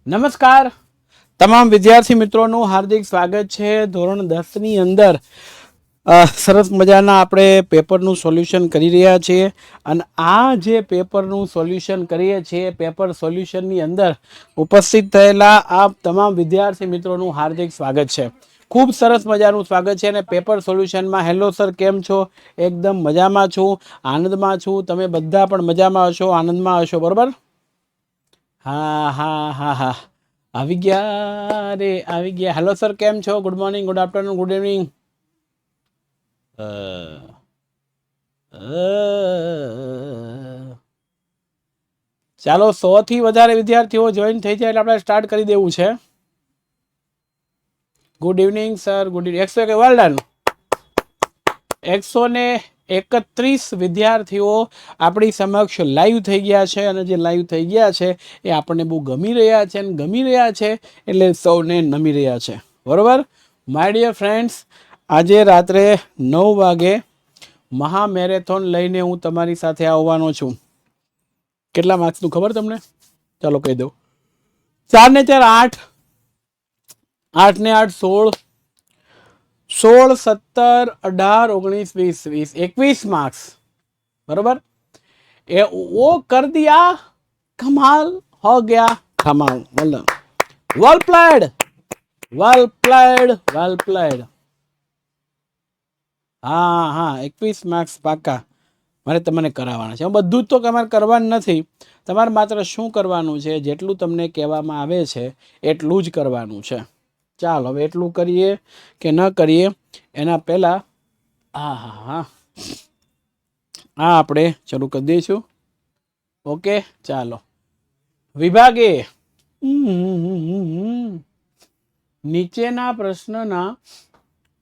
નમસ્કાર તમામ વિદ્યાર્થી મિત્રોનું હાર્દિક સ્વાગત છે. ધોરણ 10ની અંદર સરસ મજાના આપણે પેપરનું સોલ્યુશન કરી રહ્યા છીએ અને આ જે પેપરનું સોલ્યુશન કરીએ છીએ પેપર સોલ્યુશનની અંદર ઉપસ્થિત થયેલા આ તમામ વિદ્યાર્થી મિત્રોનું હાર્દિક સ્વાગત છે. ખૂબ સરસ મજાનું સ્વાગત છે અને પેપર સોલ્યુશનમાં હેલો સર કેમ છો? એકદમ મજામાં છું, આનંદમાં છું. તમે બધા પણ મજામાં હશો, આનંદમાં હશો, બરોબર? હા હા હા હા આવી ગયા રે, આવી ગયા. હેલો સર કેમ છો? Good morning, good afternoon, good evening. ચાલો 100 થી વધારે વિદ્યાર્થીઓ જોઈન થઈ જાય એટલે આપણે સ્ટાર્ટ કરી દેવું છે. Good evening sir, good evening. 131 વિદ્યાર્થીઓ આપણી સમક્ષ લાઈવ થઈ ગયા છે અને જે લાઈવ થઈ ગયા છે એ આપણને બહુ ગમી રહ્યા છે અને ગમી રહ્યા છે એટલે સૌને નમી રહ્યા છે, બરોબર? માય ડિયર ફ્રેન્ડ્સ, આજે રાત્રે 9 વાગે મહા મેરેથોન લઈને હું તમારી સાથે આવવાનો છું. કેટલા માર્ક્સનું ખબર તમને? ચાલો કહી દઉં. 4 ને 4 8, 8 ને 8 16, 16 17 18 19 20 20 21 मार्क्स, बरोबर? ये वो कर दिया, कमाल हो गया, कमाल. Well played, well played, well played. हाँ हाँ 21 मार्क्स પાકા મારે તમને કરાવવાના છે. બધું જ તો તમારે કરવાનું નથી, તમારે માત્ર શું કરવાનું છે, જેટલું તમને કહેવામાં આવે છે એટલું જ કરવાનું છે. ચાલો હવે એટલું કરીએ કે ન કરીએ એના પહેલાં હા હા હા હા આપણે શરૂ કરી દઈશું. ઓકે ચાલો. વિભાગે નીચેના પ્રશ્નના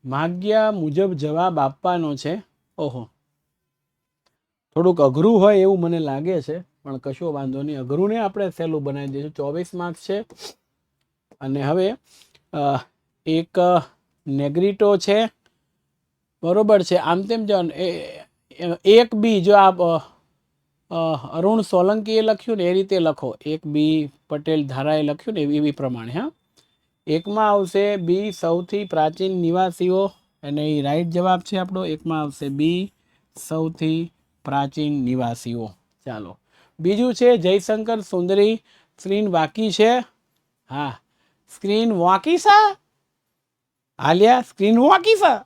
માગ્યા મુજબ જવાબ આપવાનો છે. ઓહો, થોડુંક અઘરું હોય એવું મને લાગે છે, પણ કશો વાંધો નહીં. અઘરું ને આપણે સહેલું બનાવી દઈશું. 24 માર્ક્સ છે અને હવે એક નેગ્રીટો છે, બરોબર છે. આમ તેમ એક બી જો આપ અરુણ સોલંકીએ લખ્યું ને એ રીતે લખો. એક બી પટેલ ધારાએ લખ્યું ને એવી પ્રમાણે. હા, એકમાં આવશે બી સૌથી પ્રાચીન નિવાસીઓ અને એ રાઈટ જવાબ છે આપણો. એકમાં આવશે બી સૌથી પ્રાચીન નિવાસીઓ. ચાલો, બીજું છે જયશંકર સુંદરી સ્ક્રીન વાકી છે. હા, સ્ક્રીન વાકી સા આલિયા, સ્ક્રીન વાકી સા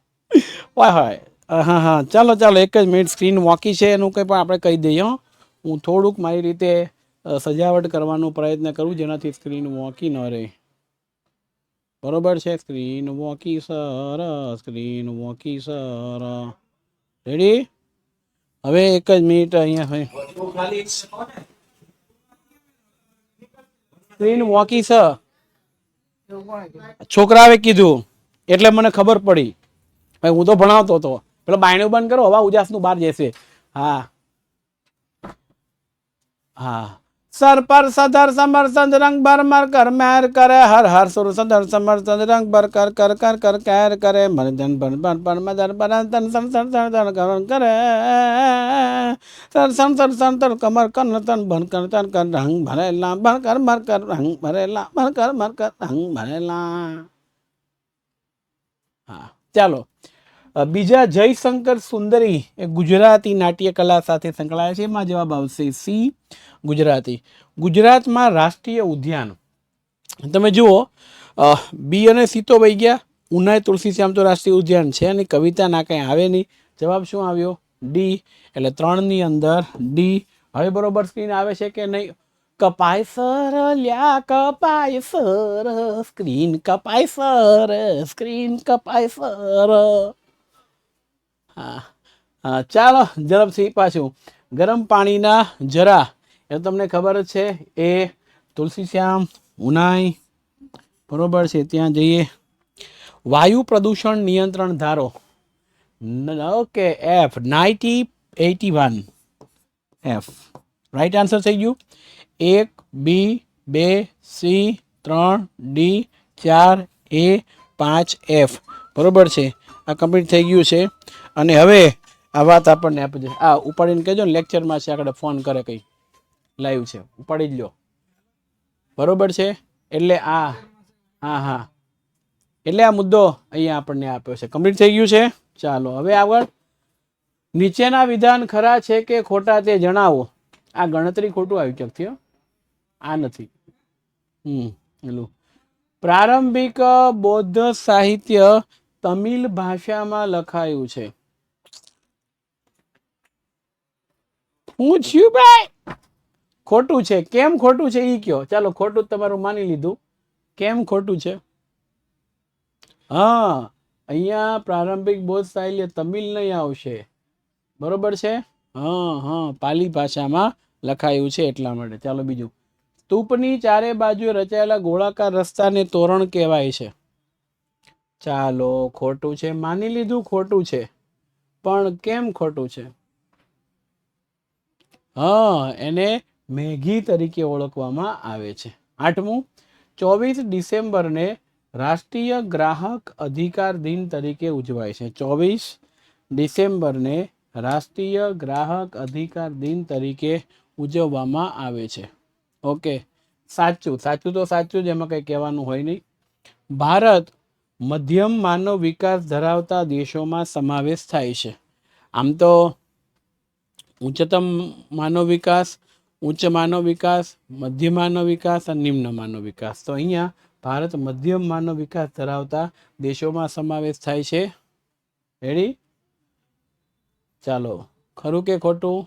હોય હોય. હા હા ચાલો ચાલો, એક જ મિનિટ. સ્ક્રીન વોકી છે એનું કંઈ પણ આપણે કહી દઈએ. હું થોડુંક મારી રીતે સજાવટ કરવાનો પ્રયત્ન કરું જેનાથી સ્ક્રીન વોકી ન રહે, બરોબર છે? Screen walkie sir, screen walkie sir. Ready? હવે એક જ મિનિટ અહીંયા હોય. સ્ક્રીન વોકી સર છોકરાએ કીધું એટલે મને ખબર પડી. ભાઈ હું તો ભણાવતો હતો. પેલો બાયણું બંધ કરો, હવા ઉજાસનું બહાર જશે. હા હા. સર પર સદર સમર સંદ રંગ બર મર કર મેર કરે હર હર સુર સદર સમર સંદ રંગ બર કર કર કર કર કેર કરે મરજન બન બન પર મદર બન તન સન સન સન કર કરે સર સન સન સન તર કમર કન તન બન કર તન કર રંગ ભરેલા બર કર મર કર રંગ ભરેલા બર કર મર કર રંગ ભરેલા. હા ચાલો. બીજા જયશંકર સુંદરી એ ગુજરાતી નાટ્ય કલા સાથે સંકળાયેલા છે. એમાં જવાબ આવશે સી ગુજરાતી. ગુજરાતમાં રાષ્ટ્રીય ઉદ્યાન તમે જુઓ, બી અને સી તો વહી ગયા. ઉનાઈ તુલસીશ્યામ તો રાષ્ટ્રીય ઉદ્યાન છે અને કવિતા ના કંઈ આવે નહીં. જવાબ શું આવ્યો? ડી. એટલે 3ની અંદર ડી. હવે બરોબર સ્ક્રીન આવે છે કે નહીં? કપાય સર લ્યા કપાય સર, સ્ક્રીન કપાય સર, સ્ક્રીન કપાય સર. હા હા ચાલો ઝડપથી પાછું. ગરમ પાણીના જરા એ તમને ખબર જ છે. એ તુલસીશ્યામ ઉનાઈ, બરોબર છે, ત્યાં જઈએ. વાયુ પ્રદૂષણ નિયંત્રણ ધારો. Okay, F 1981. F right answer થઈ ગયું. 1 બી 2 સી 3 ડી 4 એ 5 એફ, બરોબર છે. આ કમ્પ્લીટ થઈ ગયું છે. અને હવે આ વાત આપણને આપી દે. આ ઉપાડીને કહેજો ને, લેક્ચરમાં છે આગળ ફોન કરે કંઈ લાઈવ છે, ઉપાડી જ લો, બરોબર છે? એટલે આ હા હા એટલે આ મુદ્દો અહીંયા આપણને આપ્યો છે. કમ્પ્લીટ થઈ ગયું છે. ચાલો હવે આગળ. નીચેના વિધાન ખરા છે કે ખોટા તે જણાવો. આ ગણતરી ખોટું આવ્યું ક્યાંકથી હો. આ નથી. એલું પ્રારંભિક બૌદ્ધ સાહિત્ય તમિલ ભાષામાં લખાયું છે. હું છું ભાઈ ખોટું છે. કેમ ખોટું છે ઈ કયો. ચાલો ખોટું તમારું માની લીધું. કેમ ખોટું છે? હા અહીંયા પ્રારંભિક બૌદ્ધ સાહિત્ય તમિલ નહીં આવશે. બરોબર છે. હા હા પાલી ભાષામાં લખાયું છે એટલા માટે. ચાલો બીજું. સ્તૂપની ચારે બાજુ રચાયેલા ગોળાકાર રસ્તાને તોરણ કહેવાય છે. ચાલો ખોટું છે. માની લીધું ખોટું છે. પણ કેમ ખોટું છે? હા એને મેઘી તરીકે ઓળખવામાં આવે છે. 8મું 24 ડિસેમ્બરને રાષ્ટ્રીય ગ્રાહક અધિકાર દિન તરીકે ઉજવાય છે. 24 ડિસેમ્બરને રાષ્ટ્રીય ગ્રાહક અધિકાર દિન તરીકે ઉજવવામાં આવે છે. ઓકે સાચું સાચું તો સાચું જ, એમાં કંઈ કહેવાનું હોય નહીં. ભારત મધ્યમ માનવ વિકાસ ધરાવતા દેશોમાં સમાવેશ થાય છે. આમ તો ઉચ્ચતમ માનવ વિકાસ, ઉચ્ચ માનવ વિકાસ, મધ્ય માનવ વિકાસ અને નિમ્ન માનવ વિકાસ. તો અહીંયા ભારત મધ્યમ માનવ વિકાસ ધરાવતા દેશોમાં સમાવેશ થાય છે. રેડી? ચાલો ખરું કે ખોટું?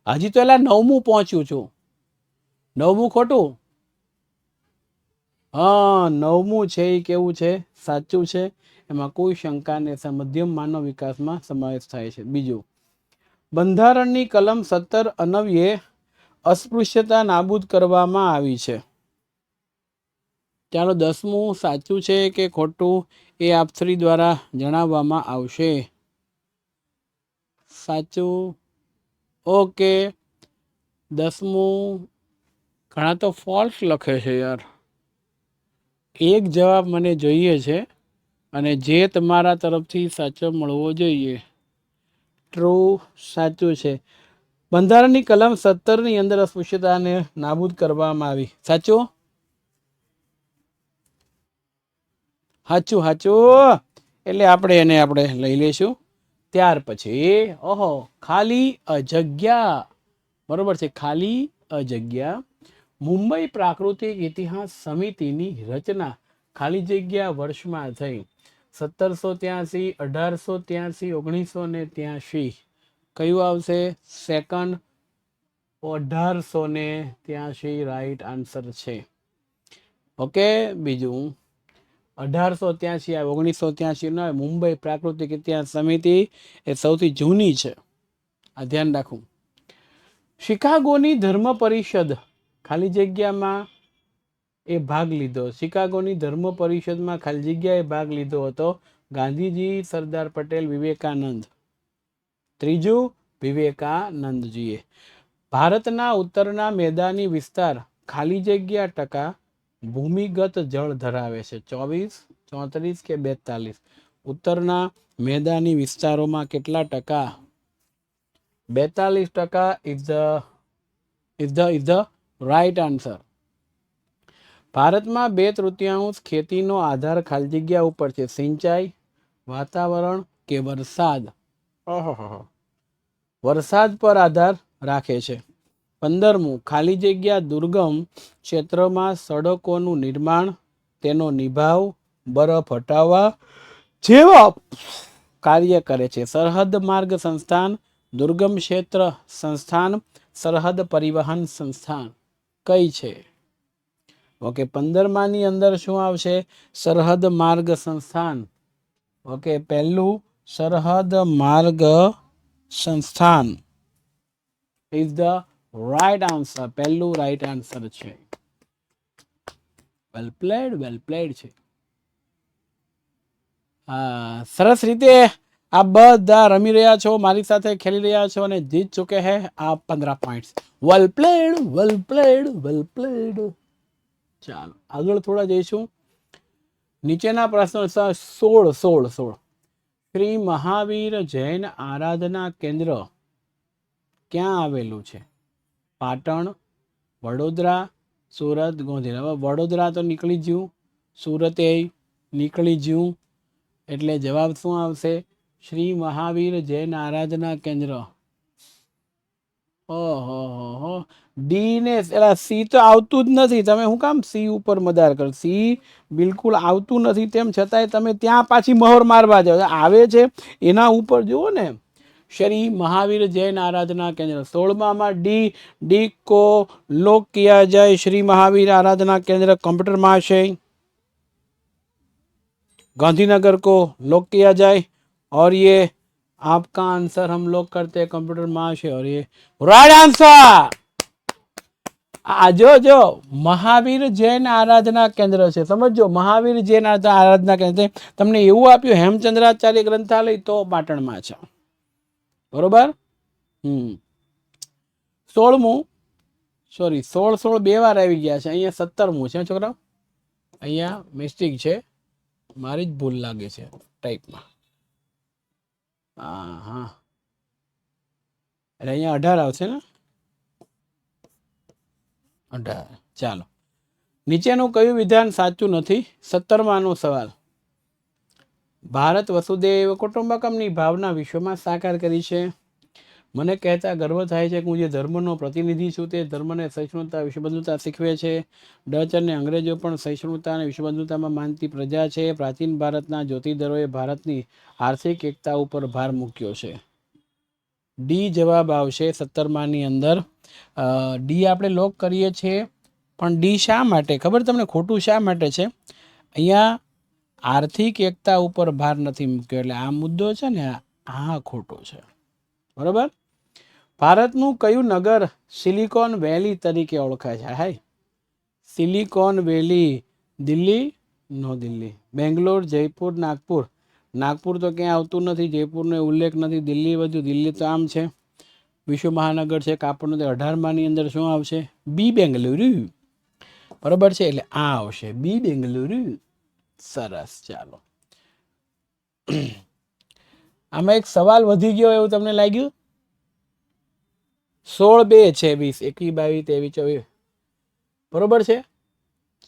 હજી તો એલા 9મું પહોંચ્યું છું. 9મું ખોટું? હા 9મું છે એ કેવું છે? સાચું છે. એમાં કોઈ શંકા નહીં. મધ્યમ માનવ વિકાસમાં સમાવેશ થાય છે. બીજું, બંધારણની કલમ 17 અન્વયે અસ્પૃશ્યતા નાબૂદ કરવામાં આવી છે. ચાલો 10મું સાચું છે કે ખોટું એ આપ શ્રી દ્વારા જણાવવામાં આવશે. સાચું. ઓકે 10મું ઘણા તો ફોલ્સ લખે છે યાર. એક જવાબ મને જોઈએ છે અને જે તમારા તરફથી સાચો મળવો જોઈએ. ટ્રુ સાચું છે. બંધારણની કલમ 17ની અંદર અસ્પૃશ્યતાને નાબૂદ કરવામાં આવી. સાચું સાચું સાચું. એટલે આપણે લઈ લઈશું. ત્યાર પછી ઓહો ખાલી જગ્યા. બરોબર છે. ખાલી જગ્યા. મુંબઈ પ્રાકૃતિક ઇતિહાસ સમિતિની રચના ખાલી જગ્યા વર્ષમાં થઈ. 1783, 1883, 1983. કયું આવશે? સેકન્ડ 1883 રાઈટ આન્સર છે. ઓકે બીજું 1883 આવે 1983 ના આવે. મુંબઈ પ્રાકૃતિક ઇતિહાસ સમિતિ એ સૌથી જૂની છે. આ ધ્યાન રાખવું. શિકાગોની ધર્મ પરિષદ ખાલી જગ્યામાં એ ભાગ લીધો. શિકાગોની ધર્મ પરિષદમાં ખાલી જગ્યાએ ભાગ લીધો હતો ગાંધીજી, સરદાર પટેલ, વિવેકાનંદ. ત્રીજું વિવેકાનંદજીએ. ભારતના ઉત્તરના મેદાની વિસ્તાર ખાલી જગ્યા ટકા ભૂમિગત જળ ધરાવે છે. 24, 34 કે 42? ઉત્તરના મેદાની વિસ્તારોમાં કેટલા ટકા? 42% ઇઝ ધ રાઈટ આન્સર. ભારતમાં 2/3 ખેતીનો આધાર ખાલી જગ્યા ઉપર છે. સિંચાઈ, વાતાવરણ કે વરસાદ? વરસાદ પર આધાર રાખે છે. 15મું ખાલી જગ્યા દુર્ગમ ક્ષેત્રમાં સડકોનું નિર્માણ, તેનો નિભાવ, બરફ હટાવવા જેવા કાર્ય કરે છે. સરહદ માર્ગ સંસ્થાન, દુર્ગમ ક્ષેત્ર સંસ્થાન, સરહદ પરિવહન સંસ્થાન. કઈ છે? ઓકે 15માની અંદર શું આવશે? સરહદ માર્ગ સંસ્થાન. ઓકે પહેલું સરહદ માર્ગ સંસ્થાન ઇઝ ધ રાઈટ આન્સર. પહેલું રાઈટ આન્સર છે. વેલ પ્લેડ છે. સરસ રીતે આપ બધા રમી રહ્યા છો, મારી સાથે ખેલી રહ્યા છો અને જીત ચુકે હે આપ 15 પોઈન્ટ્સ. વેલ પ્લેડ. ચાલો આગળ થોડા જઈશું. નીચેના પ્રશ્નો 16. શ્રી મહાવીર જૈન આરાધના કેન્દ્ર ક્યાં આવેલું છે? પાટણ, વડોદરા, સુરત ગોંધીલ. હવે વડોદરા તો નીકળી ગયું, સુરતે નીકળી ગયું, એટલે જવાબ શું આવશે? શ્રી મહાવીર જૈન આરાધના કેન્દ્ર. ઓહો, ડી ને સી તો આવતું જ નથી. તમે શું કામ સી ઉપર મદાર કર? સી બિલકુલ આવતું નથી, તેમ છતાંય તમે ત્યાં પાછી મહોર મારવા જાવ. આવે છે એના ઉપર જુઓ ને, श्री महावीर जैन आराधना केंद्र. 16 डी डी को लॉक किया जाए. श्री महावीर आराधना केंद्र कंप्यूटर महाशय गांधीनगर को लॉक किया जाए. और ये आपका आंसर हम लोग करते हैं कंप्यूटर महाशय. और ये राइट आंसर. जो महावीर जैन आराधना केंद्र है, समझो महावीर जैन आराधना केंद्र तमने एवं आप्યું हेमचंद्राचार्य ग्रंथालय तो पाटण में है. बरोबर. 16 सॉरी 16 બે વાર આવી ગયા છે. અહીંયા 17મું છે છોકરા. અહીંયા મિસ્ટેક છે, મારી જ ભૂલ લાગે છે ટાઈપમાં. હા, એટલે અહીંયા 18 આવશે ને, 18. ચાલો, નીચેનું કયું વિધાન સાચું નથી? 17માનો સવાલ. ભારત વસુદેવ કુટુંબકમની ભાવના વિશ્વમાં સાકાર કરી છે. મને કહેતા ગર્વ થાય છે કે હું જે ધર્મનો પ્રતિનિધિ છું તે ધર્મને સહિષ્ણુતા વિશ્વબંધુતા શીખવે છે. ડચ અને અંગ્રેજો પણ સહિષ્ણુતા અને વિશ્વબંધુતામાં માનતી પ્રજા છે. પ્રાચીન ભારતના જ્યોતિધરોએ ભારતની આર્થિક એકતા ઉપર ભાર મૂક્યો છે. ડી જવાબ આવશે 17માની અંદર. ડી આપણે લોક કરીએ છીએ, પણ ડી શા માટે ખબર તમને? ખોટું શા માટે છે? અહીંયા આર્થિક એકતા ઉપર ભાર નથી મૂક્યો, એટલે આ મુદ્દો છે ને આ ખોટો છે. બરાબર. ભારતનું કયું નગર સિલિકોન વેલી તરીકે ઓળખાય છે? હાય, સિલિકોન વેલી. દિલ્હી? નો દિલ્હી. બેંગ્લોર, જયપુર, નાગપુર. નાગપુર તો ક્યાંય આવતું નથી, જયપુરનો ઉલ્લેખ નથી. દિલ્હી વધ્યું. દિલ્હી તો આમ છે, વિશ્વ મહાનગર છે. કાપડનું 18માની અંદર શું આવશે? બી બેંગલુરુ. બરાબર છે, એટલે આ આવશે બી બેંગલુરુ. સરસ. ચાલો, આમાં એક સવાલ વધી ગયો એવું તમને લાગ્યું? 16, 2, 26, 21, 22, 23, 24. બરોબર છે,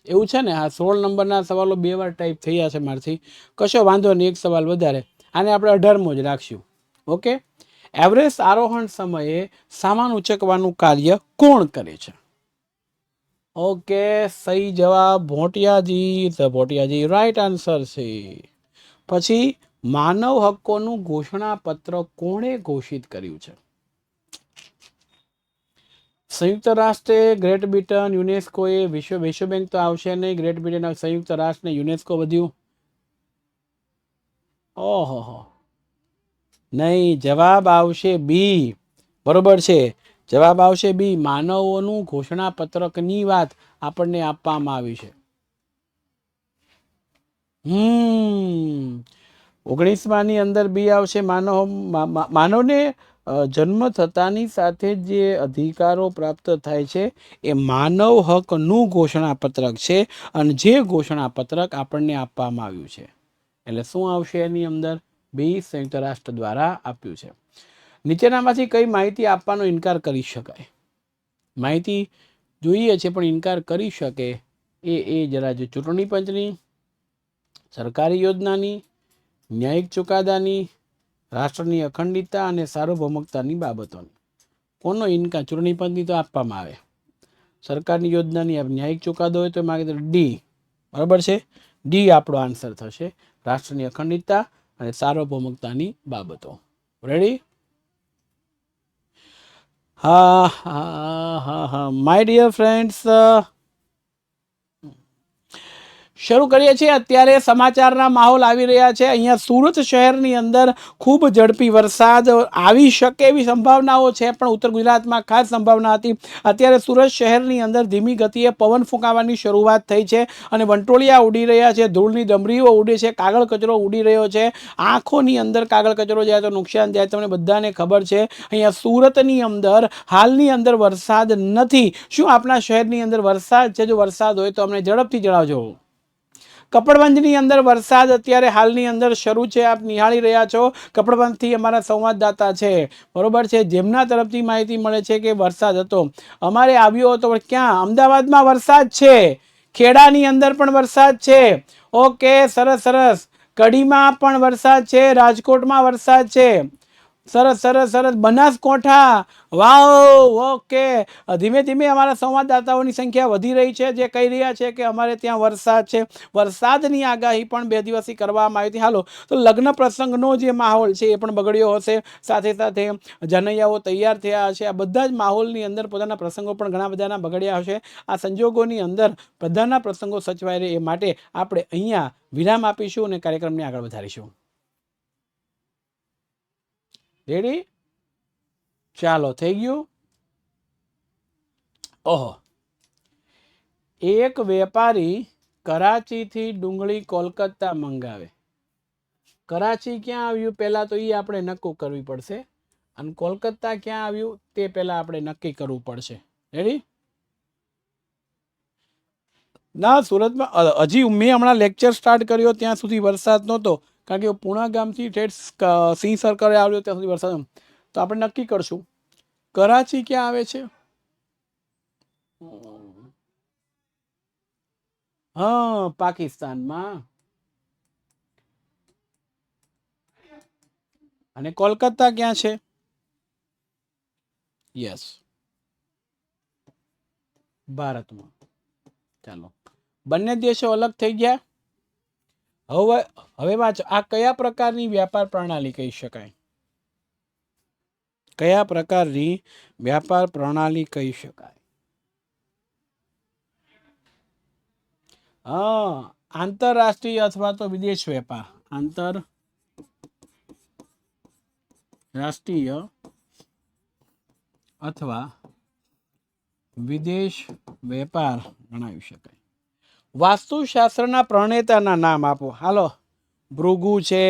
એવું છે ને? આ 16 નંબરના સવાલો 2 વાર ટાઈપ થયા છે મારથી. કશો વાંધો નહીં, એક સવાલ વધારે. આને આપણે 18મો જ રાખશું. ઓકે. એવરેસ્ટ આરોહણ સમયે સામાન ઉચકવાનું કાર્ય કોણ કરે છે? ઓકે, સહી જવાબ ભોટિયાજી. રાઈટ આન્સર છે. પછી માનવ હકોનું ઘોષણાપત્ર કોણે ઘોષિત કર્યું છે? સંયુક્ત રાષ્ટ્રે, ગ્રેટ બ્રિટન, યુનેસ્કો. એ વિશ્વ બેંક તો આવશે નહીં. ગ્રેટ બ્રિટન, સંયુક્ત રાષ્ટ્ર ને યુનેસ્કો વધ્યું. ઓહો, નહીં. જવાબ આવશે બી. બરોબર છે, જવાબ આવશે બી. માનવોનું ઘોષણાપત્રકની વાત આપણને આપવામાં આવી છે. 19માની અંદર બી આવશે. માનવને જન્મ થતાની સાથે જે અધિકારો પ્રાપ્ત થાય છે એ માનવ હકનું ઘોષણાપત્રક છે, અને જે ઘોષણાપત્રક આપણને આપવામાં આવ્યું છે. એટલે શું આવશે એની અંદર? બી, સંયુક્ત રાષ્ટ્ર દ્વારા આપ્યું છે. નીચેનામાંથી કઈ માહિતી આપવાનો ઇનકાર કરી શકાય? માહિતી જોઈએ છે પણ ઇનકાર કરી શકે એ જરા જો. ચૂંટણી પંચની, સરકારી યોજનાની, ન્યાયિક ચુકાદાની, રાષ્ટ્રની અખંડિતતા અને સાર્વભૌમકતાની બાબતોની. કોનો ઇનકાર? ચૂંટણી પંચની તો આપવામાં આવે, સરકારની યોજનાની, ન્યાયિક ચુકાદો હોય તો માગે તો ડી. બરાબર છે, ડી આપણો આન્સર થશે. રાષ્ટ્રની અખંડિતતા અને સાર્વભૌમકતાની બાબતો. રેડી? હા, માય ડિયર ફ્રેન્ડ્સ, શરૂ કરીએ છીએ. અત્યારે સમાચારના માહોલ આવી રહ્યા છે. અહીંયા સુરત શહેરની અંદર ખૂબ ઝડપી વરસાદ આવી શકે એવી સંભાવનાઓ છે, પણ ઉત્તર ગુજરાતમાં ખાસ સંભાવના હતી. અત્યારે સુરત શહેરની અંદર ધીમી ગતિએ પવન ફૂંકાવાની શરૂઆત થઈ છે, અને વંટોળિયા ઉડી રહ્યા છે, ધૂળની ડમરીઓ ઉડે છે, કાગળ કચરો ઉડી રહ્યો છે. આંખોની અંદર કાગળ કચરો જાય તો નુકસાન જાય, તમને બધાને ખબર છે. અહીંયા સુરતની અંદર હાલની અંદર વરસાદ નથી. શું આપણા શહેરની અંદર વરસાદ છે? જો વરસાદ હોય તો અમને ઝડપથી જણાવજો. કપડવંજની અંદર વરસાદ અત્યારે હાલની અંદર શરૂ છે. આપ નિહાળી રહ્યા છો. કપડવંજથી અમારા સંવાદદાતા છે, બરોબર છે, જેમના તરફથી માહિતી મળે છે કે વરસાદ હતો, અમારે આવ્યો હતો. પણ ક્યાં? અમદાવાદમાં વરસાદ છે, ખેડાની અંદર પણ વરસાદ છે. ઓકે, સરસ સરસ. કડીમાં પણ વરસાદ છે, રાજકોટમાં વરસાદ છે. સરસ સરસ સરસ. બનાસકાંઠા, વાવ, ઓકે. ધીમે ધીમે અમારા સંવાદદાતાઓની સંખ્યા વધી રહી છે, જે કહી રહ્યા છે કે અમારે ત્યાં વરસાદ છે. વરસાદની આગાહી પણ 2 દિવસથી કરવામાં આવી હતી. હાલો, તો લગ્ન પ્રસંગનો જે માહોલ છે એ પણ બગડ્યો હશે, સાથે સાથે જનૈયાઓ તૈયાર થયા હશે. આ બધા જ માહોલની અંદર પોતાના પ્રસંગો પણ ઘણા બધાના બગડ્યા હશે. આ સંજોગોની અંદર બધાના પ્રસંગો સચવાય રહે એ માટે આપણે અહીંયા વિરામ આપીશું અને કાર્યક્રમને આગળ વધારીશું. રેડી? ચાલો, થઈ ગયું. ઓહો, એક વેપારી કરાચીથી ડુંગળી કોલકાતા મંગાવે. કરાચી ક્યાં આવ્યું પહેલા તો એ આપણે નક્કી કરવી પડશે, અને કોલકાતા ક્યાં આવ્યું તે પહેલા આપણે નક્કી કરવું પડશે. રેડી? ના, સુરતમાં હજી મેં હમણાં લેક્ચર સ્ટાર્ટ કર્યો ત્યાં સુધી વરસાદ નહોતો, કારણ કે પૂણા ગામથી ઠેઠ સિંહ સર્કલે આવ્યો ત્યાં સુધી વરસાદ. તો આપણે નક્કી કરશું કરાચી ક્યાં આવે છે. હા, પાકિસ્તાનમાં. અને કોલકાતા ક્યાં છે? યસ, ભારતમાં. ચાલો, બંને દેશો અલગ થઈ ગયા. હવે વાંચો, આ કયા પ્રકારની વ્યાપાર પ્રણાલી કહી શકાય? કયા પ્રકારની વ્યાપાર પ્રણાલી કહી શકાય? હા, આંતરરાષ્ટ્રીય અથવા તો વિદેશ વેપાર. આંતરરાષ્ટ્રીય અથવા વિદેશ વેપાર ગણાવી શકાય. વાસ્તુશાસ્ત્રના પ્રણેતાના નામ આપો. હાલો, ભૃગુ છે,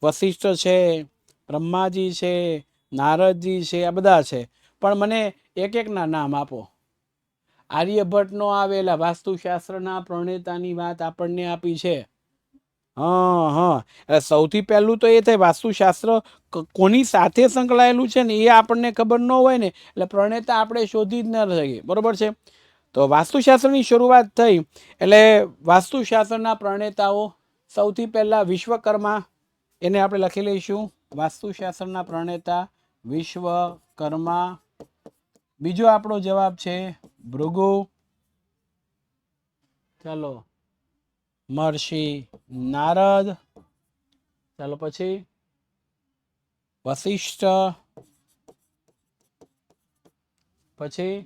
વશિષ્ઠ છે, બ્રહ્માજી છે, નારદજી છે, આ બધા છે, પણ મને એક એકના નામ આપો. આર્યભટ્ટનો આવેલા વાસ્તુશાસ્ત્રના પ્રણેતાની વાત આપણને આપી છે. હા હા, એટલે સૌથી પહેલું તો એ થાય વાસ્તુશાસ્ત્ર કોની સાથે સંકળાયેલું છે ને એ આપણને ખબર ન હોય ને, એટલે પ્રણેતા આપણે શોધી જ ન શકીએ. બરોબર છે? તો વાસ્તુશાસ્ત્રની શરૂઆત થઈ એટલે વાસ્તુશાસ્ત્રના પ્રણેતાઓ સૌથી પહેલા વિશ્વકર્મા, એને આપણે લખી લઈશું વાસ્તુશાસ્ત્રના પ્રણેતા વિશ્વકર્મા. બીજો આપણો જવાબ છે ભૃગુ. ચાલો, મહર્ષિ નારદ. ચાલો, પછી વશિષ્ઠ, પછી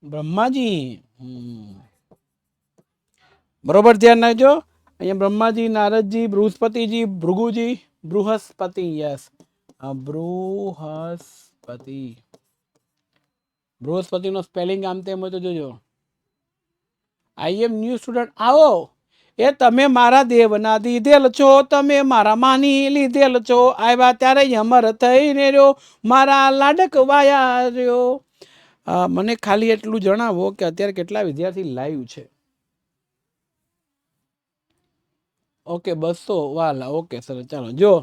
બ્રહ્માજી. બરોબર, ધ્યાન રાખજો. અહીંયા બ્રહ્માજી, નારદજી, બૃહસ્પતિજી, ભૃગુજી, બૃહસ્પતિ. યસ, બૃહસ્પતિ. બૃહસ્પતિનો સ્પેલિંગ આમ તેમ હોય તો જોજો. આઈ એમ ન્યૂ સ્ટુડન્ટ. આવો, એ તમે મારા દેવના દીધેલ છો, તમે મારા માની લીધેલ છો, આવ્યા ત્યારે અમર થઈને રહ્યો, મારા લાડકવાયા રહ્યો. મને ખાલી એટલું જણાવો કે અત્યારે કેટલા વિદ્યાર્થી લાઈવ છે? ઓકે, 200 વાલા. ઓકે, સરસ. ચાલો, જો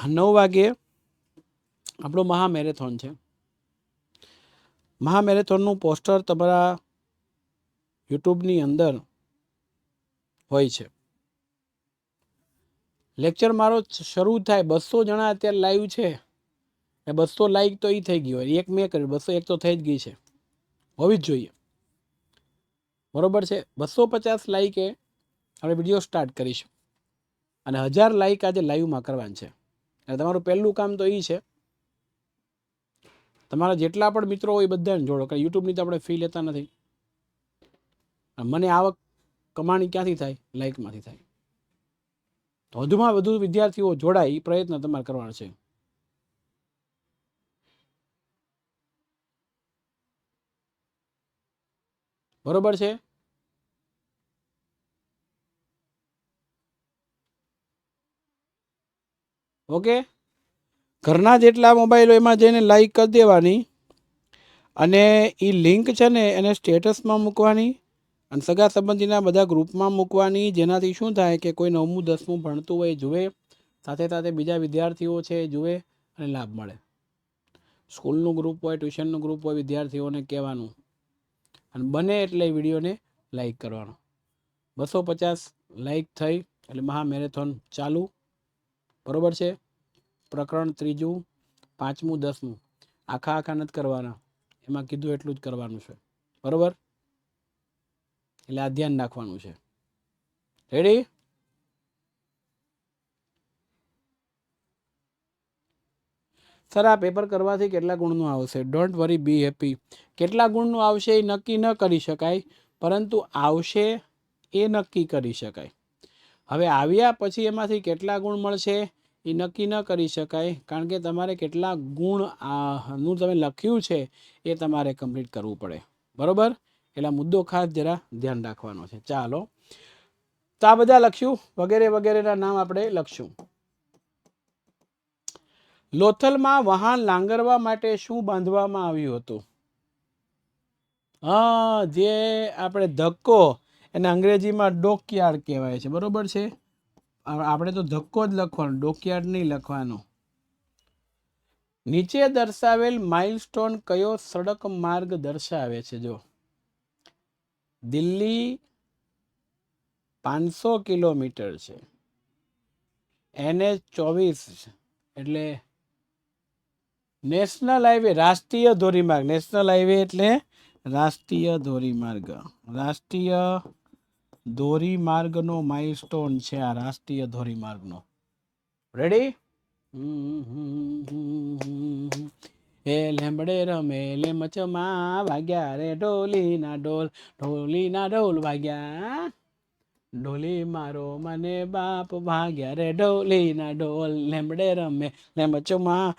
9 વાગે આપણો મહામેરેથોન છે. મહામેરેથોનનું પોસ્ટર તમારા યુટ્યુબની અંદર હોય છે. લેક્ચર મારો શરૂ થાય 200 જણા અત્યારે લાઈવ છે, 200 લાઈક તો એ થઈ ગઈ હોય. એક મેં કર્યું, 201 તો થઈ જ ગઈ છે, હોવી જ જોઈએ. બરોબર છે? 250 લાઈકે આપણે વિડીયો સ્ટાર્ટ કરીશું, અને 1000 લાઈક આજે લાઈવમાં કરવાનું છે. એટલે તમારું પહેલું કામ તો એ છે, તમારા જેટલા પણ મિત્રો હોય બધાને જોડો. કારણ યુટ્યુબની તો આપણે ફી લેતા નથી. મને આવક કમાણી ક્યાંથી થાય? લાઈકમાંથી થાય. તો વધુમાં વધુ વિદ્યાર્થીઓ જોડાય એ પ્રયત્ન તમારે કરવાનો છે. બરોબર છે? ઓકે, ઘરના જેટલા મોબાઈલો એમાં જઈને લાઈક કરી દેવાની, અને એ લિંક છે ને એને સ્ટેટસમાં મૂકવાની અને સગા સંબંધીના બધા ગ્રુપમાં મૂકવાની, જેનાથી શું થાય કે કોઈ 9મું 10મું ભણતું હોય જુએ, સાથે સાથે બીજા વિદ્યાર્થીઓ છે જુએ અને લાભ મળે. સ્કૂલનું ગ્રુપ હોય, ટ્યુશનનું ગ્રુપ હોય, વિદ્યાર્થીઓને કહેવાનું અને બને એટલે વિડીયોને લાઈક કરવાનો. 250 લાઈક થઈ એટલે મહા મેરેથોન ચાલુ. બરાબર છે. પ્રકરણ 3, 5મું 10મું આખા નથી કરવાના, એમાં કીધું એટલું જ કરવાનું છે. બરાબર, એટલે આ ધ્યાન રાખવાનું છે. રેડી? સર આ પેપર કરવાથી કેટલા ગુણનું આવશે? Don't worry, B happy. કેટલા ગુણનું આવશે એ નક્કી ન કરી શકાય, પરંતુ આવશે એ નક્કી કરી શકાય. હવે આવ્યા પછી એમાંથી કેટલા ગુણ મળશે એ નક્કી ન કરી શકાય, કારણ કે તમારે કેટલા ગુણનું તમે લખ્યું છે એ તમારે કમ્પ્લીટ કરવું પડે. બરાબર? એટલે મુદ્દો ખાસ જરા ધ્યાન રાખવાનો છે. ચાલો, તો આ બધા લખ્યું, વગેરે વગેરેના નામ આપણે લખશું. લોથલમાં વાહન લાંગરવા માટે શું બાંધવામાં આવ્યું હતું? હા, જે આપણે ધક્કો, એને અંગ્રેજીમાં ડોકયાર્ડ કહેવાય છે. બરોબર છે? આપણે તો ધક્કો જ લખવાનો, ડોકયાર્ડ નહીં લખવાનો. નીચે દર્શાવેલ માઇલસ્ટોન કયો સડક માર્ગ દર્શાવે છે? જો, દિલ્હી 500 કિલોમીટર છે, NH 24 એટલે નેશનલ હાઈવે, રાષ્ટ્રીય ધોરીમાર્ગ. નેશનલ હાઈવે એટલે રાષ્ટ્રીય ધોરીમાર્ગ. રાષ્ટ્રીય ધોરીમાર્ગનો માઇલસ્ટોન છે આ, રાષ્ટ્રીય ધોરીમાર્ગનો. રેડી? એ લેમડે રમે લેમચમાં વાગ્યા રે ઢોલીના ઢોલ, ઢોલીના ઢોલ વાગ્યા, ઢોલી મારો મને બાપ ભાગ્યા રે ઢોલીના ઢોલ, લેમડે રમે લેમચમાં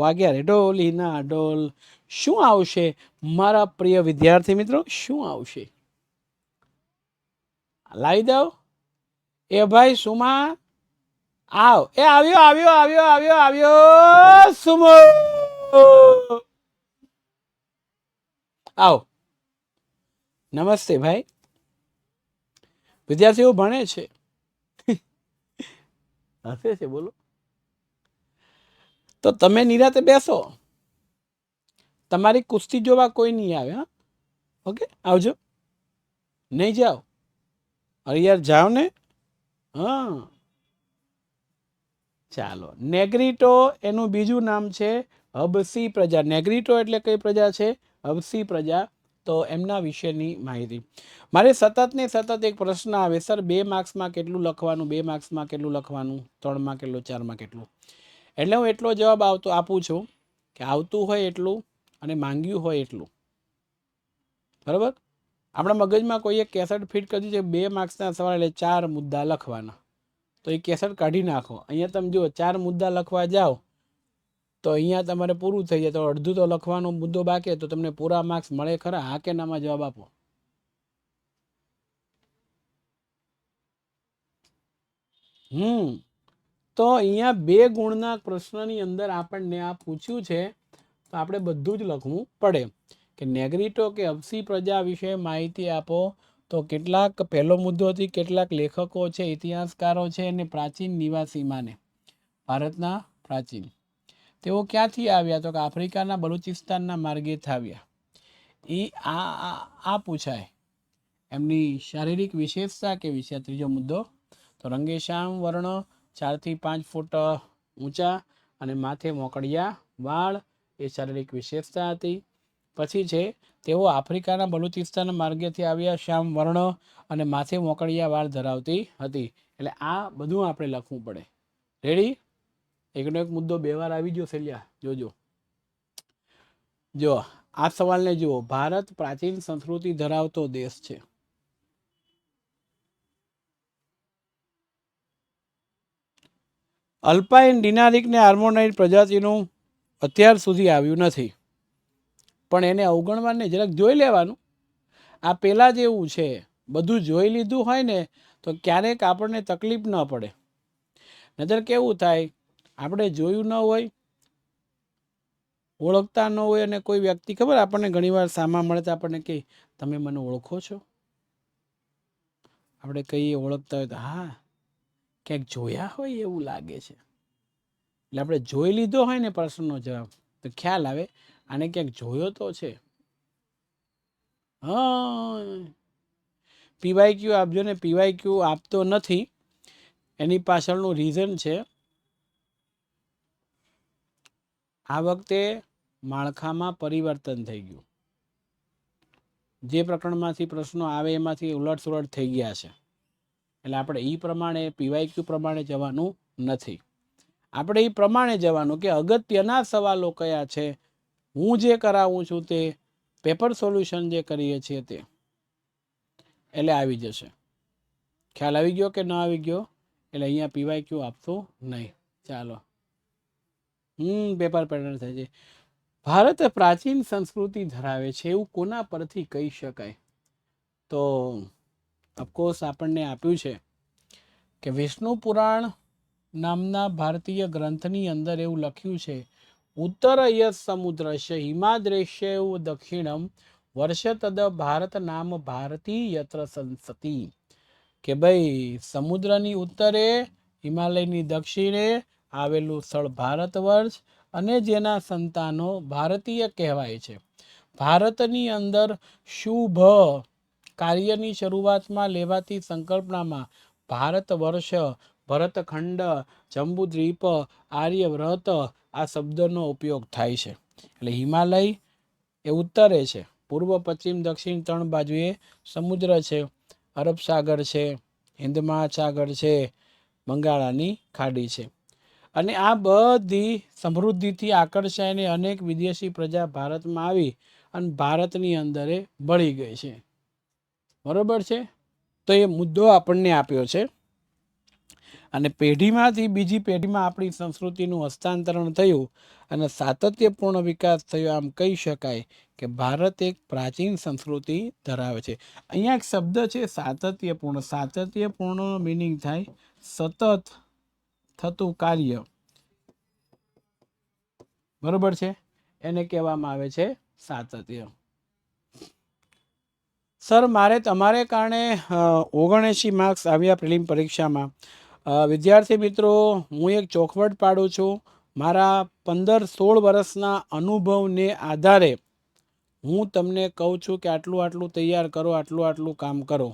વાગ્યા રે ઢોલીના ઢોલ. શું આવશે મારા પ્રિય વિદ્યાર્થી મિત્રો? શું આવશે? લાવી દઉં? એ ભાઈ સુમા આવ. એ આવ્યો આવ્યો આવ્યો આવ્યો આવ્યો સુમો, આવ. નમસ્તે ભાઈ. વિદ્યાર્થીઓ ભણે છે? હસે છે, બોલો. તો તમે નિરાતે બેસો, તમારી કુસ્તી જોવા કોઈ નહીં આવે. હા, ઓકે, આવજો. નહીં જાઓ? અરે યાર જાઓ ને. હા, ચાલો. નેગ્રીટો એનું બીજું નામ છે હબસી પ્રજા. નેગ્રીટો એટલે કઈ પ્રજા છે? હબસી પ્રજા. તો એમના વિશેની માહિતી. મારે સતત ને સતત એક પ્રશ્ન આવે, સર 2 માર્ક્સમાં કેટલું લખવાનું, 2 માર્ક્સમાં કેટલું લખવાનું, 3માં કેટલું, 4માં કેટલું? એટલે હું એટલો જવાબ આપું છું કે આવતું હોય એટલું અને માંગ્યું હોય એટલું. બરાબર? આપણા મગજમાં કોઈ એક કેસેટ ફિટ કરી છે, 2 માર્ક્સના સવાલ એટલે 4 મુદ્દા લખવાના. તો એ કેસેટ કાઢી નાખો. અહીંયા તમે જુઓ 4 મુદ્દા લખવા જાઓ તો અહીંયા તમારે પૂરું થઈ જાય. તો અડધું તો લખવાનો મુદ્દો બાકી, તો તમને પૂરા માર્ક્સ મળે ખરા? હા કે નામાં જવાબ આપો. તો અહીંયા 2 ગુણના પ્રશ્નની અંદર આપણને આ પૂછ્યું છે, તો આપણે બધું જ લખવું પડે કે નેગ્રીટો કે હબસી પ્રજા વિશે માહિતી આપો. તો કેટલાક, પહેલો મુદ્દો હતી કેટલાક લેખકો છે, ઇતિહાસકારો છે અને પ્રાચીન નિવાસી માને, ભારતના પ્રાચીન, તેઓ ક્યાંથી આવ્યા? તો કે આફ્રિકાના બલુચિસ્તાનના માર્ગેથી આવ્યા. આ પૂછાય. એમની શારીરિક વિશેષતા કેવી છે? ત્રીજો મુદ્દો. તો રંગેશ્યામ વર્ણ, 4 થી 5 ફૂટ ઊંચા અને માથે મોકળિયા વાળ, એ શારીરિક વિશેષતા હતી. પછી છે તેઓ આફ્રિકાના બલુચિસ્તાન માર્ગેથી આવ્યા, શ્યામ વર્ણ અને માથે મોકળિયા વાળ ધરાવતી હતી. એટલે આ બધું આપણે લખવું પડે. રેડી? એકનો એક મુદ્દો 2 વાર આવી ગયો સેલ્યા, જોજો. જો આ સવાલને જુઓ, ભારત પ્રાચીન સંસ્કૃતિ ધરાવતો દેશ છે. અલ્પાઇન ડિનારિક ને હાર્મોનાઇડ પ્રજાતિનું અત્યાર સુધી આવ્યું નથી, પણ એને અવગણવાને જરાક જોઈ લેવાનું. આ પહેલાં જેવું છે, બધું જોઈ લીધું હોય ને તો ક્યારેક આપણને તકલીફ ન પડે. નજર કેવું થાય, આપણે જોયું ન હોય ઓળખતા ન હોય અને કોઈ વ્યક્તિ ખબર આપણને ઘણીવાર સામા મળે તો આપણને કહે તમે મને ઓળખો છો? આપણે કહીએ ઓળખતા હોય તો હા ક્યાંક જોયા હોય એવું લાગે છે. એટલે આપણે જોઈ લીધો હોય ને પ્રશ્નનો જવાબ તો ખ્યાલ આવે આને ક્યાંક જોયો તો છે. હા પીવાયક્યુ આપજો ને. પીવાયક્યુ આપતો નથી એની પાછળનું રીઝન છે આ વખતે માળખામાં પરિવર્તન થઈ ગયું. જે પ્રકરણમાંથી પ્રશ્નો આવે એમાંથી ઉલટસુલટ થઈ ગયા છે. એટલે આપણે એ પ્રમાણે પીવાયક્યુ પ્રમાણે જવાનું નથી. આપણે એ પ્રમાણે જવાનું કે અગત્યના સવાલો કયા છે, હું જે કરાવું છું તે પેપર સોલ્યુશન જે કરીએ છીએ તે એટલે આવી જશે. ખ્યાલ આવી ગયો કે ન આવી ગયો? એટલે અહીંયા પીવાયક્યુ આપતું નહીં. ચાલો પેપર પેટર્ન થાય છે. ભારત પ્રાચીન સંસ્કૃતિ ધરાવે છે એવું કોના પરથી કહી શકાય? તો ઓફકોર્સ આપણને આપ્યું છે કે વિષ્ણુ પુરાણ નામના ભારતીય ગ્રંથની અંદર એવું લખ્યું છે ઉત્તર યત સમુદ્રસ્ય હિમાદ્રેશ્ય દક્ષિણમ વર્ષ તદ ભારત નામ ભારતી યત્ર સંસતી. કે ભાઈ સમુદ્રની ઉત્તરે હિમાલયની દક્ષિણે આવેલું સ્થળ ભારત વર્ષ અને જેના સંતાનો ભારતીય કહેવાય છે. ભારતની અંદર શુભ કાર્યની શરૂઆતમાં લેવાતી સંકલ્પનામાં ભારત વર્ષ, ભરતખંડ, જંબુદ્વીપ, આર્યવ્રત આ શબ્દનો ઉપયોગ થાય છે. એટલે હિમાલય એ ઉત્તરે છે, પૂર્વ પશ્ચિમ દક્ષિણ ત્રણ બાજુએ સમુદ્ર છે, અરબ સાગર છે, હિન્દ મહાસાગર છે, બંગાળાની ખાડી છે. અને આ બધી સમૃદ્ધિથી આકર્ષાઈને અનેક વિદેશી પ્રજા ભારતમાં આવી અને ભારતની અંદરે ભળી ગઈ છે. બરોબર છે? તો એ મુદ્દો આપણને આપ્યો છે અને પેઢીમાંથી બીજી પેઢીમાં આપણી સંસ્કૃતિનું હસ્તાંતરણ થયું અને સાતત્યપૂર્ણ વિકાસ થયો. આમ કહી શકાય કે ભારત એક પ્રાચીન સંસ્કૃતિ ધરાવે છે. અહીંયા એક શબ્દ છે સાતત્યપૂર્ણ. સાતત્યપૂર્ણનો મિનિંગ થાય સતત થતું કાર્ય. બરોબર છે? એને કહેવામાં આવે છે સાતત્ય. સર મારે તમારે કારણે 79 માર્ક્સ આવ્યા પ્રિલિમ પરીક્ષામાં. વિદ્યાર્થી મિત્રો, હું એક ચોખવટ પાડું છું. મારા 15-16 વર્ષના અનુભવને આધારે હું તમને કહું છું કે આટલું આટલું તૈયાર કરો, આટલું આટલું કામ કરો.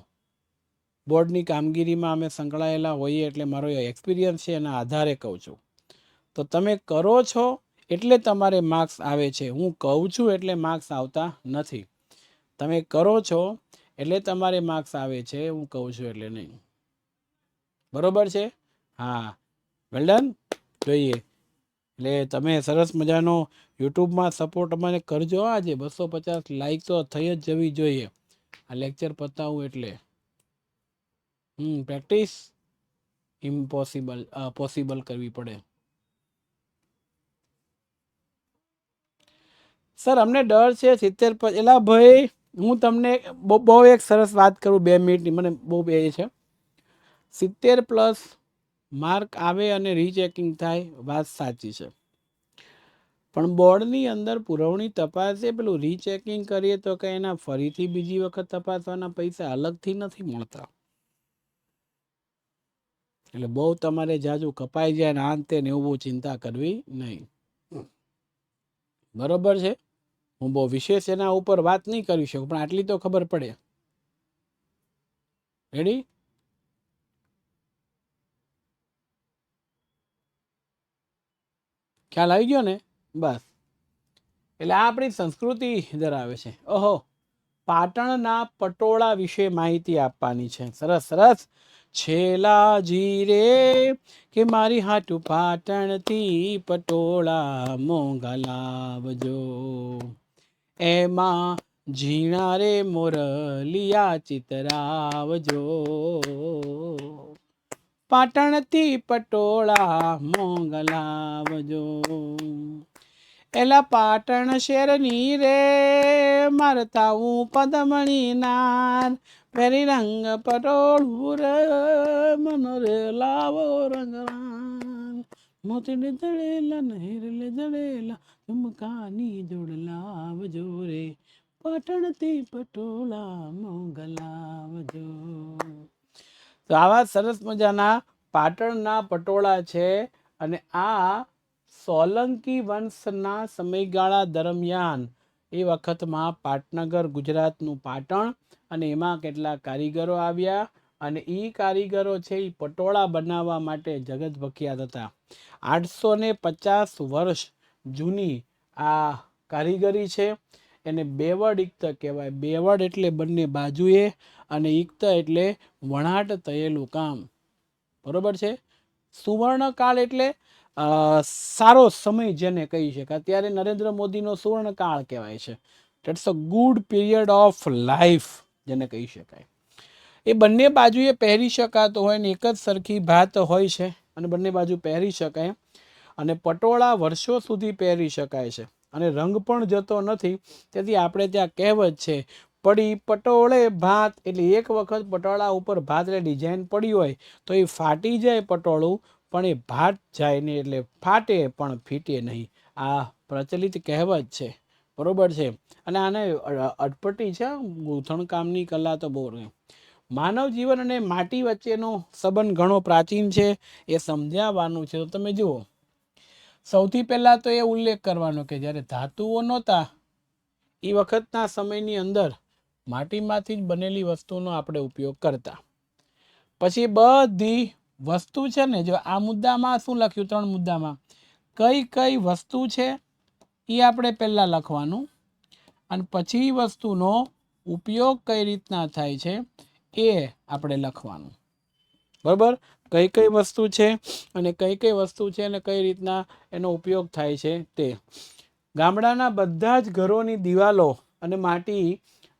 બોર્ડની કામગીરીમાં અમે સંકળાયેલા હોઈએ એટલે મારો એક્સપિરિયન્સ છે એના આધારે કહું છું. તો તમે કરો છો એટલે તમારે માર્ક્સ આવે છે. હું કહું છું એટલે માર્ક્સ આવતા નથી. તમે કરો છો એટલે તમારે માર્ક્સ આવે છે, હું કહું છું એટલે નહીં. બરોબર છે? હા, વેલ ડન. જોઈએ એટલે તમે સરસ મજાનો યુટ્યુબમાં સપોર્ટ અમને કરજો. આજે 250 લાઈક તો થઈ જ જવી જોઈએ આ લેક્ચર પતાવું એટલે. પ્રેક્ટિસ પોસિબલ કરવી પડે. સર અમને ડર છે 70. એલા ભાઈ હું તમને બહુ એક સરસ વાત કરું 2 મિનિટની, મને બહુ બે છે. 70+ માર્ક આવે અને રીચેકિંગ થાય, વાત સાચી છે. પણ બોર્ડની અંદર પુરવણી તપાસે પેલું રીચેકિંગ કરીએ તો કે એના ફરીથી બીજી વખત તપાસવાના પૈસા અલગથી નથી મળતા. એટલે બહુ તમારે જાજુ કપાઈ જાય ને અંતે ને એવું બહુ ચિંતા કરવી નહીં. બરોબર છે? હું બહુ વિશેષ એના ઉપર વાત નહીં કરી શકું, પણ આટલી તો ખબર પડે. રેડી? ખ્યાલ આવી ગયો ને? બસ. એટલે આ આપણી સંસ્કૃતિ ધરાવે છે. ઓહો, પાટણના પટોળા વિશે માહિતી આપવાની છે. સરસ સરસ. છેલા જીરે કે મારી હાટુ પાટણથી પટોળા મોંઘા લાવજો, એમાં ઝીણા રે મોરલિયા ચિતરાવજો, પાટણથી પટોળા મોંઘા લાવજો. એલા પાટણ શેરની રે મારતા હું પદમણી નાર, પેરી રંગ પટોળું રે મનો રે લાવો રંગ મોતી જડેલા નહેરલે જડેલા ઝુમકાની જોડ લાવજો રે, પાટણથી પટોળા મોગલાવજો. તો આવા સરસ મજાના પાટણના પટોળા છે. અને આ સોલંકી વંશના સમયગાળા દરમિયાન એ વખતમાં પાટનગર ગુજરાતનું પાટણ, અને એમાં કેટલાક કારીગરો આવ્યા અને એ કારીગરો છે એ પટોળા બનાવવા માટે જગત પ્રખ્યાત હતા. 850 વર્ષ જૂની આ કારીગરી છે. એને બેવડ ઇક્ત કહેવાય. બેવડ એટલે બંને બાજુએ, અને ઇક્ત એટલે વણાટ થયેલું કામ. બરોબર છે. સુવર્ણકાળ એટલે સારો સમય જેને કહી શકાય. અત્યારે નરેન્દ્ર મોદીનો સુવર્ણકાળ કહેવાય છે. It's a good period of life જેને કહી શકાય. એ બંને બાજુએ પહેરી શકાતો હોય ને એક જ સરખી ભાત હોય છે, અને બંને બાજુ પહેરી શકાય. અને પટોળા વર્ષો સુધી પહેરી શકાય છે, અને રંગ પણ જતો નથી. તેથી આપણે ત્યાં કહેવત છે, પડી પટોળે ભાત. એટલે એક વખત પટોળા ઉપર ભાત એટલે ડિઝાઇન પડી હોય તો એ ફાટી જાય પટોળું, પણ એ ભાત જાય નહીં, એટલે ફાટે પણ ફીટે નહીં. આ પ્રચલિત કહેવત છે. બરોબર છે. અને આને અટપટી છે, ગૂંથણ કામની કલા તો બહુ. માનવ જીવન અને માટી વચ્ચેનો સંબંધ ઘણો પ્રાચીન છે, એ સમજાવવાનું છે. તો તમે જુઓ, સૌથી પહેલા તો એ ઉલ્લેખ કરવાનો કે જ્યારે ધાતુઓ નહોતા એ વખતના સમયની અંદર માટીમાંથી જ બનેલી વસ્તુનો આપણે ઉપયોગ કરતા. પછી બધી વસ્તુ છે ને, જો આ મુદ્દામાં શું લખ્યું, 3 મુદ્દામાં કઈ કઈ વસ્તુ છે એ આપણે પહેલા લખવાનું, અને પછી વસ્તુનો ઉપયોગ કઈ રીતના થાય છે એ આપણે લખવાનું. બરાબર. કઈ કઈ વસ્તુ છે અને કઈ કઈ વસ્તુ છે અને કઈ રીતના એનો ઉપયોગ થાય છે તે. ગામડાના બધા જ ઘરોની દિવાલો અને માટી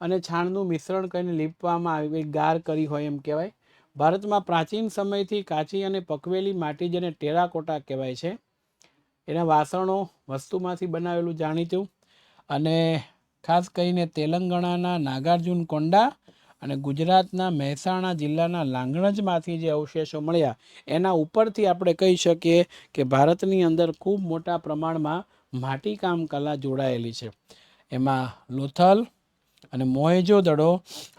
અને છાણનું મિશ્રણ કરીને લીપવામાં આવી, ગાર કરી હોય એમ કહેવાય. ભારતમાં પ્રાચીન સમયથી કાચી અને પકવેલી માટી, જેને ટેરાકોટા કહેવાય છે, એના વાસણો વસ્તુમાંથી બનાવેલું જાણીતું. અને ખાસ કરીને તેલંગાણાના નાગાર્જુન કોંડા અને ગુજરાતના મહેસાણા જિલ્લાના લાંગણજમાંથી જે અવશેષો મળ્યા એના ઉપરથી આપણે કહી શકીએ કે ભારતની અંદર ખૂબ મોટા પ્રમાણમાં માટીકામ કલા જોડાયેલી છે. એમાં લોથલ અને મોહેજો-દડો,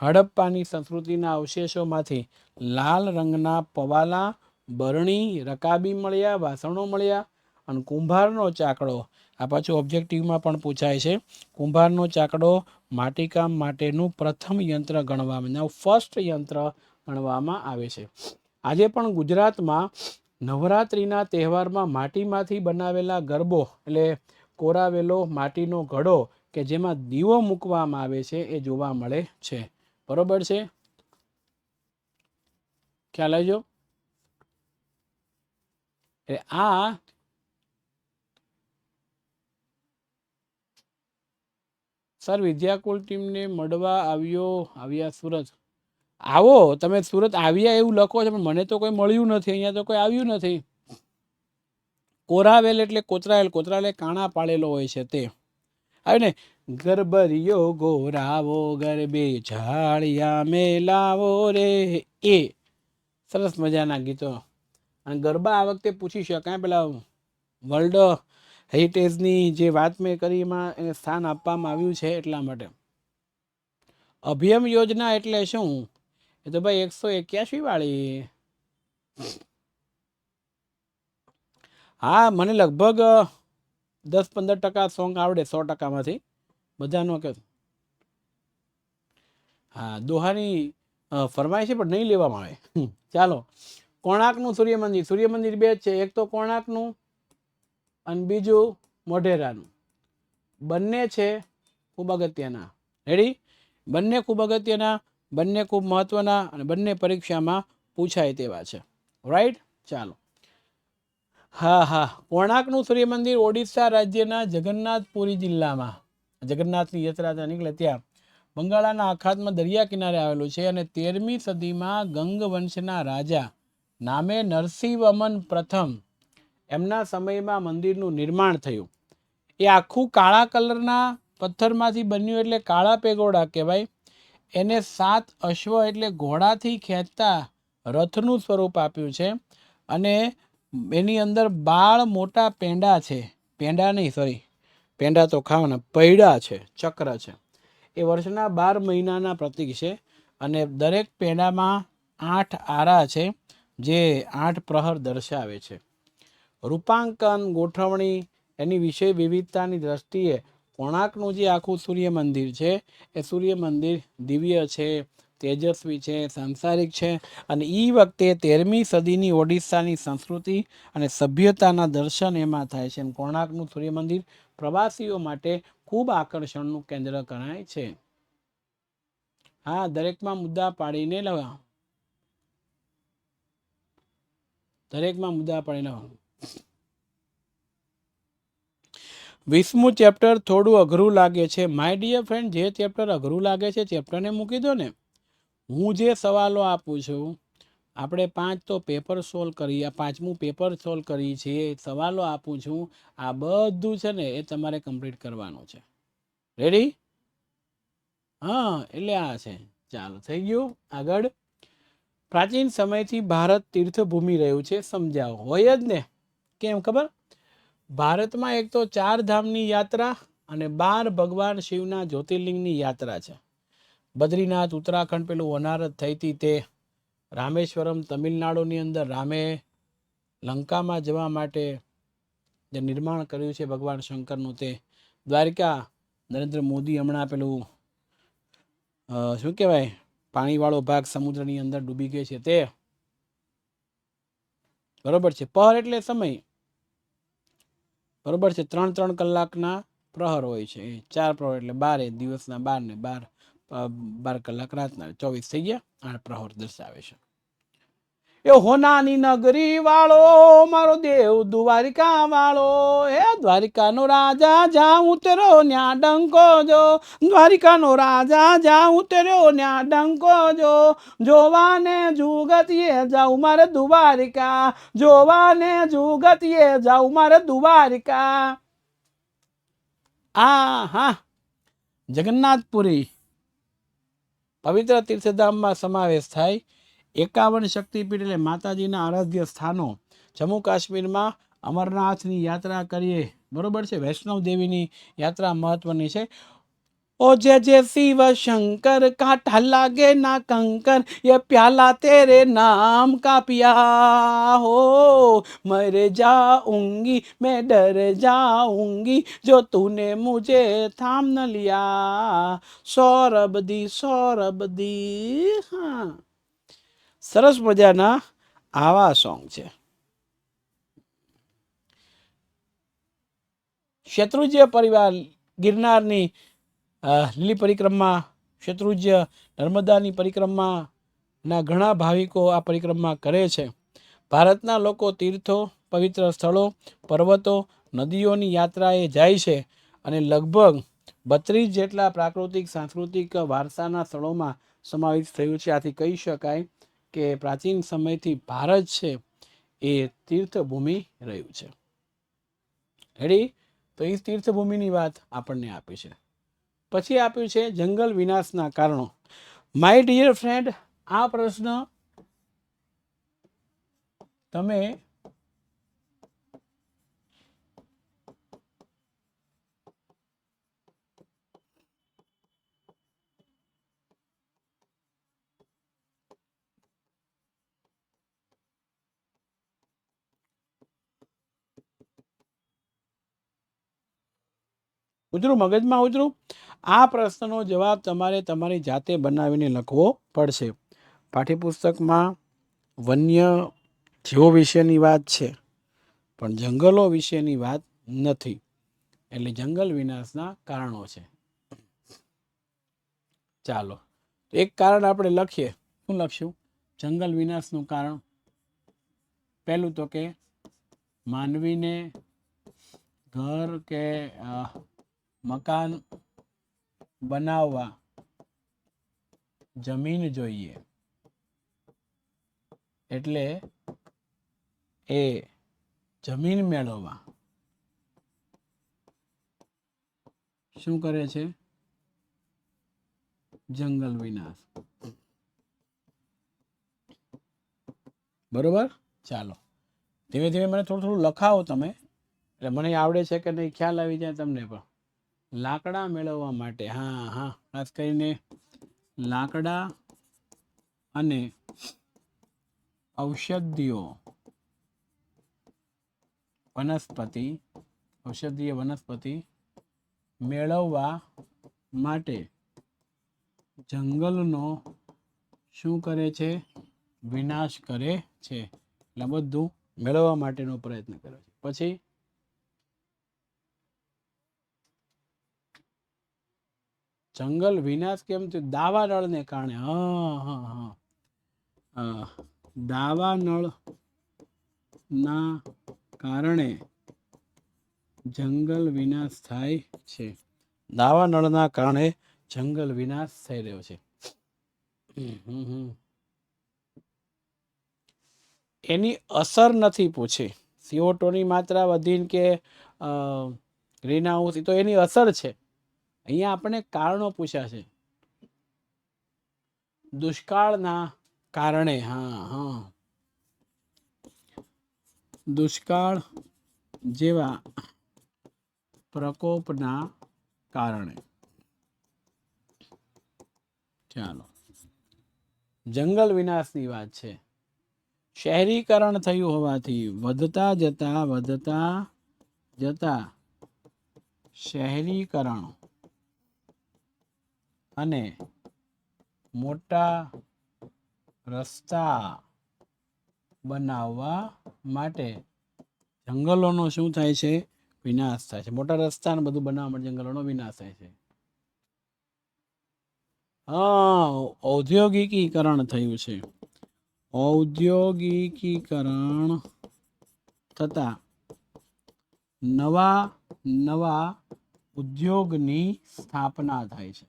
હડપ્પાની સંસ્કૃતિના અવશેષોમાંથી લાલ રંગના પવાલા, બરણી, રકાબી મળ્યા, વાસણો મળ્યા. અને કુંભારનો ચાકડો, આ પાછું ઓબ્જેક્ટિવમાં પણ પૂછાય છે. કુંભારનો ચાકડો માટીકામ માટેનું પ્રથમ યંત્ર ગણવામાં, ફર્સ્ટ યંત્ર ગણવામાં આવે છે. આજે પણ ગુજરાતમાં નવરાત્રિના તહેવારમાં માટીમાંથી બનાવેલા ગરબો, એટલે કોરાવેલો માટીનો ઘડો કે જેમાં દીવો મૂકવામાં આવે છે, એ જોવા મળે છે. બરોબર છે. ખ્યાલ આવજો. આ સર વિદ્યાકુલ ટીમને મળવા આવ્યા સુરત. આવો, તમે સુરત આવ્યા એવું લખો છો, પણ મને તો કોઈ મળ્યું નથી. અહીંયા તો કોઈ આવ્યું નથી. કોરાવેલ એટલે કોતરાયેલ, કોતરાયેલ કાણા પાડેલો હોય છે તે આવે ને. ગરબરિયો ગોરાવો ગરબે ઝાડિયા મેલાવો રે, એ સરસ મજાના ગીતો. અને ગરબા આ વખતે પૂછી શકાય, પેલા વર્લ્ડ હેરિટેજની જે વાત મેં કરી એમાં એને સ્થાન આપવામાં આવ્યું છે એટલા માટે. અભિયમ યોજના એટલે શું? એ તો ભાઈ 181 વાળી. હા, મને લગભગ 10-15% સોંગ આવડે 100%માંથી. બધાનો કે હા, દોહાની ફરમાય છે પણ નહીં લેવામાં આવે. ચાલો, કોણાર્કનું સૂર્ય મંદિર. સૂર્ય મંદિર 2 છે, એક તો કોણાર્કનું અને બીજું મોઢેરાનું. બંને છે ખૂબ અગત્યના. રેડી? બંને ખૂબ અગત્યના, બંને ખૂબ મહત્વના, અને બંને પરીક્ષામાં પૂછાય તેવા છે. રાઈટ? ચાલો. હા, કોણાર્કનું સૂર્ય મંદિર ઓડિશા રાજ્યના જગન્નાથપુરી જિલ્લામાં, જગન્નાથની યાત્રા નીકળે ત્યાં બંગાળાના અખાતમાં દરિયા કિનારે આવેલું છે. અને 13મી સદીમાં ગંગ વંશના રાજા નામે નરસિંહવર્મન પ્રથમ, એમના સમયમાં મંદિરનું નિર્માણ થયું. એ આખું કાળા કલરના પથ્થરમાંથી બન્યું એટલે કાળા પેગોડા કહેવાય. એને 7 અશ્વ એટલે ઘોડાથી ખેંચતા રથનું સ્વરૂપ આપ્યું છે. અને એની અંદર 12 મોટા પેંડા છે. પેંડા નહીં, સોરી, પેંડા તો ખાવાના. પૈડા છે, ચક્ર છે, એ વર્ષના 12 મહિનાના પ્રતીક છે. અને દરેક પેંડામાં 8 આરા છે, જે 8 પ્રહર દર્શાવે છે. રૂપાંકન, ગોઠવણી, એની વિષય વિવિધતાની દ્રષ્ટિએ કોણાર્કનું જે આખું સૂર્ય મંદિર છે એ સૂર્ય મંદિર દિવ્ય છે, તેજસ્વી છે, સાંસારિક છે. અને એ વખતે 13મી સદીની ઓડિશાની સંસ્કૃતિ અને સભ્યતાના દર્શન એમાં થાય છે. કોણાર્કનું સૂર્ય મંદિર પ્રવાસીઓ માટે ખૂબ આકર્ષણનું કેન્દ્ર ગણાય છે. હા, દરેકમાં મુદ્દા પાડીને લવા, દરેકમાં મુદ્દા પાડીને લવા. 20મું ચેપ્ટર થોડું અઘરું લાગે છે. માય ડિયર ફ્રેન્ડ, જે ચેપ્ટર અઘરું લાગે છે ચેપ્ટરને મૂકી દો ને. હું જે સવાલો આપું છું, આપણે 5 તો પેપર સોલ્વ કરી, આ 5મું પેપર સોલ્વ કરી છે, સવાલો આપું છું, આ બધું છે ને એ તમારે કમ્પ્લીટ કરવાનું છે. રેડી? હા, એટલે આ છે. ચાલો, થઈ ગયું. આગળ. પ્રાચીન સમયથી ભારત તીર્થભૂમિ રહ્યું છે, સમજાવો. હોય જ ને. કેમ ખબર? ભારતમાં એક તો 4 ધામની યાત્રા અને 12 ભગવાન શિવના જ્યોતિર્લિંગની યાત્રા છે. બદ્રીનાથ, ઉત્તરાખંડ, પેલું વનારત થઈ હતી તે. રામેશ્વરમ તમિલનાડુની અંદર રામે લંકામાં જવા માટે જે નિર્માણ કર્યું છે ભગવાન શંકરનું તે. દ્વારિકા નરેન્દ્ર મોદી હમણાં પેલું શું કહેવાય, પાણીવાળો ભાગ સમુદ્રની અંદર ડૂબી ગયો છે તે. બરોબર છે. પહર એટલે સમય. બરોબર છે. 3-3 કલાકના પ્રહર હોય છે. 4 પ્રહર એટલે 12, દિવસના 12 ને 12 કલાક રાતના 24 થઈ ગયા. 8 પ્રહર દર્શાવે છે. એ હોનાની નગરી વાળો મારો દેવ દ્વારિકા વાળો, હે દ્વારિકાનો રાજા જ્યાં ઉતર્યો ન્યા ડંકો જો, દ્વારિકાનો રાજા જ્યાં ઉતર્યો ન્યા ડંકો જો, જોવાને જુગતીએ જાઉં મારે દ્વારિકા, જોવાને જુગતીએ જાઉં મારે દ્વારિકા. હા, જગન્નાથપુરી પવિત્ર તીર્થધામમાં સમાવેશ થાય. 51 શક્તિપીઠ એટલે માતાજીના આરાધ્ય સ્થાનો. જમ્મુ કાશ્મીરમાં અમરનાથની યાત્રા કરીએ, બરોબર છે. વૈષ્ણવ દેવીની યાત્રા મહત્વની છે. ओ जय जय शिव शंकर कांटा लागे ना कंकर, ये प्याला तेरे नाम का पिया हो, मर जाऊंगी मैं डर जाऊंगी जो तूने मुझे थाम न लिया, सौरभ दी. હા, સરસ મજાના આવા સોંગ છે. શત્રુંજ્ય પરિવાર ગિરનારની લીલી પરિક્રમા, શત્રુંજ્ય નર્મદાની પરિક્રમાના ઘણા ભાવિકો આ પરિક્રમા કરે છે. ભારતના લોકો તીર્થો, પવિત્ર સ્થળો, પર્વતો, નદીઓની યાત્રાએ જાય છે અને લગભગ 32 જેટલા પ્રાકૃતિક સાંસ્કૃતિક વારસાના સ્થળોમાં સમાવેશ થયું છે. આથી કહી શકાય કે પ્રાચીન સમયથી ભારત છે એ તીર્થભૂમિ રહ્યું છે. રેડી? તો એ તીર્થભૂમિની વાત આપણને આપી છે. પછી આપ્યું છે જંગલ વિનાશના કારણો. માય ડિયર ફ્રેન્ડ, આ પ્રશ્ન તમે ઉતરું મગજમાં ઉતરું. આ પ્રશ્નનો જવાબ તમારે તમારી જાતે બનાવીને લખવો પડશે. પાઠ્યપુસ્તકમાં વન્ય જીવો વિશેની વાત છે, પણ જંગલો વિશેની વાત નથી. એટલે જંગલ વિનાશના કારણો છે. ચાલો, એક કારણ આપણે લખીએ. શું લખશું? જંગલ વિનાશનું કારણ પહેલું તો કે માનવીને ઘર કે મકાન બનાવવા જમીન જોઈએ, એટલે એ જમીન મેળવવા શું કરે છે? જંગલ વિનાશ. બરોબર? ચાલો, ધીમે ધીમે મને થોડું લખાવો તમે, એટલે મને આવડે છે કે નહીં ખ્યાલ આવી જાય તમને પણ. લાકડા મેળવવા માટે, હા હા, ખાસ કરીને લાકડા અને ઔષધીય વનસ્પતિ મેળવવા માટે જંગલનો શું કરે છે? વિનાશ કરે છે. એટલે બધું મેળવવા માટેનો પ્રયત્ન કરે છે. પછી જંગલ વિનાશ કેમ થયું? દાવાનળને કારણે. હા હા હા, દાવાનળ ના કારણે જંગલ વિનાશ થાય છે. દાવાનળના કારણે જંગલ વિનાશ થઈ રહ્યો છે. એની અસર નથી પૂછી. CO2 ની માત્રા વધીને કે ગ્રીન હાઉસ, તો એની અસર છે. અહીંયા આપણે કારણો પૂછ્યા છે. દુષ્કાળના કારણે, હા હા, દુષ્કાળ જેવા પ્રકોપના કારણે. ચાલો, જંગલ વિનાશની વાત છે. શહેરીકરણ થયું હોવાથી વધતા જતા શહેરીકરણ અને મોટા રસ્તા બનાવવા માટે જંગલોનો શું થાય છે? વિનાશ થાય છે. મોટા રસ્તા ને બધું બનાવવા માટે જંગલોનો વિનાશ થાય છે. હા, ઔદ્યોગિકીકરણ થયું છે. ઔદ્યોગિકીકરણ થતા નવા ઉદ્યોગની સ્થાપના થાય છે.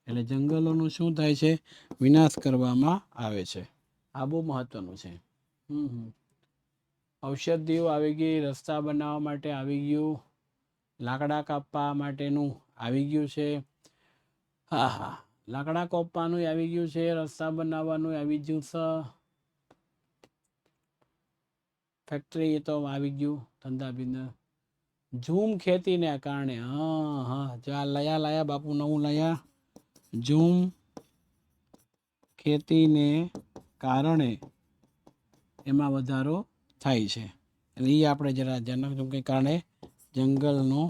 એટલે જંગલોનું શું થાય છે? વિનાશ કરવામાં આવે છે. આ બહુ મહત્વનું છે. ઔષધિઓ આવી ગઈ, રસ્તા બનાવવા માટે આવી ગયું, લાકડા કાપવા માટેનું આવી ગયું છે. હા હા, લાકડા કાપવાનું આવી ગયું છે, રસ્તા બનાવવાનું આવી ગયું છે, ફેક્ટરી તો આવી ગયું, ધંધા બિંધા. ઝૂમ ખેતીને કારણે, હા હા, જ્યાં લાયા બાપુ નવું લાયા. ઝૂમ ખેતીને કારણે એમાં વધારો થાય છે. એટલે એ આપણે જરા કે કારણે જંગલનો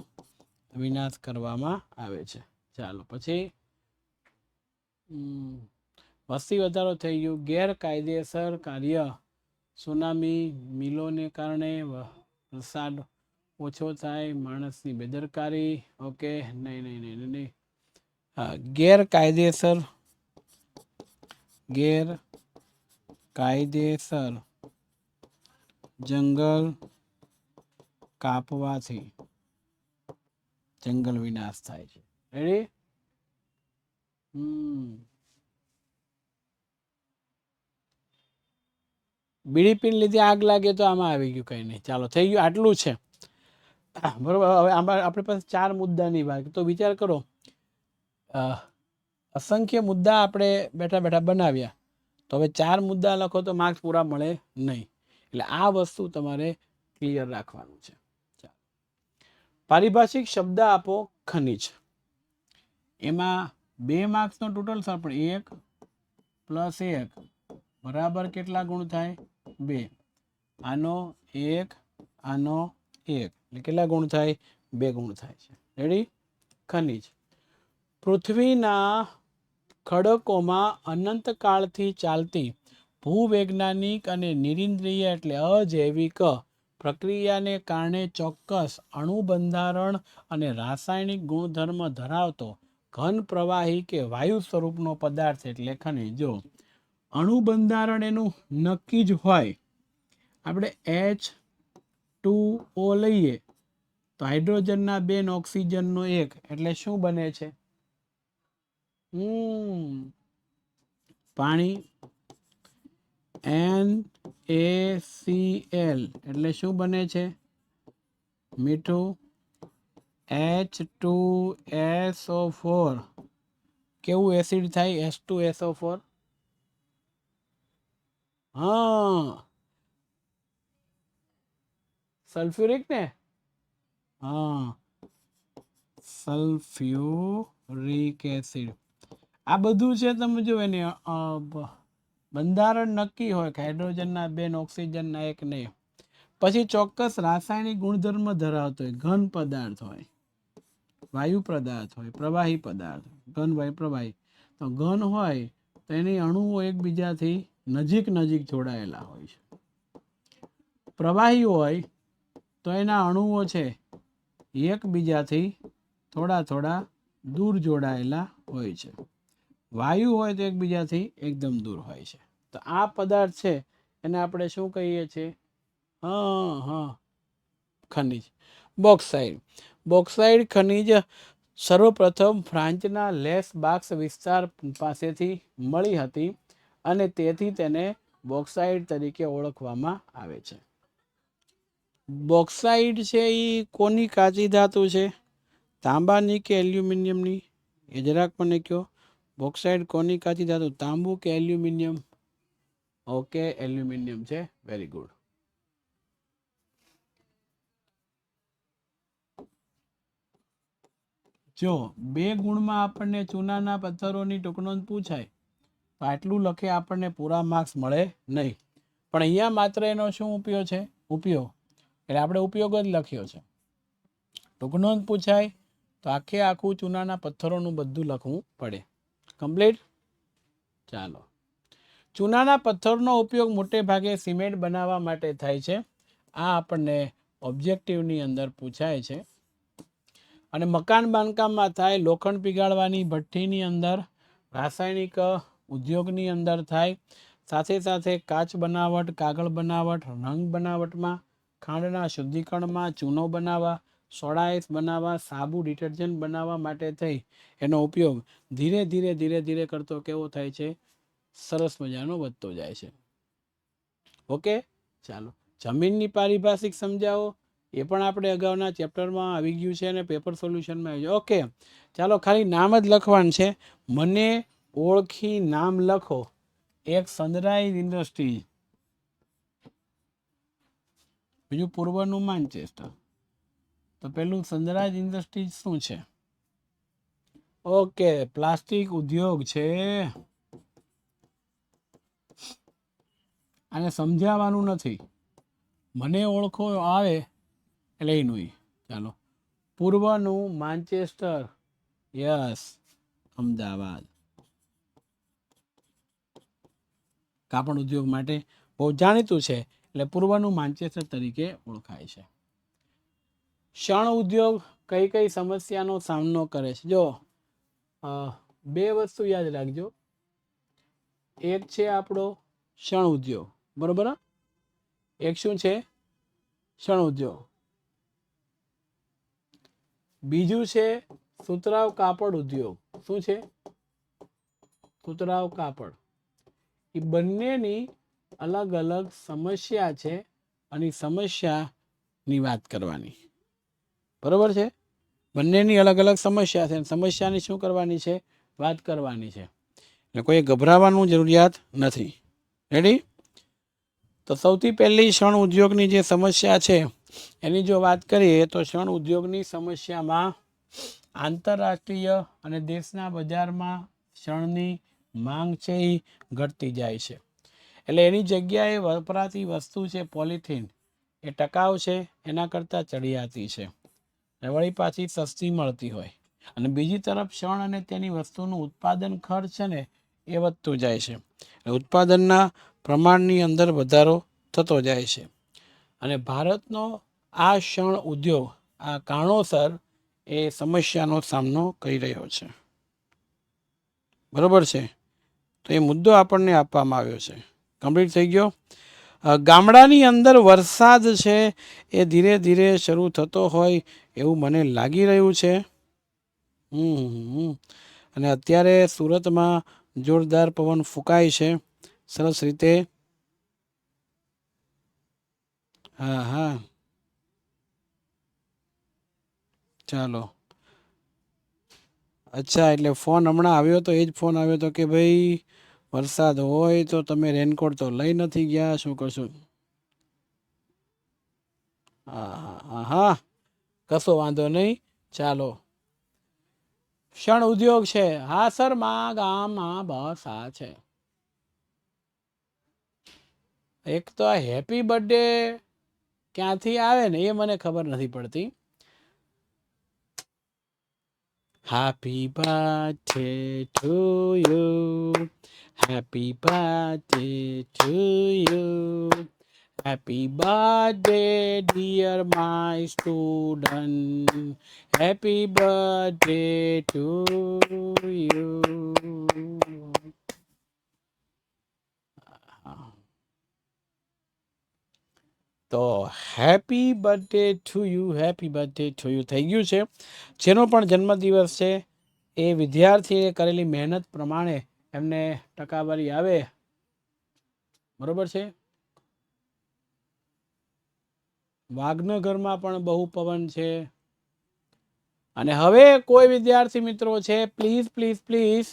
વિનાશ કરવામાં આવે છે. ચાલો, પછી વસ્તી વધારો થઈ ગયો, ગેરકાયદેસર કાર્ય, સુનામી, મિલોને કારણે વરસાદ ઓછો થાય, માણસની બેદરકારી. ઓકે, નહીં. ગેરકાયદેસર જંગલ કાપવાથી જંગલ વિનાશ થાય છે. રેડી? બીડી પીને લીધે આગ લાગે તો આમાં આવી ગયું, કઈ નહીં. ચાલો, થઈ ગયું, આટલું છે. બરોબર. હવે આપણી પાસે 4 મુદ્દાની વાત, તો વિચાર કરો, અસંખ્ય મુદ્દા આપણે બેઠા બેઠા બનાવ્યા, તો હવે 4 મુદ્દા લખો તો માર્ક્સ પૂરા મળે નહીં. એટલે આ વસ્તુ તમારે ક્લિયર રાખવાનું છે. પારિભાષિક શબ્દ આપો ખનિજ. એમાં 2 માર્ક્સનો ટોટલ છે, પણ 1 + 1 બરાબર કેટલા ગુણ થાય? 2. આનો 1, આનો 1, એટલે કેટલા ગુણ થાય? 2 ગુણ થાય છે. રેડી? ખનિજ. પૃથ્વીના ખડકોમાં અનંતકાળથી ચાલતી ભૂવૈજ્ઞાનિક અને નિરિન્દ્રિય એટલે અજૈવિક પ્રક્રિયાને કારણે ચોક્કસ અણુ બંધારણ અને રાસાયણિક ગુણધર્મ ધરાવતો ઘન પ્રવાહી કે વાયુ સ્વરૂપનો પદાર્થ એટલે ખનિજ. જો અણુ બંધારણ એનું નક્કી જ હોય, આપણે H2O લઈએ તો હાઇડ્રોજનના 2 ને ઓક્સિજનનો 1, એટલે શું બને છે? પાણી. NaCl એટલે શું બને છે? મીઠું. H2SO4 કેવું એસિડ થાય? H2SO4. હા, સલ્ફ્યુરિક ને. હા, સલ્ફ્યુરિક એસિડ. આ બધું છે તમે જો એને બંધારણ નક્કી હોય કે હાઇડ્રોજનના 2 ને ઓક્સિજનના 1 ને, પછી ચોક્કસ રાસાયણિક ગુણધર્મ ધરાવતો હોય, ઘન પદાર્થ હોય, વાયુ પદાર્થ હોય, પ્રવાહી પદાર્થ, ઘન વાયુ પ્રવાહી. તો ઘન હોય તો એની અણુઓ એકબીજાથી નજીક નજીક જોડાયેલા હોય છે. પ્રવાહી હોય તો એના અણુઓ છે એકબીજાથી થોડા થોડા દૂર જોડાયેલા હોય છે. વાયુ હોય તો એકબીજાથી એકદમ દૂર હોય છે. તો આ પદાર્થ છે એને આપણે શું કહીએ છીએ? હા હા, ખનિજ. બોક્સાઇડ. બોક્સાઇડ ખનિજ સર્વપ્રથમ ફ્રાન્સના લેસ બાક્સ વિસ્તાર પાસેથી મળી હતી અને તેથી તેને બોક્સાઇડ તરીકે ઓળખવામાં આવે છે. બોક્સાઇડ છે એ કોની કાચી ધાતુ છે? તાંબાની કે એલ્યુમિનિયમની? એ જરાક મને કહો. બોક્સાઇડ કોની કાચી ધાતુ, તાંબુ કે એલ્યુમિનિયમ? ઓકે, એલ્યુમિનિયમ છે. Very good. જો 2 ગુણમાં આપણને ચૂનાના પથ્થરોની ટૂંકનોંધ પૂછાય તો આટલું લખે આપણને પૂરા માર્ક્સ મળે નહીં. પણ અહીંયા માત્ર એનો શું ઉપયોગ છે? ઉપયોગ. એટલે આપણે ઉપયોગ જ લખ્યો છે. ટૂંકનોંધ પૂછાય તો આખું ચૂનાના પથ્થરોનું બધું લખવું પડે. કમ્પ્લીટ. ચાલો. ચૂનાના પથ્થરનો ઉપયોગ મોટે ભાગે સિમેન્ટ બનાવવા માટે થાય છે. આ આપણને ઓબ્જેક્ટિવની અંદર પૂછાય છે. અને મકાન બાંધકામમાં થાય, લોખંડ પીગાળવાની ભઠ્ઠીની અંદર, રાસાયણિક ઉદ્યોગની અંદર થાય, સાથે સાથે કાચ બનાવટ, કાગળ બનાવટ, રંગ બનાવટમાં, ખાંડના શુદ્ધિકરણમાં, ચૂનો બનાવવા, સોડા આઈસ બનાવવા, સાબુ ડિટર્જન્ટ બનાવવા માટે થઈ એનો ઉપયોગ ધીરે ધીરે ધીરે ધીરે કરતો કેવો થાય છે? સરસ મજાનો વધતો જાય છે. ઓકે, ચાલો. જમીનની પારિભાષિક સમજાવો. એ પણ આપણે અગાઉના ચેપ્ટરમાં આવી ગયું છે અને પેપર સોલ્યુશનમાં આવી ગયું. ઓકે, ચાલો. ખાલી નામ જ લખવાનું છે. મને ઓળખી નામ લખો. એક સનરાઈઝ ઇન્ડસ્ટ્રીઝ, બીજું પૂર્વનું માન્ચેસ્ટર. તો પેલું સનરાઈઝ ઇન્ડસ્ટ્રીઝ શું છે? ઓકે, પ્લાસ્ટિક ઉદ્યોગ છે. આને સમજાવવાનું નથી. મને ઓળખો આવે એટલે એનું. ચાલો. પૂર્વનું માન્ચેસ્ટર. યસ, અમદાવાદ. કાપડ ઉદ્યોગ માટે બહુ જાણીતું છે એટલે પૂર્વનું માન્ચેસ્ટર તરીકે ઓળખાય છે. શણ ઉદ્યોગ કઈ કઈ સમસ્યાનો સામનો કરે છે? જો 2 વસ્તુ યાદ રાખજો. એક છે આપણો શણ ઉદ્યોગ, બરોબર? એક શું છે? શણ ઉદ્યોગ. બીજું છે સુતરાઉ કાપડ ઉદ્યોગ. શું છે? સુતરાઉ કાપડ. એ બંનેની અલગ અલગ સમસ્યા છે અને સમસ્યાની વાત કરવાની, બરોબર છે? બંનેની અલગ અલગ સમસ્યા છે. સમસ્યાની શું કરવાની છે? વાત કરવાની છે. એટલે કોઈ ગભરાવાનું જરૂરિયાત નથી. રેડી? તો સૌથી પહેલી શણ ઉદ્યોગની જે સમસ્યા છે એની જો વાત કરીએ તો શણ ઉદ્યોગની સમસ્યામાં આંતરરાષ્ટ્રીય અને દેશના બજારમાં શણની માંગ છે એ ઘટતી જાય છે. એટલે એની જગ્યાએ વપરાતી વસ્તુ છે પોલિથીન, એ ટકાઉ છે, એના કરતાં ચડિયાતી છે, વળી પાછી સસ્તી મળતી હોય. અને બીજી તરફ શણ અને તેની વસ્તુનું ઉત્પાદન ખર્ચ છે ને એ વધતું જાય છે. ઉત્પાદનના પ્રમાણની અંદર વધારો થતો જાય છે. અને ભારતનો આ શણ ઉદ્યોગ આ કારણોસર એ સમસ્યાનો સામનો કરી રહ્યો છે. બરોબર છે? તો એ મુદ્દો આપણને આપવામાં આવ્યો છે. કમ્પ્લીટ થઈ ગયો. ગામડાની અંદર વરસાદ છે એ ધીરે ધીરે શરૂ થતો હોય એવું મને લાગી રહ્યું છે. અને અત્યારે સુરતમાં જોરદાર પવન ફૂંકાય છે સરસ રીતે. હા હા, ચાલો. અચ્છા, એટલે ફોન હમણાં આવ્યો હતો, એ જ ફોન આવ્યો હતો કે ભાઈ વરસાદ હોય તો તમે રેનકોટ તો લઈ નથી ગયા, શું કરશું? હા હા હા હા, કશો વાંધો નહીં. ચાલો, ક્ષણ ઉદ્યોગ છે. હા સર, માં ગામમાં બસ આ છે. એક તો આ હેપી બર્થડે ક્યાંથી આવે ને એ મને ખબર નથી પડતી. Happy birthday to you, happy birthday to you, happy birthday dear my student, happy birthday to you. તો happy birthday to you, happy birthday to you થઈ ગયું છે. જેનો પણ જન્મદિવસ છે એ વિદ્યાર્થીએ કરેલી મહેનત પ્રમાણે એમને ટકાવારી આવે, બરોબર છે. વાઘનગરમાં પણ બહુ પવન છે. અને હવે કોઈ વિદ્યાર્થી મિત્રો છે, પ્લીઝ પ્લીઝ પ્લીઝ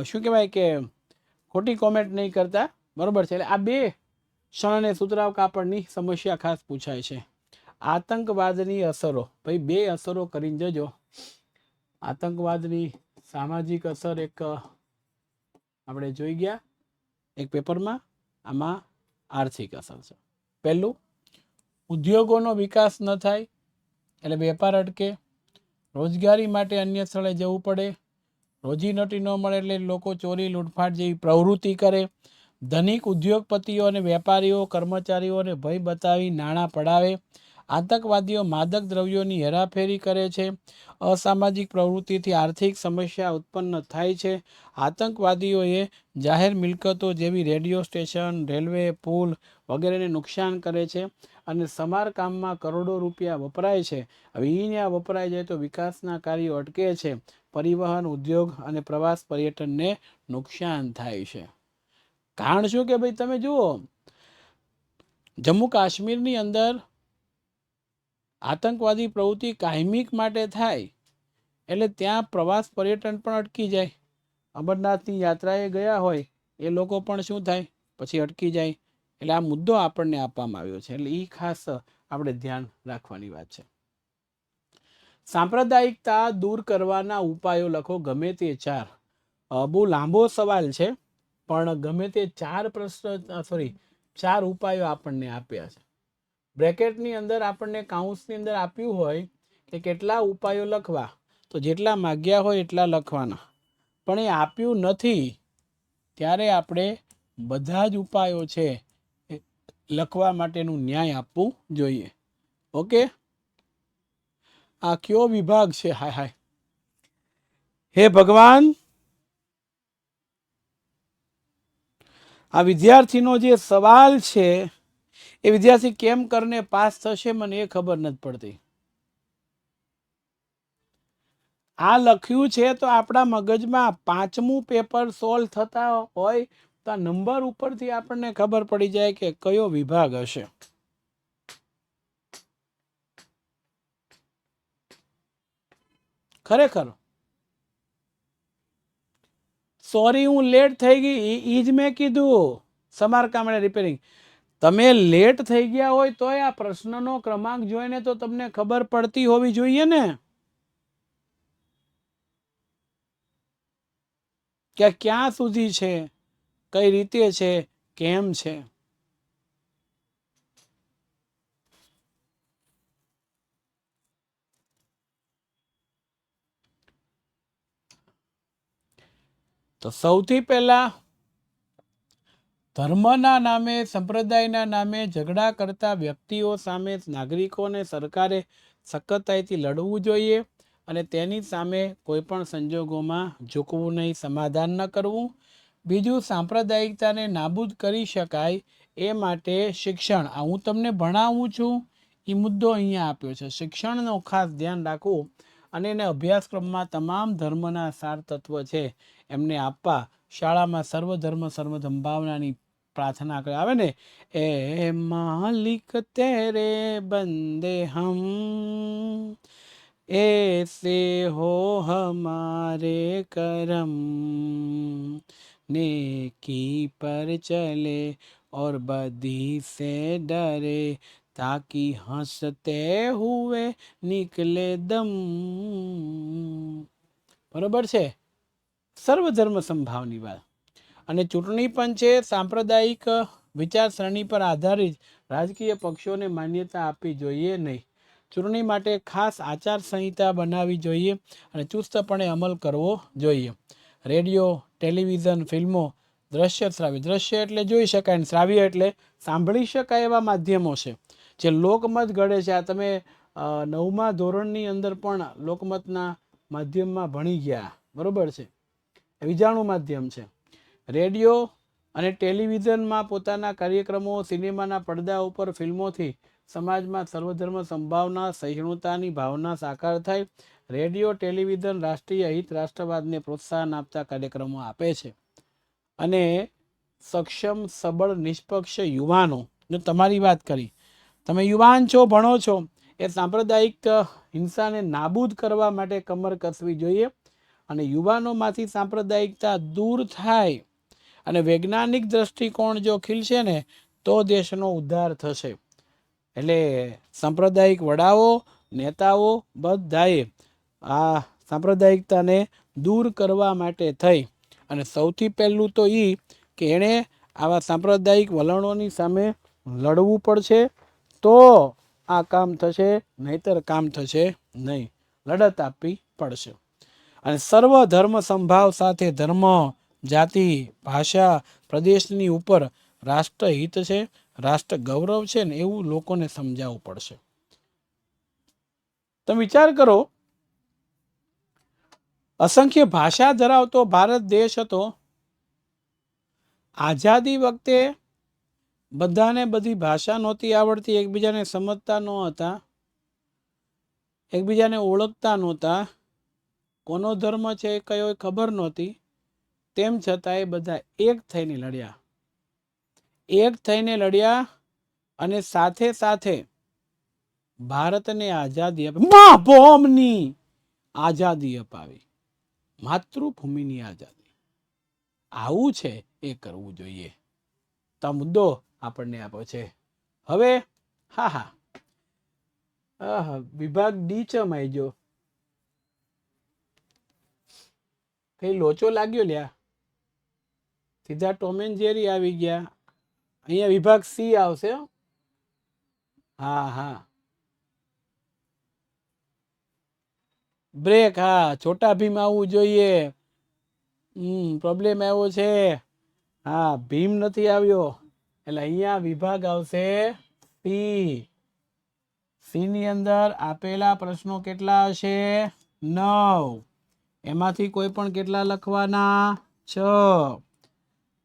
શું કહેવાય કે ખોટી કોમેન્ટ નહીં કરતા, બરોબર છે. એટલે આ બે ક્ષણ અને સુતરાઉ કાપડની સમસ્યા ખાસ પૂછાય છે. આતંકવાદની અસરો, ભાઈ બે અસરો કરીને જજો. આતંકવાદની સામાજિક અસર એક આપણે જોઈ ગયા એક પેપરમાં, આમાં આર્થિક અસર છે. પહેલું, ઉદ્યોગોનો વિકાસ ન થાય એટલે વેપાર અટકે, રોજગારી માટે અન્ય સ્થળે જવું પડે, રોજીરોટી ન મળે એટલે લોકો ચોરી લૂંટફાટ જેવી પ્રવૃત્તિ કરે, ધનિક ઉદ્યોગપતિઓ અને વેપારીઓ કર્મચારીઓને ભય બતાવી નાણાં પડાવે, આતંકવાદીઓ માદક દ્રવ્યોની હેરાફેરી કરે છે, અસામાજિક પ્રવૃત્તિથી આર્થિક સમસ્યા ઉત્પન્ન થાય છે, આતંકવાદીઓએ જાહેર મિલકતો જેવી રેડિયો સ્ટેશન, રેલવે, પુલ વગેરેને નુકસાન કરે છે, અને સમારકામમાં કરોડો રૂપિયા વપરાય છે. હવે અહીંયા વપરાય જાય તો વિકાસના કાર્યો અટકે છે, પરિવહન ઉદ્યોગ અને પ્રવાસ પર્યટનને નુકસાન થાય છે. કારણ શું કે ભાઈ તમે જુઓ, જમ્મુ કાશ્મીરની અંદર આતંકવાદી પ્રવૃત્તિ કાયમિક માટે થાય એટલે ત્યાં પ્રવાસ પર્યટન પણ અટકી જાય. અમરનાથની યાત્રાએ ગયા હોય એ લોકો પણ શું થાય, પછી અટકી જાય. એટલે આ મુદ્દો આપણને આપવામાં આવ્યો છે, એટલે એ ખાસ આપણે ધ્યાન રાખવાની વાત છે. સાંપ્રદાયિકતા દૂર કરવાના ઉપાયો લખો, ગમે તે 4. બહુ લાંબો સવાલ છે, પણ ગમે તે 4 પ્રશ્ન, સોરી 4 ઉપાયો આપણને આપ્યા છે. બ્રેકેટની અંદર આપણને કાઉન્સની અંદર આપ્યું હોય કે કેટલા ઉપાયો લખવા, તો જેટલા માગ્યા હોય એટલા લખવાના. પણ એ આપ્યું નથી ત્યારે આપણે બધા જ ઉપાયો છે લખવા માટેનું ન્યાય આપવું જોઈએ. ઓકે, આ કયો વિભાગ છે? હાય હાય, હે ભગવાન, આ વિદ્યાર્થીનો જે સવાલ છે એ વિદ્યાર્થી કેમ કરીને પાસ થશે મને એ ખબર નથી પડતી. આ લખ્યું છે તો આપણા મગજમાં 5મું પેપર સોલ્વ થતા હોય તો આ નંબર ઉપરથી આપણને ખબર પડી જાય કે કયો વિભાગ હશે. ખરેખર સોરી, હું લેટ થઈ ગઈ, ઈ જ મેં કીધું. સમારકામ અને રિપેરિંગ, તમે લેટ થઈ ગયા હોય તોય આ પ્રશ્નનો ક્રમાંક જોઈને તો તમને ખબર પડતી હોવી જોઈએ ને કે ક્યાં સુધી છે, કઈ રીતે છે, કેમ છે. તો સૌથી પહેલા, ધર્મના નામે, સંપ્રદાયના નામે ઝઘડા કરતા વ્યક્તિઓ સામે નાગરિકોને સરકારે સખતાઈથી લડવું જોઈએ અને તેની સામે કોઈ પણ સંજોગોમાં ઝૂકવું નહીં, સમાધાન ન કરવું. બીજું, સાંપ્રદાયિકતાને નાબૂદ કરી શકાય એ માટે શિક્ષણ, આ હું તમને ભણાવું છું એ મુદ્દો અહીંયા આપ્યો છે. શિક્ષણનો ખાસ ધ્યાન રાખવું અને એને અભ્યાસક્રમમાં તમામ ધર્મના સાર તત્વ છે એમને આપવા. શાળામાં સર્વધર્મ સર્વસંભાવનાની પ્રાર્થના કરે આવે ને, એ માલિક તેરે બંદે હમ, ऐसे हो हमारे करम, नेकी पर चले और बदी से डरे, ताकि हंसते हुए निकले दम. બરોબર છે. સર્વધર્મ સંભાવની વાત. અને ચૂંટણી પંચે સાંપ્રદાયિક વિચારસરણી પર આધારિત રાજકીય પક્ષોને માન્યતા આપવી જોઈએ નહીં. ચૂંટણી માટે ખાસ આચાર સંહિતા બનાવવી જોઈએ અને ચુસ્તપણે અમલ કરવો જોઈએ. રેડિયો, ટેલિવિઝન, ફિલ્મો, દ્રશ્ય શ્રાવ્ય, દ્રશ્ય એટલે જોઈ શકાય અને શ્રાવ્ય એટલે સાંભળી શકાય એવા માધ્યમો છે જે લોકમત ઘડે છે. આ તમે 9મા ધોરણની અંદર પણ લોકમતના માધ્યમમાં ભણી ગયા, બરોબર છે. વિજાણુ માધ્યમ છે. રેડિયો અને ટેલિવિઝનમાં પોતાના કાર્યક્રમો, સિનેમાના પડદા ઉપર ફિલ્મોથી સમાજમાં સર્વધર્મ સંભાવના, સહિષ્ણુતાની ભાવના સાકાર થાય. રેડિયો, ટેલિવિઝન રાષ્ટ્રીય હિત, રાષ્ટ્રવાદને પ્રોત્સાહન આપતા કાર્યક્રમો આપે છે. અને સક્ષમ, સબળ, નિષ્પક્ષ યુવાનો, જો તમારી વાત કરી, તમે યુવાન છો, ભણો છો, એ સાંપ્રદાયિક હિંસાને નાબૂદ કરવા માટે કમર કસવી જોઈએ અને યુવાનોમાંથી સાંપ્રદાયિકતા દૂર થાય અને વૈજ્ઞાનિક દ્રષ્ટિકોણ જો ખીલશે ને તો દેશનો ઉદ્ધાર થશે. એટલે સાંપ્રદાયિક વડાઓ, નેતાઓ બધાએ આ સાંપ્રદાયિકતાને દૂર કરવા માટે થઈ અને સૌથી પહેલું તો એ કે એણે આવા સાંપ્રદાયિક વલણોની સામે લડવું પડશે, તો આ કામ થશે, નહીતર કામ થશે નહીં. લડત આપવી પડશે. અને સર્વ ધર્મ સંભાવ સાથે ધર્મ, જાતિ, ભાષા, પ્રદેશની ઉપર રાષ્ટ્રહિત છે, રાષ્ટ્ર ગૌરવ છે ને એવું લોકોને સમજાવવું પડશે. તમે વિચાર કરો, અસંખ્ય ભાષા ધરાવતો ભારત દેશ હતો. આઝાદી વખતે બધાને બધી ભાષા નહોતી આવડતી, એકબીજાને સમજતા ન હતા, એકબીજાને ઓળખતા નહોતા, કોનો ધર્મ છે એ કયો ખબર નહોતી. તેમ છતાં એ બધા એક થઈને લડ્યા, એક થઈને લડ્યા અને સાથે સાથે ભારતને આઝાદી ભોમની આઝાદી અપાવી, માતૃભૂમિની આઝાદી. આવું છે એ કરવું જોઈએ. તો મુદ્દો આપણને આપો છે. હવે વિભાગ ડી ચમાઈ ગયો, કઈ લોચો લાગ્યો લ્યા, સીધા ટોમ એન્ડ જેરી આવી ગયા. અહીંયા વિભાગ સી આવશે. બ્રેક. છોટા ભીમ આવવું જોઈએ. પ્રોબ્લેમ આવ્યો છે. ભીમ નથી આવ્યો એટલે અહીંયા વિભાગ આવશે સી. સી ની અંદર આપેલા પ્રશ્નો કેટલા હશે? 9. એમાંથી કોઈ પણ કેટલા લખવાના? 6.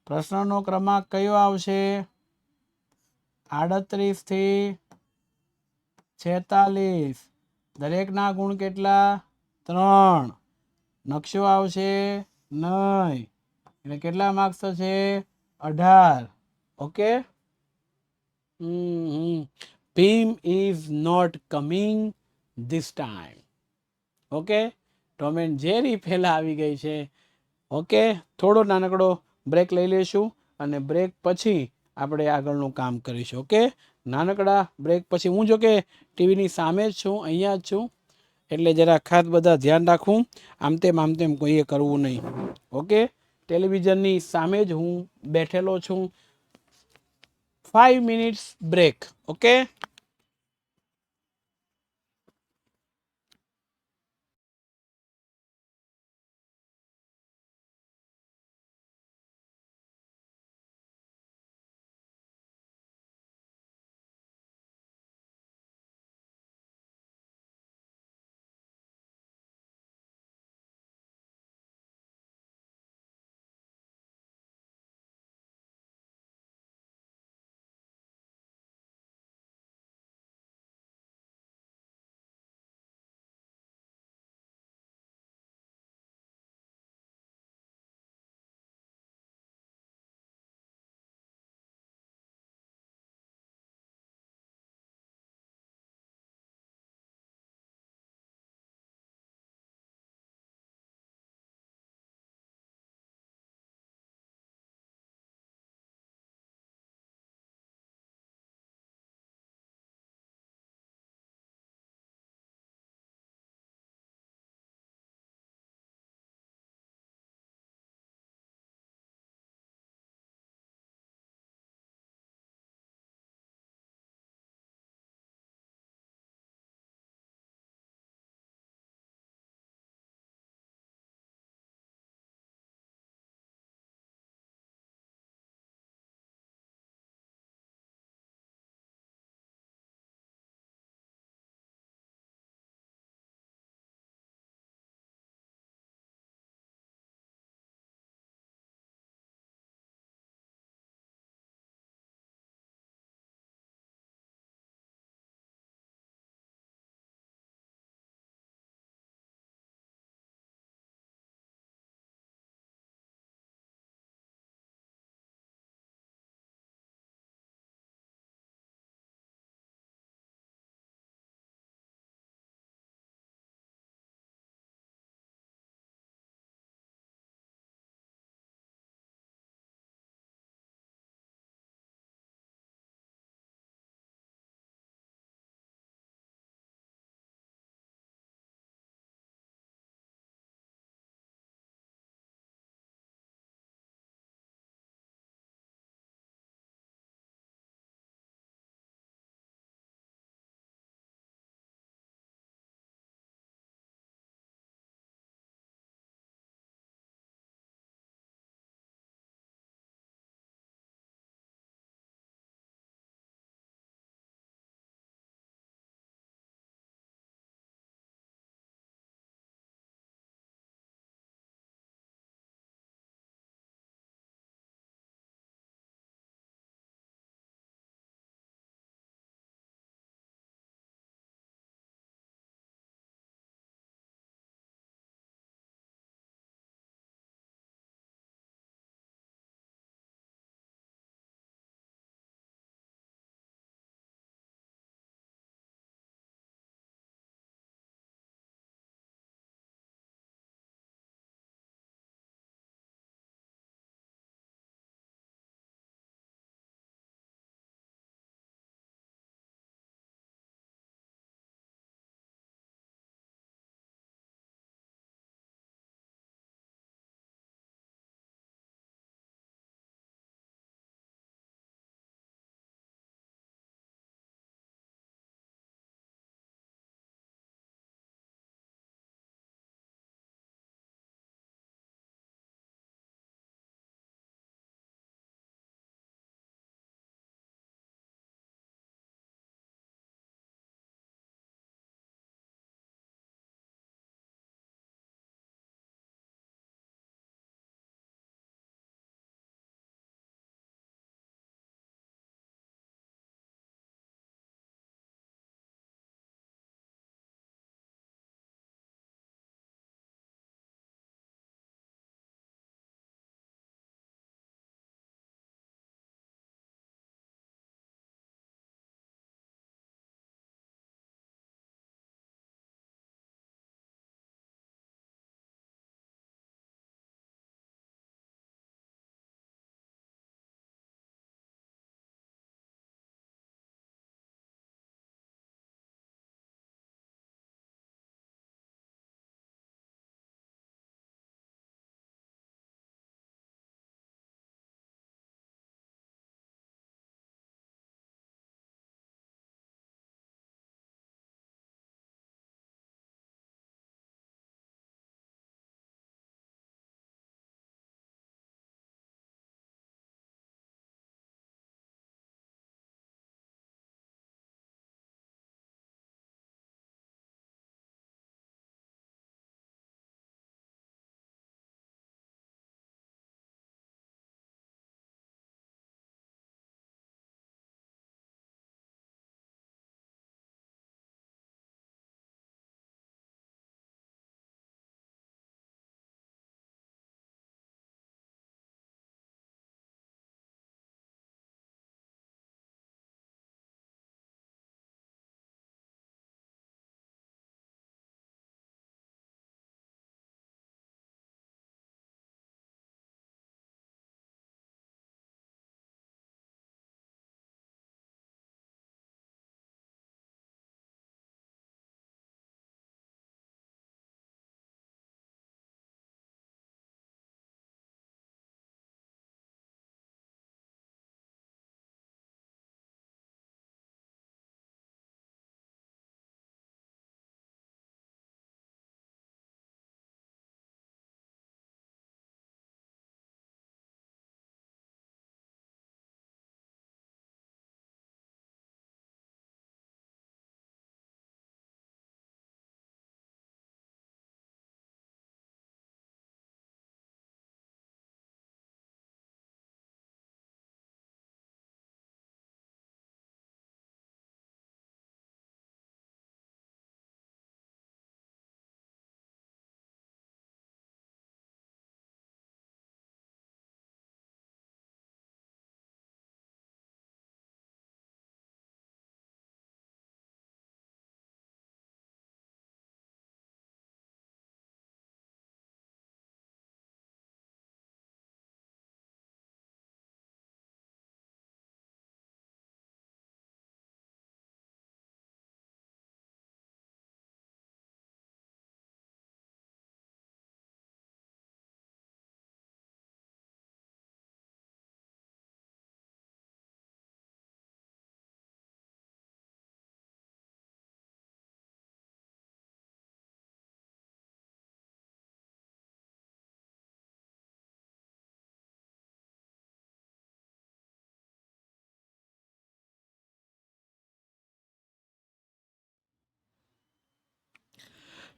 પ્રશ્નનો ક્રમાંક કયો આવશે? 38 થી 46. દરેકના ગુણ કેટલા? 3. નકશો આવશે નહીં એટલે કેટલા માર્ક્સ થશે? 18. Okay. Bheem is not coming this time. Okay. Tom and Jerry પહેલા આવી ગઈ છે. ઓકે. થોડો નાનકડો બ્રેક લઈ લેશું અને બ્રેક પછી આપણે આગળનું કામ કરીશું. ઓકે. નાનકડા બ્રેક પછી હું જો કે ટીવીની સામે જ છું, અહીંયા જ છું, એટલે જરા ખાસ બધા ધ્યાન રાખવું. આમ તેમ કોઈએ કરવું નહીં. ઓકે. ટેલિવિઝનની સામે જ હું બેઠેલો છું. 5 મિનિટ્સ બ્રેક. ઓકે.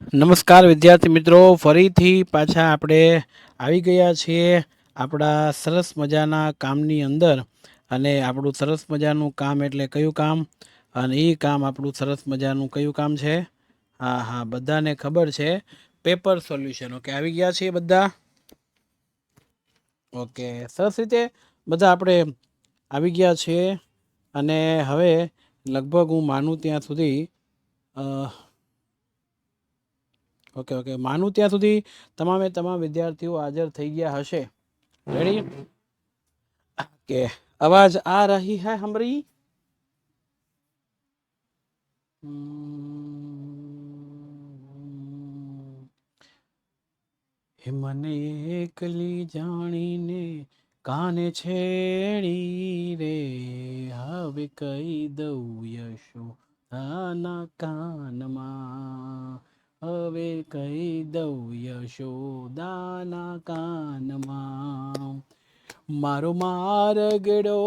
નમસ્કાર વિદ્યાર્થી મિત્રો, ફરીથી પાછા આપણે આવી ગયા છીએ આપણા સરસ મજાના કામની અંદર. અને આપણું સરસ મજાનું કામ એટલે કયું કામ? અને એ કામ આપણું સરસ મજાનું કયું કામ છે? હા હા, બધાને ખબર છે, પેપર સોલ્યુશન. ઓકે, આવી ગયા છીએ બધા? ઓકે, સરસ રીતે બધા આપણે આવી ગયા છીએ. અને હવે લગભગ હું માનું ત્યાં સુધી ઓકે માનું ત્યાં સુધી તમામે તમામ વિદ્યાર્થીઓ હાજર થઈ ગયા હશે. રેડી? કે આવાજ આ રહી હૈ હમરી? મને એકલી જાણીને કાને છેડી રે, હવે કહી દઉં યશોદાના કાનમાં, હવે કહી દઉં યશોદાના કાનમાં. મારો મારગડો,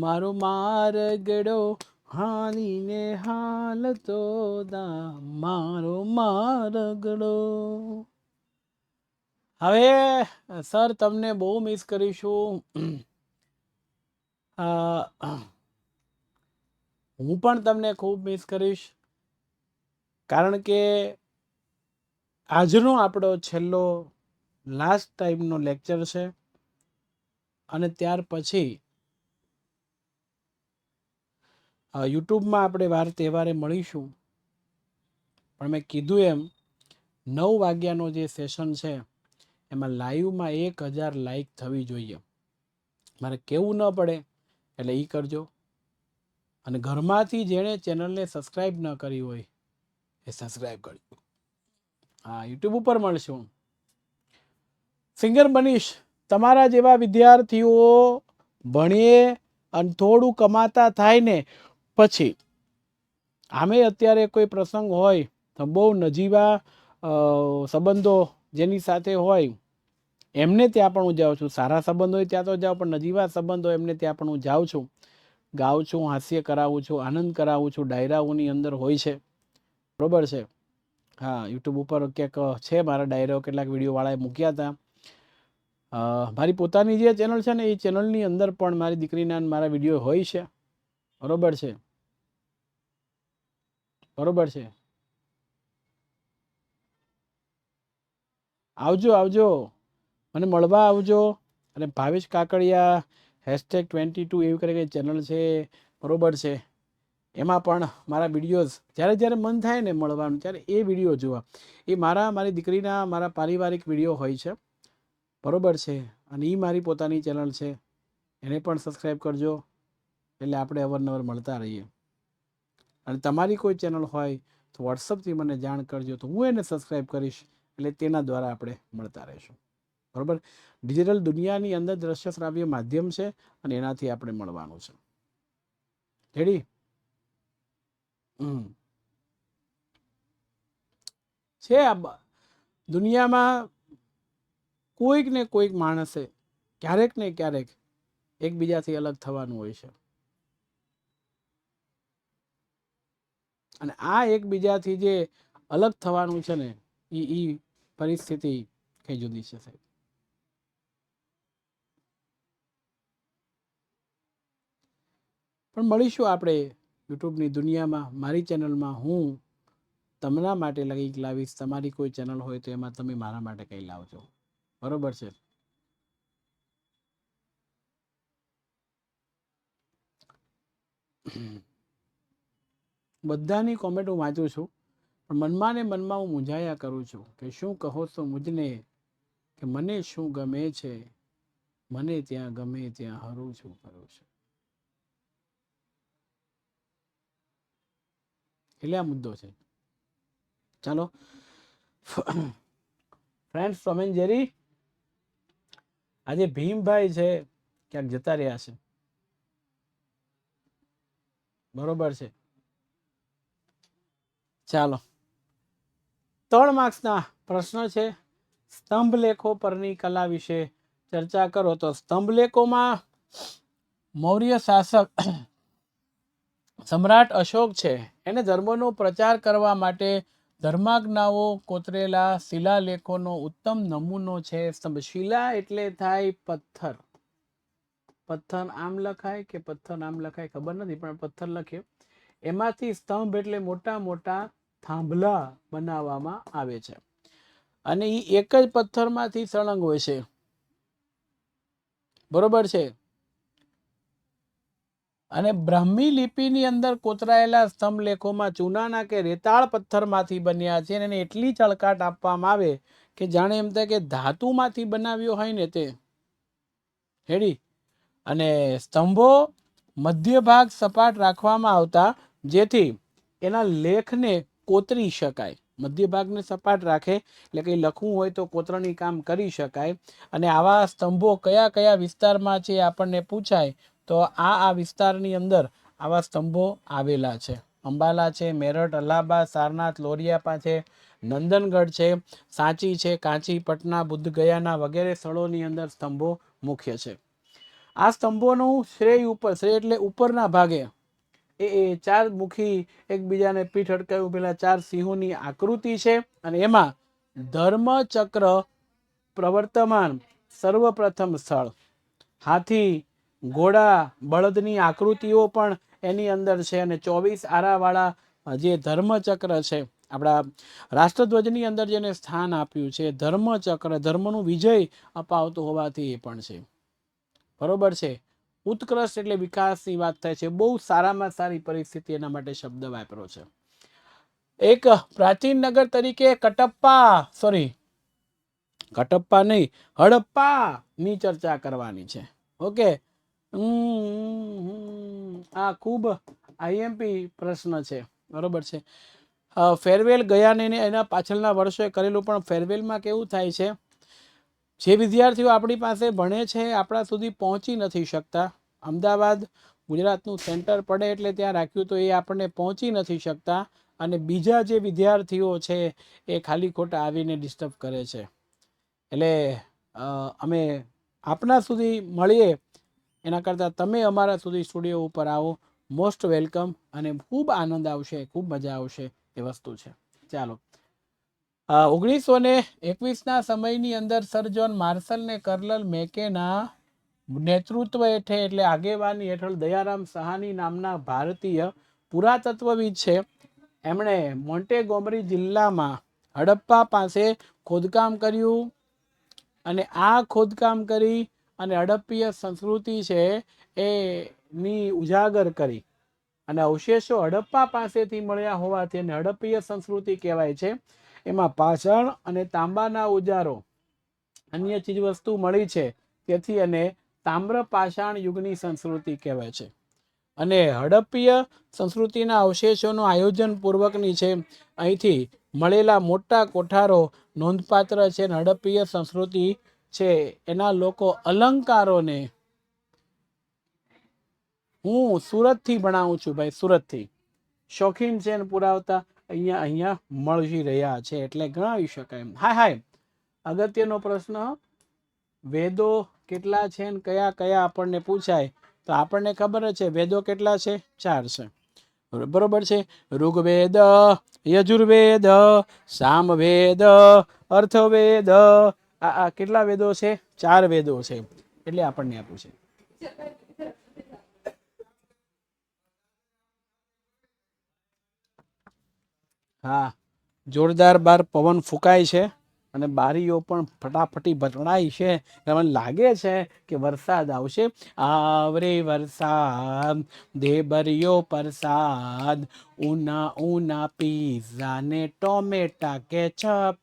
મારો મારગડો હાલીને હાલતો દા, મારો મારગડો. હવે સર તમને બહુ મિસ કરીશું. હું પણ તમને ખૂબ મિસ કરીશ, કારણ કે આજનો આપણો છેલ્લો લાસ્ટ ટાઈમનો લેક્ચર છે. અને ત્યાર પછી યુટ્યુબમાં આપણે વાર તહેવારે મળીશું. પણ મેં કીધું એમ 9 વાગ્યાનો જે સેશન છે એમાં લાઈવમાં 1000 લાઈક થવી જોઈએ. મારે કેવું ન પડે એટલે એ કરજો. અને ઘરમાંથી જેણે ચેનલને સબસ્ક્રાઈબ ન કરી હોય એ સબસ્ક્રાઈબ કરજો. હા, યુટ્યુબ ઉપર મળશું. સિંગર બનીશ. તમારા જેવા વિદ્યાર્થીઓ ભણીએ અને થોડું કમાતા થાય ને પછી આમે અત્યારે કોઈ પ્રસંગ હોય તો બહુ નજીવા સંબંધો જેની સાથે હોય એમને ત્યાં પણ હું જાઉં છું. સારા સંબંધ હોય ત્યાં તો જાઉં, પણ નજીવા સંબંધો એમને ત્યાં પણ હું જાઉં છું, ગાઉં છું, હાસ્ય કરાવું છું, આનંદ કરાવું છું. ડાયરાઓની અંદર હોય છે, બરોબર છે. હા, યુટ્યુબ ઉપર ક્યાંક છે મારા ડાયરાઓ, કેટલાક વિડીયોવાળાએ મૂક્યા હતા. મારી પોતાની જે ચેનલ છે ને એ ચેનલની અંદર પણ મારી દીકરીના મારા વિડીયો હોય છે, બરોબર છે, બરોબર છે. આવજો આવજો, મને મળવા આવજો. અને ભાવેશ કાકડિયા #22 એવી કરીને ચેનલ છે, બરોબર છે. એમાં પણ મારા વિડીયોઝ જ્યારે જ્યારે મન થાય ને મળવાનું ત્યારે એ વિડીયો જોવા. એ મારી દીકરીના મારા પારિવારિક વિડીયો હોય છે, બરોબર છે. અને એ મારી પોતાની ચેનલ છે, એને પણ સબસ્ક્રાઈબ કરજો એટલે આપણે અવારનવાર મળતા રહીએ. અને તમારી કોઈ ચેનલ હોય તો વોટ્સઅપથી મને જાણ કરજો, તો હું એને સબસ્ક્રાઈબ કરીશ, એટલે તેના દ્વારા આપણે મળતા રહીશું, બરોબર. ડિજિટલ દુનિયાની અંદર દ્રશ્ય શ્રાવ્ય માધ્યમ છે અને એનાથી આપણે મળવાનું છે. રેડી? છે આ દુનિયામાં કોઈક ને કોઈક માણસે ક્યારેક ને ક્યારેક એકબીજાથી અલગ થવાનું હોય છે. અને આ એકબીજાથી જે અલગ થવાનું છે ને એ પરિસ્થિતિ કઈ જુદી છે સાહેબ. પણ મળીશું આપણે યુટ્યુબની દુનિયામાં. મારી ચેનલમાં હું તમારા માટે કંઈક લાવીશ. તમારી કોઈ ચેનલ હોય તો એમાં તમે મારા માટે કંઈ લાવજો, બરોબર છે. બધાની કોમેન્ટ હું વાંચું છું, પણ મનમાં ને મનમાં હું મૂંઝાયા કરું છું કે શું કહો છો મુજને, કે મને શું ગમે છે, મને ત્યાં ગમે ત્યાં હરું છું કરું છું. એટલે આ મુદ્દો છે. ચાલો ફ્રેન્ડ્સ, ટોમ એન્ડ જેરી આજે ભીમભાઈ છે ક્યાંક જતા રહ્યા છે, બરોબર છે. ચાલો, 3 માર્ક્સના પ્રશ્ન છે. સ્તંભ લેખો પરની કલા વિશે ચર્ચા કરો. તો સ્તંભ લેખોમાં મૌર્ય શાસક સમ્રાટ અશોક છે એને ધર્મનો પ્રચાર કરવા માટે ધર્માજ્ઞાઓ કોતરેલા શિલાલેખોનો ઉત્તમ નમૂનો છે સ્તંભ. શિલા એટલે થાય પથ્થર. પથ્થર આમ લખાય કે પથ્થર આમ લખાય ખબર નથી, પણ પથ્થર લખે. એમાંથી સ્તંભ એટલે મોટા મોટા થાંભલા બનાવવામાં આવે છે અને એ એક જ પથ્થરમાંથી સળંગ હોય છે. બરોબર છે. અને બ્રાહ્મી લિપિની અંદર કોતરાયેલા સ્તંભ લેખોમાં ચૂનાના કે રેતાળ પથ્થરમાંથી બન્યા છે અને એટલી ચળકાટ આપવામાં આવે કે જાણે એમ થાય કે ધાતુમાંથી બનાવ્યો હોય ને તે હેડી. અને સ્તંભો મધ્ય ભાગ સપાટ રાખવામાં આવતા જેથી એના લેખને કોતરી શકાય. મધ્ય ભાગને સપાટ રાખે એટલે કંઈ લખવું હોય તો કોતરણી કામ કરી શકાય. અને આવા સ્તંભો કયા કયા વિસ્તારમાં છે આપણને પૂછાય તો આ વિસ્તારની અંદર આવા સ્તંભો આવેલા છે. અંબાલા છે, મેરઠ, અલ્હાબાદ, સારનાથ, લોરિયાપા છે, નંદનગઢ છે, સાંચી છે, કાંચી, પટના, બુદ્ધ ગયાના વગેરે સ્થળોની અંદર સ્તંભો મુખ્ય છે. આ સ્તંભોનું શ્રેય ઉપર, શ્રેય એટલે ઉપરના ભાગે એ ચાર મુખી એકબીજાને પીઠ અટકાવી પેલા ચાર સિંહોની આકૃતિ છે અને એમાં ધર્મચક્ર પ્રવર્તમાન સર્વપ્રથમ સ્થળ. હાથી, ઘોડા, બળદની આકૃતિઓ પણ એની અંદર છે અને 24 આરાવાળા જે ધર્મચક્ર છે, આપણા રાષ્ટ્રધ્વજની અંદર જેને સ્થાન આપ્યું છે ધર્મચક્ર, ધર્મનું વિજય અપાવતું હોવાથી એ પણ છે. બરોબર છે. ઉત્કૃષ્ટ એટલે વિકાસની વાત થાય છે. બહુ સારામાં સારી પરિસ્થિતિ એના માટે શબ્દ વાપર્યો છે. એક પ્રાચીન નગર તરીકે કટપ્પા નહીં, હડપ્પા ની ચર્ચા કરવાની છે. ઓકે. આ ખૂબ આઈએમપી પ્રશ્ન છે. બરોબર છે. ફેરવેલ ગયા ને એના પાછળના વર્ષોએ કરેલું, પણ ફેરવેલમાં કેવું થાય છે, જે વિદ્યાર્થીઓ આપણી પાસે ભણે છે આપણા સુધી પહોંચી નથી શકતા. અમદાવાદ ગુજરાતનું સેન્ટર પડે એટલે ત્યાં રાખ્યું તો એ આપણને પહોંચી નથી શકતા અને બીજા જે વિદ્યાર્થીઓ છે એ ખાલી ખોટા આવીને ડિસ્ટર્બ કરે છે. એટલે અમે આપના સુધી મળીએ એના કરતાં તમે અમારા સુધી સ્ટુડિયો ઉપર આવો. મોસ્ટ વેલકમ અને ખૂબ આનંદ આવશે, ખૂબ મજા આવશે એ વસ્તુ છે. ચાલો. 1921ના સમયની અંદર સર જ્હોન માર્શલ ને કર્નલ મેકેના નેતૃત્વ હેઠળ એટલે આગેવાની હેઠળ દયારામ સહાની નામના ભારતીય પુરાતત્વવિદ છે, એમણે મોન્ટેગોમરી જિલ્લામાં હડપ્પા પાસે ખોદકામ કર્યું અને આ ખોદકામ કરી અને હડપ્પીય સંસ્કૃતિ છે એની ઉજાગર કરી અને અવશેષો હડપ્પા પાસેથી મળ્યા હોવાથી અને હડપ્પીય સંસ્કૃતિ કહેવાય છે. એમાં પાષાણ અને તાંબાના ઓજારો, અન્ય ચીજ વસ્તુ મળી છે, તેથી અને તામ્ર પાષાણ યુગની સંસ્કૃતિ કહેવાય છે. અને હડપ્પીય સંસ્કૃતિના અવશેષોનું આયોજન પૂર્વકની છે. અહીંથી મળેલા મોટા કોઠારો નોંધપાત્ર છે. હડપ્પીય સંસ્કૃતિ છે એના લોકો અલંકારોને, હું સુરતથી ભણાવું છું ભાઈ, સુરતથી શોખીન છે ને પુરાવતા અહીંયા મળી રહ્યા છે એટલે ગણાવી શકાય. હાય અગત્યનો પ્રશ્ન, વેદો કેટલા છે ને કયા કયા આપણને પૂછાય તો આપણને ખબર જ છે વેદો કેટલા છે, 4 છે. બરોબર છે. ઋગ્વેદ, યજુર્વેદ, સામવેદ, અર્થવેદ, આ કેટલા વેદો છે, 4 વેદો છે. એટલે આપણને આપવું છે. હા, જોરદાર બાર પવન ફૂંકાય છે અને બારીઓ પણ ફટાફટી ભરણાય છે. મને લાગે છે કે વરસાદ આવશે. આવરે વરસાદ દેબરિયો પરસાદ, ઉના ઉના પીઝા ને ટોમેટા કેચપ.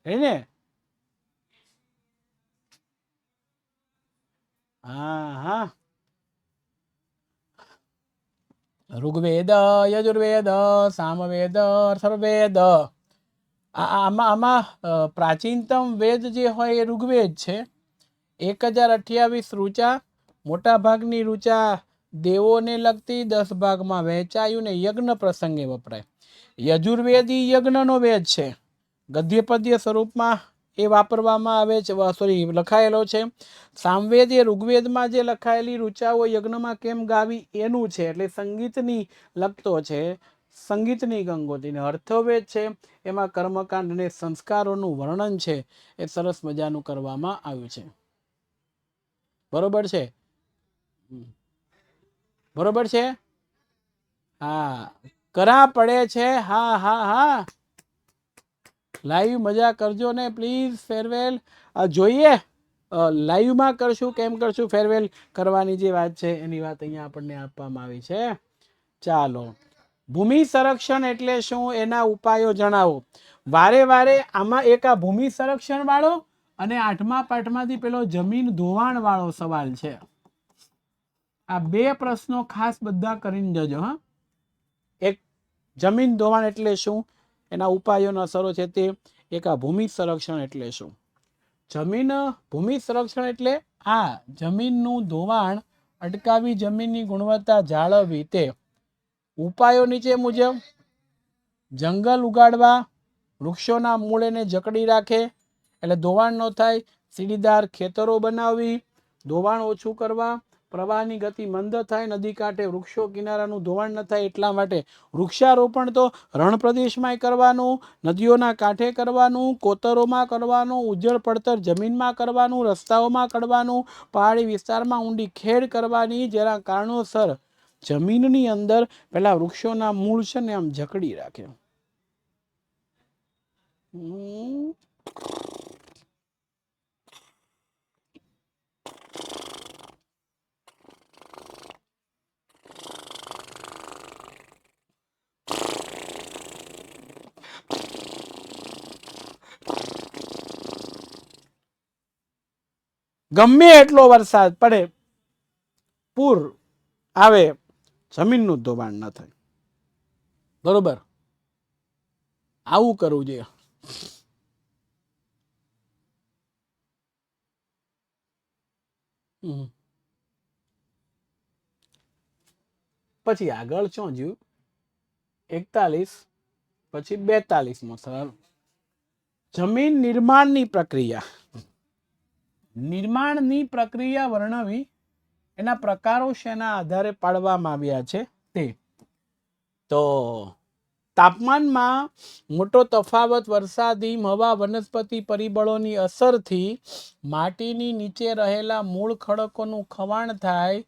હે ને? હા. ઋગ્વેદ, યજુર્વેદ, સામવેદ, અથર્વવેદ. આમાં પ્રાચીનતમ વેદ જે હોય એ ઋગ્વેદ છે. 1028 ઋચા, મોટા ભાગની ઋચા દેવોને લગતી, 10 ભાગમાં વહેંચાયું ને યજ્ઞ પ્રસંગે વપરાય. યજુર્વેદ યજ્ઞનો વેદ છે, ગદ્ય પદ્ય સ્વરૂપમાં એ વાપરવામાં આવે છે, સોરી લખાયેલો છે. સામવેદ એ ઋગ્વેદમાં જે લખાયેલી ઋચાઓ યજ્ઞમાં કેમ ગાવી એનું છે, એટલે સંગીતની લગતો છે, સંગીતની ગંગોત્રી. અર્થવેદ છે એમાં કર્મકાંડ અને સંસ્કારોનું વર્ણન છે એ સરસ મજાનું કરવામાં આવ્યું છે. બરોબર છે, બરોબર છે. હા, કરા પડે છે. હા હા હા, લાઈવ મજા કરજો ને પ્લીઝ. ફેરવેલ જોઈએ, લાઈવમાં કરશું, કેમ કરશું ફેરવેલ કરવાની જે વાત છે એની વાત અહીંયા આપણને આપવામાં આવી છે. ચાલો, ભૂમિ સંરક્ષણ એટલે શું, એના ઉપાયો જણાવો. વારે વારે આમાં એક આ ભૂમિ સંરક્ષણ વાળો અને 8મા પાઠમાંથી પેલો જમીન ધોવાણ વાળો સવાલ છે. આ બે પ્રશ્નો ખાસ બધા કરીને જજો. હા, એક જમીન ધોવાણ એટલે શું, એના ઉપાયોના અસરો છે તે. એક આ ભૂમિ સંરક્ષણ એટલે શું. ભૂમિ સંરક્ષણ એટલે આ જમીનનું ધોવાણ અટકાવી જમીનની ગુણવત્તા જાળવવી તે. ઉપાયો નીચે મુજબ: જંગલ ઉગાડવા, વૃક્ષોના મૂળ એને જકડી રાખે એટલે ધોવાણ ન થાય. સીડીદાર ખેતરો બનાવવી, ધોવાણ ઓછું કરવા. પ્રવાહની ગતિ મંદ થાય, નદી કાંઠે વૃક્ષો કિનારાનું ધોવાણ ન થાય એટલા માટે વૃક્ષારોપણ તો રણ પ્રદેશમાં કરવાનું, નદીઓના કાંઠે કરવાનું, કોતરોમાં કરવાનું, ઉજ્જડ પડતર જમીનમાં કરવાનું, રસ્તાઓમાં કરવાનું, પહાડી વિસ્તારમાં ઊંડી ખેડ કરવાની, જેના કારણોસર જમીનની અંદર પેલા વૃક્ષોના મૂળ છે ને આમ જકડી રાખે. ગમે એટલો વરસાદ પડે, પૂર આવે, જમીનનું ધોવાણ ન થાય. બરોબર, આવું કરવું જોઈએ. પછી આગળ શું જ્યું, 41 પછી 42મો સવાલ. જમીન નિર્માણની પ્રક્રિયા. નિર્માણની પ્રક્રિયા વર્ણવી, એના પ્રકારો શેના આધારે પાડવામાં આવ્યા છે તે. તો તાપમાનમાં મોટો તફાવત, વરસાદી હવા, વનસ્પતિ પરિબળોની અસરથી માટીની નીચે રહેલા મૂળ ખડકોનું ખવાણ થાય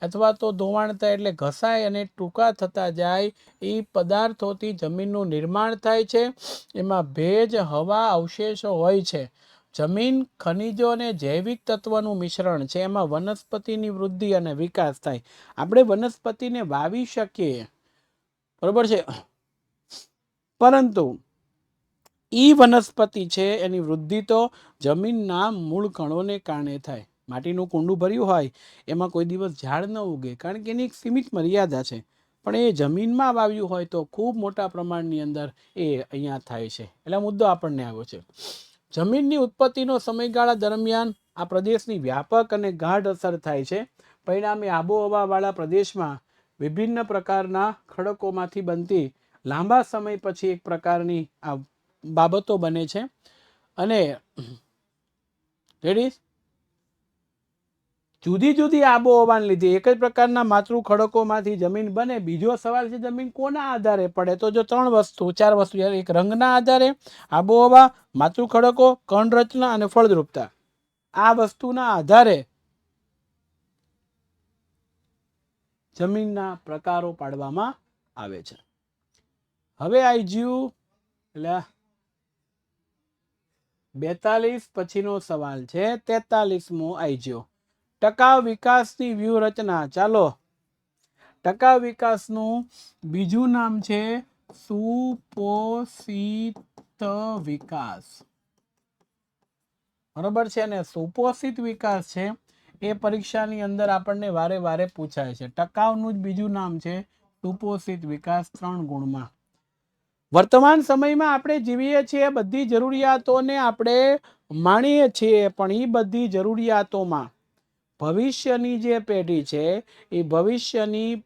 અથવા તો ધોવાણ થાય એટલે ઘસાય અને ટૂંકા થતા જાય એ પદાર્થોથી જમીનનું નિર્માણ થાય છે. એમાં ભેજ, હવા, અવશેષો હોય છે. જમીન ખનિજો અને જૈવિક તત્વનું મિશ્રણ છે. એમાં વનસ્પતિની વૃદ્ધિ અને વિકાસ થાય. આપણે વનસ્પતિને વાવી શકીએ, બરોબર છે, પરંતુ ઈ વનસ્પતિ છે એની વૃદ્ધિ તો જમીનના મૂળ કણોને કારણે થાય. માટીનું કુંડું ભર્યું હોય એમાં કોઈ દિવસ ઝાડ ન ઉગે, કારણ કે એની એક સીમિત મર્યાદા છે. પણ એ જમીનમાં વાવ્યું હોય તો ખૂબ મોટા પ્રમાણની અંદર એ અહીંયા થાય છે. એટલે મુદ્દો આપણને આવ્યો છે. જમીનની ઉત્પત્તિનો સમયગાળા દરમિયાન આ પ્રદેશની વ્યાપક અને ગાઢ અસર થાય છે. પરિણામે આબોહવાવાળા પ્રદેશમાં વિભિન્ન પ્રકારના ખડકોમાંથી બનતી લાંબા સમય પછી એક પ્રકારની આ બાબતો બને છે. અને જુદી જુદી આબોહવાને લીધે એક જ પ્રકારના માતૃ ખડકોમાંથી જમીન બને. બીજો સવાલ છે, જમીન કોના આધારે પડે? તો જો 3 વસ્તુ 4 વસ્તુ, એક રંગના આધારે, આબોહવા, માતૃ ખડકો, કણ રચના અને ફળદ્રુપતા. આ વસ્તુના આધારે જમીનના પ્રકારો પાડવામાં આવે છે. હવે આઈ જ્યું એટલે 42 પછીનો સવાલ છે 43મો આઈ ગયો. ટકાઉ વિકાસની વ્યૂહરચના. ચાલો, ટકાઉ વિકાસનું બીજું નામ છે સુપોષિત વિકાસ. બરોબર છે ને? સુપોષિત વિકાસ છે એ પરીક્ષાની અંદર આપણને વારે વારે પૂછાય છે. ટકાઉનું જ બીજું નામ છે સુપોષિત વિકાસ, 3 ગુણમાં. વર્તમાન સમયમાં આપણે જીવીએ છીએ, બધી જરૂરિયાતોને આપણે માણીએ છીએ, પણ એ બધી જરૂરિયાતોમાં ભવિષ્યની જે પેઢી છે એ ભવિષ્યની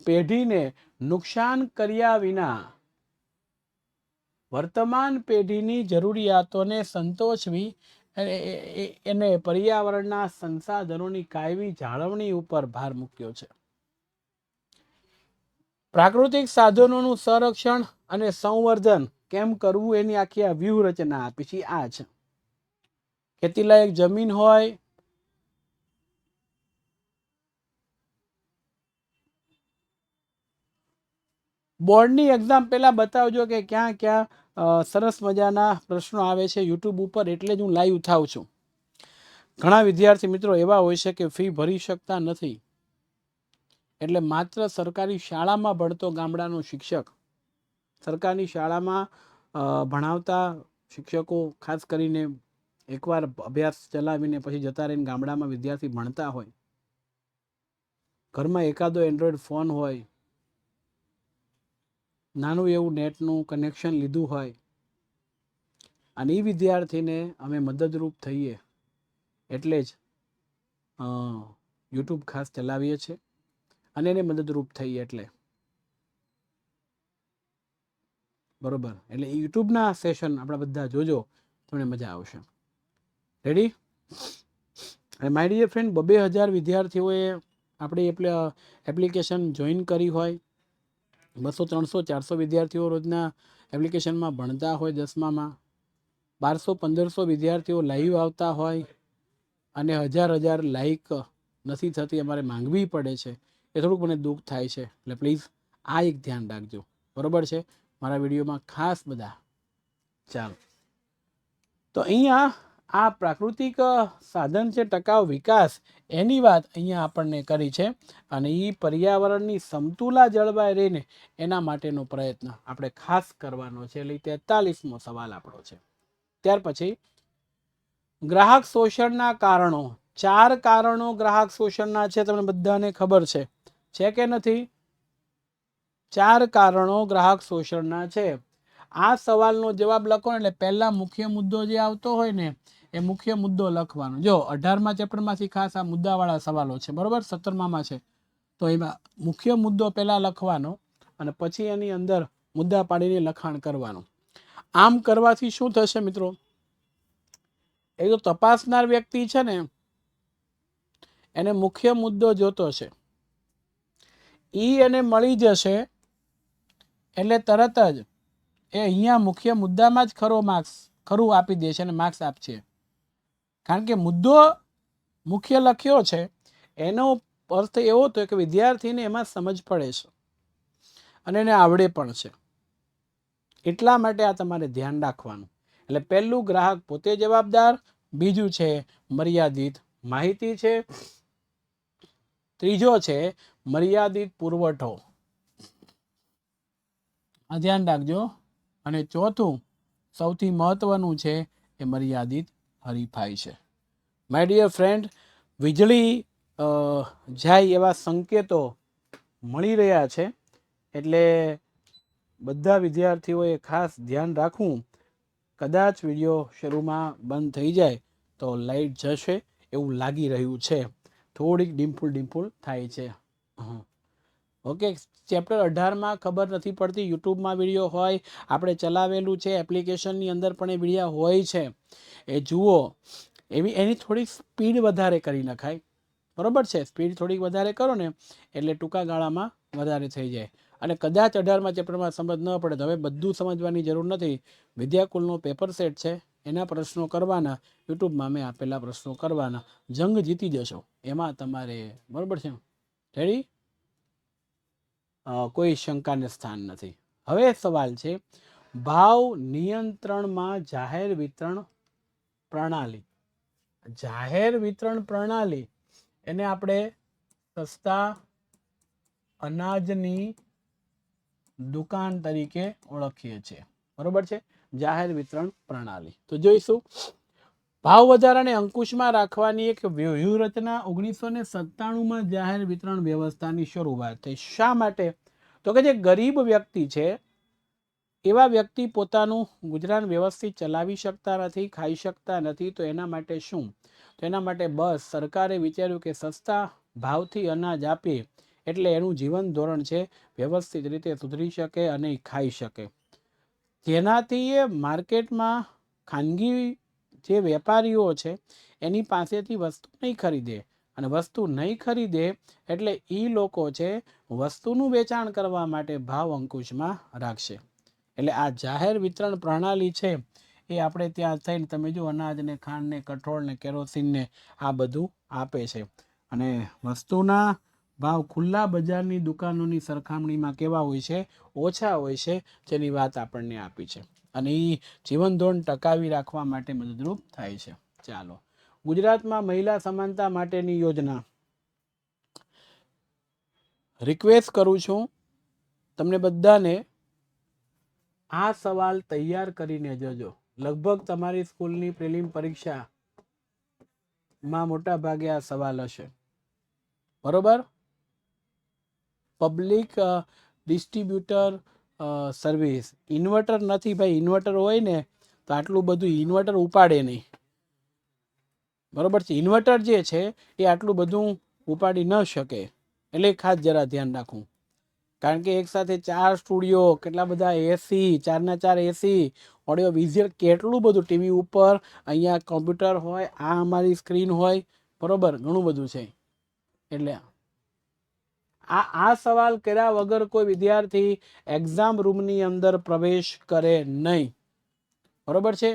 પેઢીને નુકસાન કર્યા વિના વર્તમાન પેઢીની જરૂરિયાતોને સંતોષવી એને પર્યાવરણના સંસાધનોની કાયમી જાળવણી ઉપર ભાર મૂક્યો છે. પ્રાકૃતિક સાધનોનું સંરક્ષણ અને સંવર્ધન કેમ કરવું એની આખી આ વ્યૂહરચના આપી છે. આ છે ખેતીલાયક જમીન હોય, બોર્ડની એક્ઝામ પહેલા બતાવજો કે ક્યાં ક્યાં સરસ મજાના પ્રશ્નો આવે છે યુટ્યુબ ઉપર, એટલે જ હું લાઈવ થાઉં છું. ઘણા વિદ્યાર્થી મિત્રો એવા હોય છે કે ફી ભરી શકતા નથી, એટલે માત્ર સરકારી શાળામાં ભણતો ગામડાનો શિક્ષક, સરકારની શાળામાં ભણાવતા શિક્ષકો ખાસ કરીને એકવાર અભ્યાસ ચલાવીને પછી જતા રહીને ગામડામાં વિદ્યાર્થી ભણતા હોય, ઘરમાં એકાદો એન્ડ્રોઈડ ફોન હોય, નાનું એવું નેટનું કનેક્શન લીધું હોય, અને એ વિદ્યાર્થીને અમે મદદરૂપ થઈએ એટલે જ યુટ્યુબ ખાસ ચલાવીએ છીએ, અને એને મદદરૂપ થઈએ એટલે બરોબર. એટલે યુટ્યુબના સેશન આપણા બધા જોજો, તમને મજા આવશે. રેડી? માય ડિયર ફ્રેન્ડ, 2,000 વિદ્યાર્થીઓએ આપણી એપ્લિકેશન જોઈન કરી હોય, 200, 300, 400 વિદ્યાર્થીઓ રોજના એપ્લિકેશનમાં ભણતા હોય, 10મામાં 1200, 1500 વિદ્યાર્થીઓ લાઈવ આવતા હોય, અને હજાર લાઈક નથી થતી, અમારે માંગવી પડે છે, એ થોડુંક મને દુઃખ થાય છે. એટલે પ્લીઝ આ એક ધ્યાન રાખજો, બરોબર છે? મારા વિડીયોમાં ખાસ બધા ચાલો. તો અહીંયા આ પ્રાકૃતિક સાધન છે ટકાઉ વિકાસ, એની વાત અહીંયા આપણને કરી છે, અને એ પર્યાવરણની સમતુલા જળવાઈ રહીને એના માટેનો પ્રયત્ન આપણે ખાસ કરવાનો છે. એટલે 43મો સવાલ આપણો છે. ત્યાર પછી ગ્રાહક શોષણના કારણો. 4 કારણો ગ્રાહક શોષણના છે, તમને બધાને ખબર છે કે નથી? 4 કારણો ગ્રાહક શોષણના છે. આ સવાલનો જવાબ લખો એટલે પહેલા મુખ્ય મુદ્દો જે આવતો હોય ને એ મુખ્ય મુદ્દો લખવાનો. જો 18મા ચેપ્ટરમાંથી ખાસ આ મુદ્દાવાળા સવાલો છે, બરોબર? 17મામાં છે, તો એમાં મુખ્ય મુદ્દો પહેલા લખવાનો અને પછી એની અંદર મુદ્દા પાડીને લખાણ કરવાનું. આમ કરવાથી શું થશે મિત્રો? એ તો તપાસનાર વ્યક્તિ છે ને એને મુખ્ય મુદ્દો જોતો છે, એને મળી જશે એટલે તરત જ એ અહીંયા મુખ્ય મુદ્દામાં જ ખરું આપી દે છે અને માર્ક્સ આપશે. કારણ કે મુદ્દો મુખ્ય લખ્યો છે એનો અર્થ એવો હતો કે વિદ્યાર્થીને એમાં સમજ પડે છે અને એને આવડે પણ છે, એટલા માટે આ તમારે ધ્યાન રાખવાનું. એટલે પહેલું ગ્રાહક પોતે જવાબદાર, બીજું છે મર્યાદિત માહિતી છે, ત્રીજો છે મર્યાદિત પુરવઠો, આ ધ્યાન રાખજો, અને ચોથું સૌથી મહત્વનું છે એ મર્યાદિત હરીફાઈ છે. માય ડિયર ફ્રેન્ડ, વીજળી જાય એવા સંકેતો મળી રહ્યા છે, એટલે બધા વિદ્યાર્થીઓએ ખાસ ધ્યાન રાખવું. કદાચ વિડીયો શરૂમાં બંધ થઈ જાય તો લાઈટ જશે એવું લાગી રહ્યું છે, થોડીક ડિમ્પલ થાય છે. ઓકે, ચેપ્ટર 18માં ખબર નથી પડતી, યુટ્યુબમાં વિડીયો હોય, આપણે ચલાવેલું છે, એપ્લિકેશનની અંદર પણ એ વિડીયો હોય છે, એ જુઓ. એની થોડીક સ્પીડ વધારે કરી નખાય, બરોબર છે? સ્પીડ થોડીક વધારે કરો ને એટલે ટૂંકા ગાળામાં વધારે થઈ જાય. અને કદાચ 18મા ચેપ્ટરમાં સમજ ન પડે તો હવે બધું સમજવાની જરૂર નથી. વિદ્યાકુલનો પેપર સેટ છે, એના પ્રશ્નો કરવાના, યુટ્યુબમાં મેં આપેલા પ્રશ્નો કરવાના, જંગ જીતી જશો એમાં તમારે, બરોબર છે? રેડી? કોઈ શંકાને સ્થાન નથી. હવે સવાલ છે ભાવ નિયંત્રણમાં જાહેર વિતરણ પ્રણાલી. જાહેર વિતરણ પ્રણાલી એને આપણે સસ્તા અનાજની દુકાન તરીકે ઓળખીએ છીએ, બરોબર છે? જાહેર વિતરણ પ્રણાલી. તો જોઈશું ભાવ વધારાને અંકુશમાં રાખવાની એક વ્યૂહરચના 1997માં જાહેર વિતરણ વ્યવસ્થાની શરૂઆત થઈ. શા માટે? તો કે જે ગરીબ વ્યક્તિ છે એવા વ્યક્તિ પોતાનું ગુજરાન વ્યવસ્થિત ચલાવી શકતા નથી, ખાઈ શકતા નથી, તો એના માટે શું? તો એના માટે બસ સરકારે વિચાર્યું કે સસ્તા ભાવથી અનાજ આપીએ એટલે એનું જીવન ધોરણ છે વ્યવસ્થિત રીતે સુધરી શકે અને ખાઈ શકે. જેનાથી એ માર્કેટમાં ખાનગી જે વેપારીઓ છે એની પાસેથી વસ્તુ નહીં ખરીદે, અને વસ્તુ નહીં ખરીદે એટલે એ લોકો છે વસ્તુનું વેચાણ કરવા માટે ભાવ અંકુશમાં રાખશે. એટલે આ જાહેર વિતરણ પ્રણાલી છે એ આપણે ત્યાં થઈને તમે જો અનાજને, ખાંડને, કઠોળને, કેરોસીનને આ બધું આપે છે. અને વસ્તુના ભાવ ખુલ્લા બજારની દુકાનોની સરખામણીમાં કેવા હોય છે? ઓછા હોય છે, જેની વાત આપણને આપી છે. અને એ જીવન ધોરણ ટકાવી રાખવા માટે મદદરૂપ થાય છે. ચાલો, ગુજરાતમાં મહિલા સમાનતા માટેની યોજના. રિક્વેસ્ટ કરું છું તમને બધાને આ સવાલ તૈયાર કરીને જજો. લગભગ તમારી સ્કૂલની પ્રિલિમ પરીક્ષામાં મોટા ભાગે આ સવાલ હશે. બરોબર? Public distributor service. ઇન્વર્ટર નથી ભાઈ. ઇન્વર્ટર હોય ને તો આટલું બધું ઇન્વર્ટર ઉપાડે નહીં. બરોબર છે? ઇન્વર્ટર જે છે એ આટલું બધું ઉપાડી ન શકે. એટલે ખાસ જરા ધ્યાન રાખવું. કારણ કે એક સાથે 4 સ્ટુડિયો, કેટલા બધા એસી, 4ના 4 એસી, ઓડિયો વિઝ્યુઅલ, કેટલું બધું ટીવી ઉપર, અહીંયા કોમ્પ્યુટર હોય, આ અમારી સ્ક્રીન હોય, બરોબર, ઘણું બધું છે. એટલે આ સવાલ કર્યા વગર કોઈ વિદ્યાર્થી એક્ઝામ રૂમની અંદર પ્રવેશ કરે નહીં. બરોબર છે?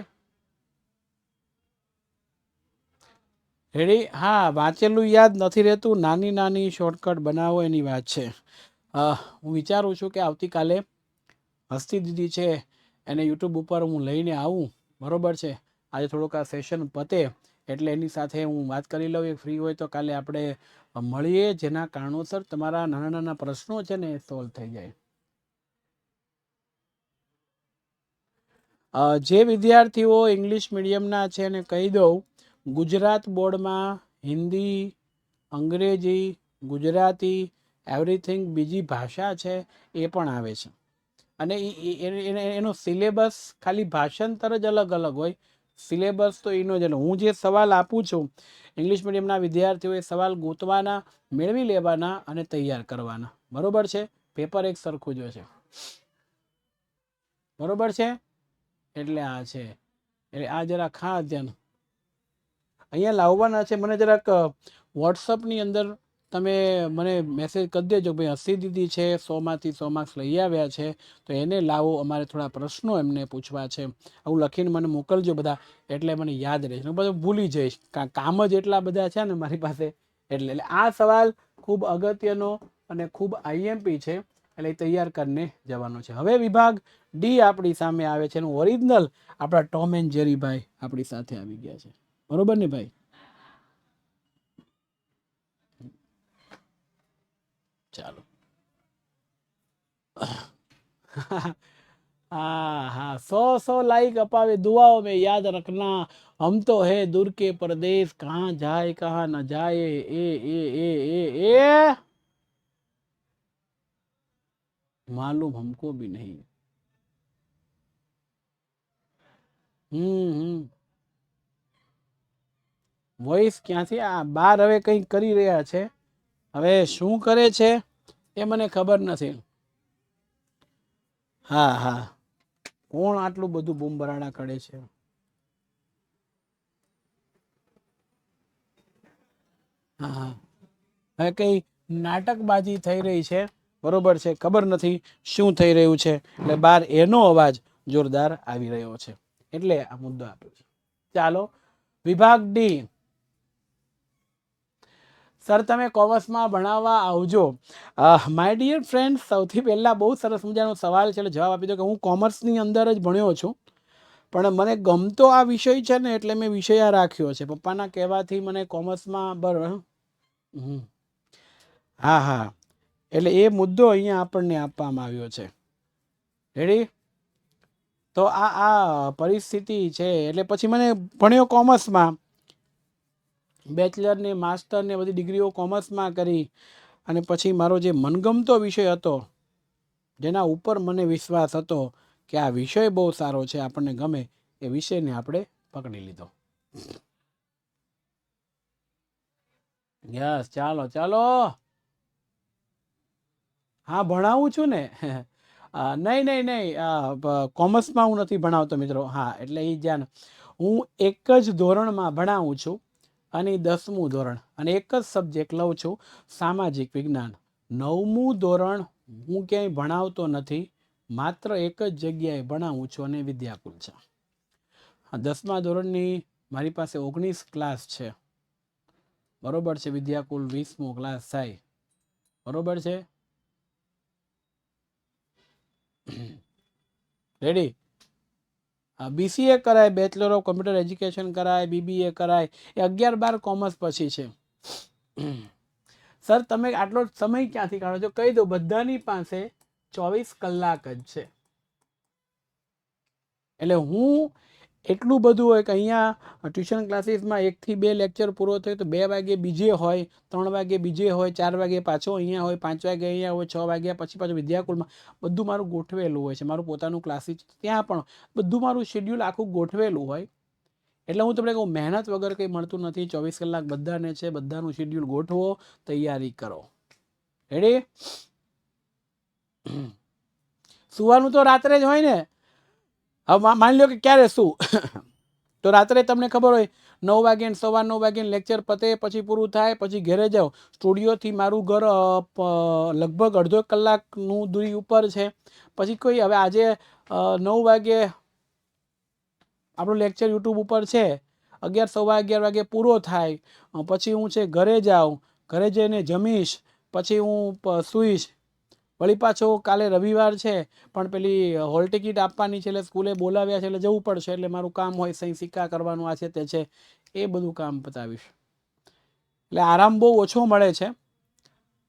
રેડી? હા, વાંચેલું યાદ નથી રહેતું. નાની નાની શોર્ટકટ બનાવો એની વાત છે. હું વિચારું છું કે આવતીકાલે હસ્તી દીદી છે એને યુટ્યુબ ઉપર હું લઈને આવું. બરોબર છે? આજે થોડુંક આ સેશન પતે એટલે એની સાથે હું વાત કરી લઉં. એ ફ્રી હોય તો કાલે આપણે મળીએ, જેના કારણોસર તમારા નાના નાના પ્રશ્નો છે ને એ સોલ્વ થઈ જાય. જે વિદ્યાર્થીઓ ઇંગ્લિશ મીડિયમના છે એને કહી દઉં, ગુજરાત બોર્ડમાં હિન્દી, અંગ્રેજી, ગુજરાતી, એવરીથિંગ બીજી ભાષા છે એ પણ આવે છે. અને એનો સિલેબસ ખાલી ભાષાંતર જ અલગ અલગ હોય. સિલેબસ તો એનો જ. હું જે સવાલ આપું છું, ઇંગ્લિશ મીડિયમના વિદ્યાર્થીઓએ સવાલ ગોતવાના, મેળવી લેવાના અને તૈયાર કરવાના. બરોબર છે? પેપર એક સરખું જ છે. બરોબર છે? એટલે આ છે. એટલે આ જરા ખાસ ધ્યાન અહીંયા લાવવાના છે. મને જરાક વોટ્સઅપની અંદર તમે મને મેસેજ કરી દેજો, ભાઈ હસી દીદી છે 100માંથી 100 માર્ક્સ લઈ આવ્યા છે તો એને લાવો, અમારે થોડા પ્રશ્નો એમને પૂછવા છે. આવું લખીને મને મોકલજો બધા, એટલે મને યાદ રહેશે. હું બધું ભૂલી જઈશ, કામ જ એટલા બધા છે ને મારી પાસે. એટલે આ સવાલ ખૂબ અગત્યનો અને ખૂબ આઈએમપી છે, એટલે તૈયાર કરીને જવાનો છે. હવે વિભાગ ડી આપણી સામે આવે છે. એનું ઓરિજિનલ આપણા ટોમ એન્ડ જેરી ભાઈ આપણી સાથે આવી ગયા છે. બરોબર ને ભાઈ? ચાલો. हाँ हाँ, 100 लाइक अपावे, दुआओं में याद रखना, हम तो है दूर के प्रदेश, कहाँ जाए कहाँ न जाए, ए मालूम हमको भी नहीं. વોઇસ ક્યાંથી? આ બાર હવે કંઈક કરી રહ્યા છે. હવે શું કરે છે એ મને ખબર નથી. હા હા, કોણ આટલું બધું બૂમ બરાડા કરે છે? હા હા, હવે કઈ નાટકબાજી થઈ રહી છે. બરોબર છે? ખબર નથી શું થઈ રહ્યું છે. એટલે બાર એનો અવાજ જોરદાર આવી રહ્યો છે, એટલે આ મુદ્દો આપ્યો છે. ચાલો, વિભાગ ડી. સર તમે કોમર્સમાં ભણાવવા આવજો. માય ડિયર ફ્રેન્ડ, સૌથી પહેલાં બહુ સરસ મજાનો સવાલ છે, એટલે જવાબ આપી દો કે હું કોમર્સની અંદર જ ભણ્યો છું, પણ મને ગમતો આ વિષય છે ને એટલે મેં વિષય આ રાખ્યો છે. પપ્પાના કહેવાથી મને કોમર્સમાં હા હા, એટલે એ મુદ્દો અહીંયા આપણને આપવામાં આવ્યો છે. રેડી? તો આ પરિસ્થિતિ છે. એટલે પછી મને ભણ્યો કોમર્સમાં, બેચલર ને માસ્ટર ને બધી ડિગ્રીઓ કોમર્સમાં કરી, અને પછી મારો જે મનગમતો વિષય હતો, જેના ઉપર મને વિશ્વાસ હતો કે આ વિષય બહુ સારો છે, આપણને ગમે, એ વિષયને આપણે પકડી લીધો. યસ, ચાલો ચાલો. હા, ભણાવું છું ને. નહીં નહીં નહીં, કોમર્સમાં હું નથી ભણાવતો મિત્રો. હા, એટલે એ જ્ઞાન હું એક જ ધોરણમાં ભણાવું છું, અને 10મું ધોરણ, અને એક જ સબ્જેક્ટ લઉં છું, સામાજિક વિજ્ઞાન. 9મું ધોરણ હું ક્યાંય ભણાવતો નથી, માત્ર એક જ જગ્યાએ ભણાવું છું, અને વિદ્યાકુલ છે. 10મા ધોરણની મારી પાસે 19 ક્લાસ છે, બરોબર છે. વિદ્યાકુલ 20મો ક્લાસ થાય, બરોબર છે. રેડી? BCA કરાય, બેચલર ઓફ કમ્પ્યુટર એજ્યુકેશન કરાય, BBA કરાય, એ 11-12 કોમર્સ પછી છે. સર તમે આટલો સમય ક્યાંથી કાઢો છો? કહી દો, બધાની પાસે 24 કલાક જ છે. એટલે હું એટલું બધું હોય કે અહીંયા ટ્યુશન ક્લાસીસમાં 1 થી 2 લેક્ચર પૂરો થાય તો 2 વાગે બીજે હોય, 3 વાગે બીજે હોય, 4 વાગે પાછો અહીંયા હોય, 5 વાગે અહીંયા હોય, 6 વાગ્યા પછી પાછું વિદ્યાકુલમાં. બધું મારું ગોઠવેલું હોય છે, મારું પોતાનું ક્લાસીસ ત્યાં પણ બધું મારું શેડ્યુલ આખું ગોઠવેલું હોય. એટલે હું તમને કહું, મહેનત વગર કંઈ મળતું નથી. 24 કલાક બધાને છે, બધાનું શેડ્યુલ ગોઠવો, તૈયારી કરો. રેડી? સુવાનું તો રાત્રે જ હોય ને. હવે માની લો કે ક્યારે શું તો રાત્રે તમને ખબર હોય 9 વાગે ને 9:15 વાગે લેક્ચર પતે, પછી પૂરું થાય, પછી ઘરે જાઓ. સ્ટુડિયોથી મારું ઘર લગભગ અડધો કલાકનું દૂરી ઉપર છે. પછી કોઈ હવે આજે 9 વાગે આપણો લેક્ચર યુટ્યુબ ઉપર છે, 11 વાગે પૂરો થાય, પછી હું છે ઘરે જાઉં, ઘરે જઈને જમીશ, પછી હું સૂઈશ. વળી પાછો કાલે રવિવાર છે, પણ પેલી હોલ ટિકિટ આપવાની છે, એટલે સ્કૂલે બોલાવ્યા છે, એટલે જવું પડશે. એટલે મારું કામ હોય, સહી સિક્કા કરવાનું આ છે તે છે, એ બધું કામ પતાવીશ. એટલે આરામ બહુ ઓછો મળે છે,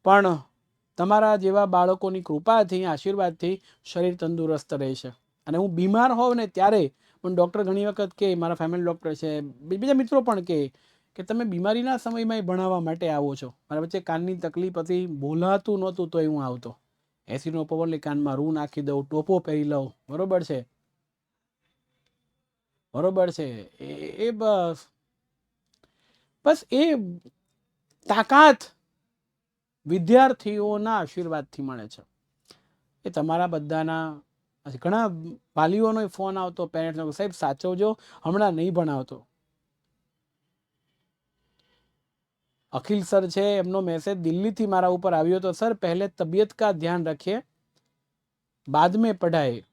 પણ તમારા જેવા બાળકોની કૃપાથી, આશીર્વાદથી શરીર તંદુરસ્ત રહે છે. અને હું બીમાર હોઉં ને ત્યારે પણ ડૉક્ટર ઘણી વખત કહે, મારા ફેમિલી ડૉક્ટર છે, બીજા મિત્રો પણ કહે કે તમે બીમારીના સમયમાં ભણાવવા માટે આવો છો. મારા વચ્ચે કાનની તકલીફ હતી, બોલાતું નહોતું, તોય હું આવતો. એસીનો પવન લઈ કાનમાં રૂ નાખી દઉં, ટોપો પહેરી લઉં, બરોબર છે, બરોબર છે. એ બસ બસ એ તાકાત વિદ્યાર્થીઓના આશીર્વાદથી મળે છે. એ તમારા બધાના ઘણા વાલીઓનો ફોન આવતો, પેરેન્ટ્સનો, સાહેબ સાચવજો, હમણાં નહીં ભણાવતો. અખિલ સર છે, એમનો મેસેજ દિલ્હીથી મારા ઉપર આવ્યો હતો, સર પહેલે તબિયત કા ધ્યાન રખिए, बाद में पढ़ाए.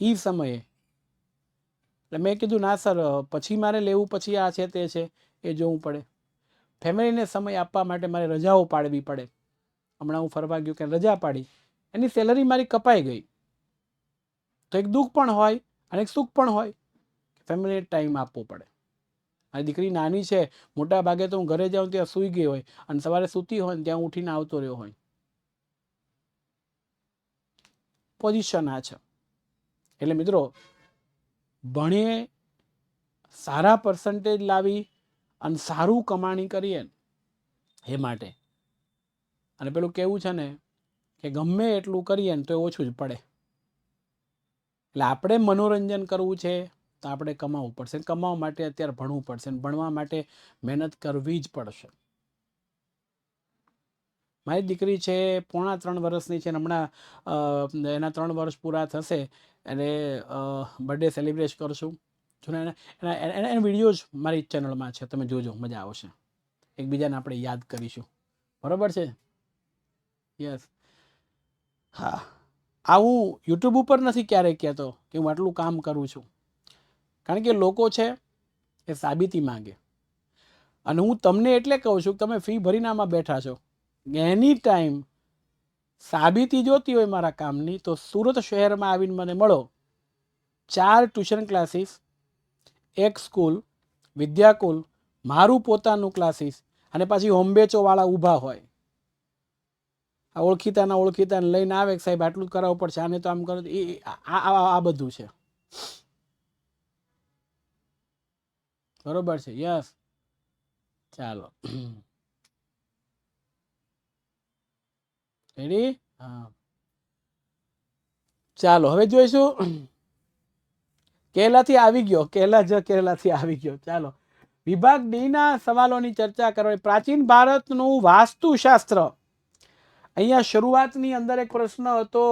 ઈ સમયે એટલે મેં કીધું ના સર, પછી મારે લેવું, પછી આ છે તે છે, એ જોવું પડે. ફેમિલીને સમય આપવા માટે મારે રજાઓ પાડવી પડે. હમણાં હું ફરવા ગયો કે રજા પાડી, એની સેલરી મારી કપાઈ ગઈ. તો એક દુઃખ પણ હોય અને એક સુખ પણ હોય. ફેમિલીને ટાઈમ આપવો પડે. મારી દીકરી નાની છે, મોટા ભાગે તો હું ઘરે જાઉં ત્યાં સૂઈ ગઈ હોય, અને સવારે સૂતી હોય ને ત્યાં ઉઠીને આવતો રહ્યો હોય. પોઝિશન આ છે. એટલે મિત્રો, ભણીએ, સારા પર્સન્ટેજ લાવી અને સારું કમાણી કરીએ એ માટે. અને પેલું કેવું છે ને કે ગમે એટલું કરીએ ને તો ઓછું જ પડે. એટલે આપણે મનોરંજન કરવું છે તો આપણે કમાવું પડશે. કમાવા માટે અત્યારે ભણવું પડશે, ભણવા માટે મહેનત કરવી જ પડશે. મારી દીકરી છે, 3.5 વર્ષની છે, હમણાં એના 3 વર્ષ પૂરા થશે, અને બર્થડે સેલિબ્રેટ કરશું. એના વિડીયોઝ મારી ચેનલમાં છે, તમે જોજો, મજા આવશે. એકબીજાને આપણે યાદ કરીશું, બરાબર છે? યસ. હા, આ હું યુટ્યુબ ઉપર નથી ક્યારેય કહેતો કે હું આટલું કામ કરું છું, કારણ કે લોકો છે એ સાબિતી માંગે. અને હું તમને એટલે કહું છું કે તમે ફી ભરીને આમાં બેઠા છો, એની ટાઈમ સાબિતી જોતી હોય મારા કામની, તો સુરત શહેરમાં આવીને મને મળો. 4 ટ્યુશન ક્લાસીસ, 1 સ્કૂલ, વિદ્યાકુલ, મારું પોતાનું ક્લાસીસ, અને પાછી હોમબેચોવાળા ઊભા હોય. આ ઓળખીતાને લઈને આવે, સાહેબ આટલું જ કરાવવું પડશે, આને તો આમ કરો. આ બધું છે, બરોબર છે? યસ. ચાલો, રેડી? હા, ચાલો હવે જોઈશું. કેરલાથી આવી ગયો, કેરલાથી આવી ગયો. ચાલો, વિભાગ ડી ના સવાલોની ચર્ચા કરવા. પ્રાચીન ભારતનું વાસ્તુશાસ્ત્ર અહીંયા શરૂઆતની અંદર એક પ્રશ્ન હતો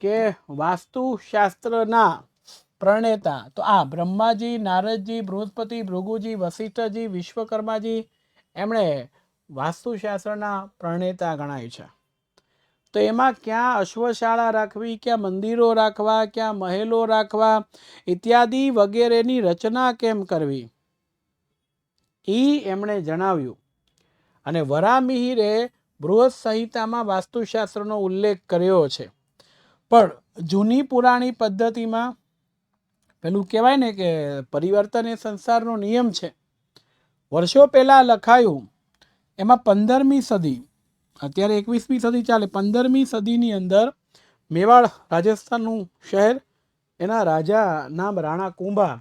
કે વાસ્તુશાસ્ત્રના પ્રણેતા તો આ બ્રહ્માજી, નારદજી, બૃહસ્પતિ, ભૃગુજી, વશિષ્ઠજી, વિશ્વકર્માજી એમણે વાસ્તુશાસ્ત્રના પ્રણેતા ગણાય છે. તો એમાં ક્યાં અશ્વશાળા રાખવી, ક્યાં મંદિરો રાખવા, ક્યાં મહેલો રાખવા ઇત્યાદિ વગેરેની રચના કેમ કરવી એ એમણે જણાવ્યું. અને વરામિહિરે બૃહદ સંહિતામાં વાસ્તુશાસ્ત્રનો ઉલ્લેખ કર્યો છે. પણ જૂની પુરાણી પદ્ધતિમાં પેલું કહેવાય ને કે પરિવર્તન એ સંસારનો નિયમ છે. વર્ષો પહેલા લખાયું એમાં 15મી સદી, અત્યારે 21મી સદી ચાલે, 15મી સદીની અંદર મેવાડ રાજસ્થાનનું શહેર, એના રાજા નામ રાણા કુંભા,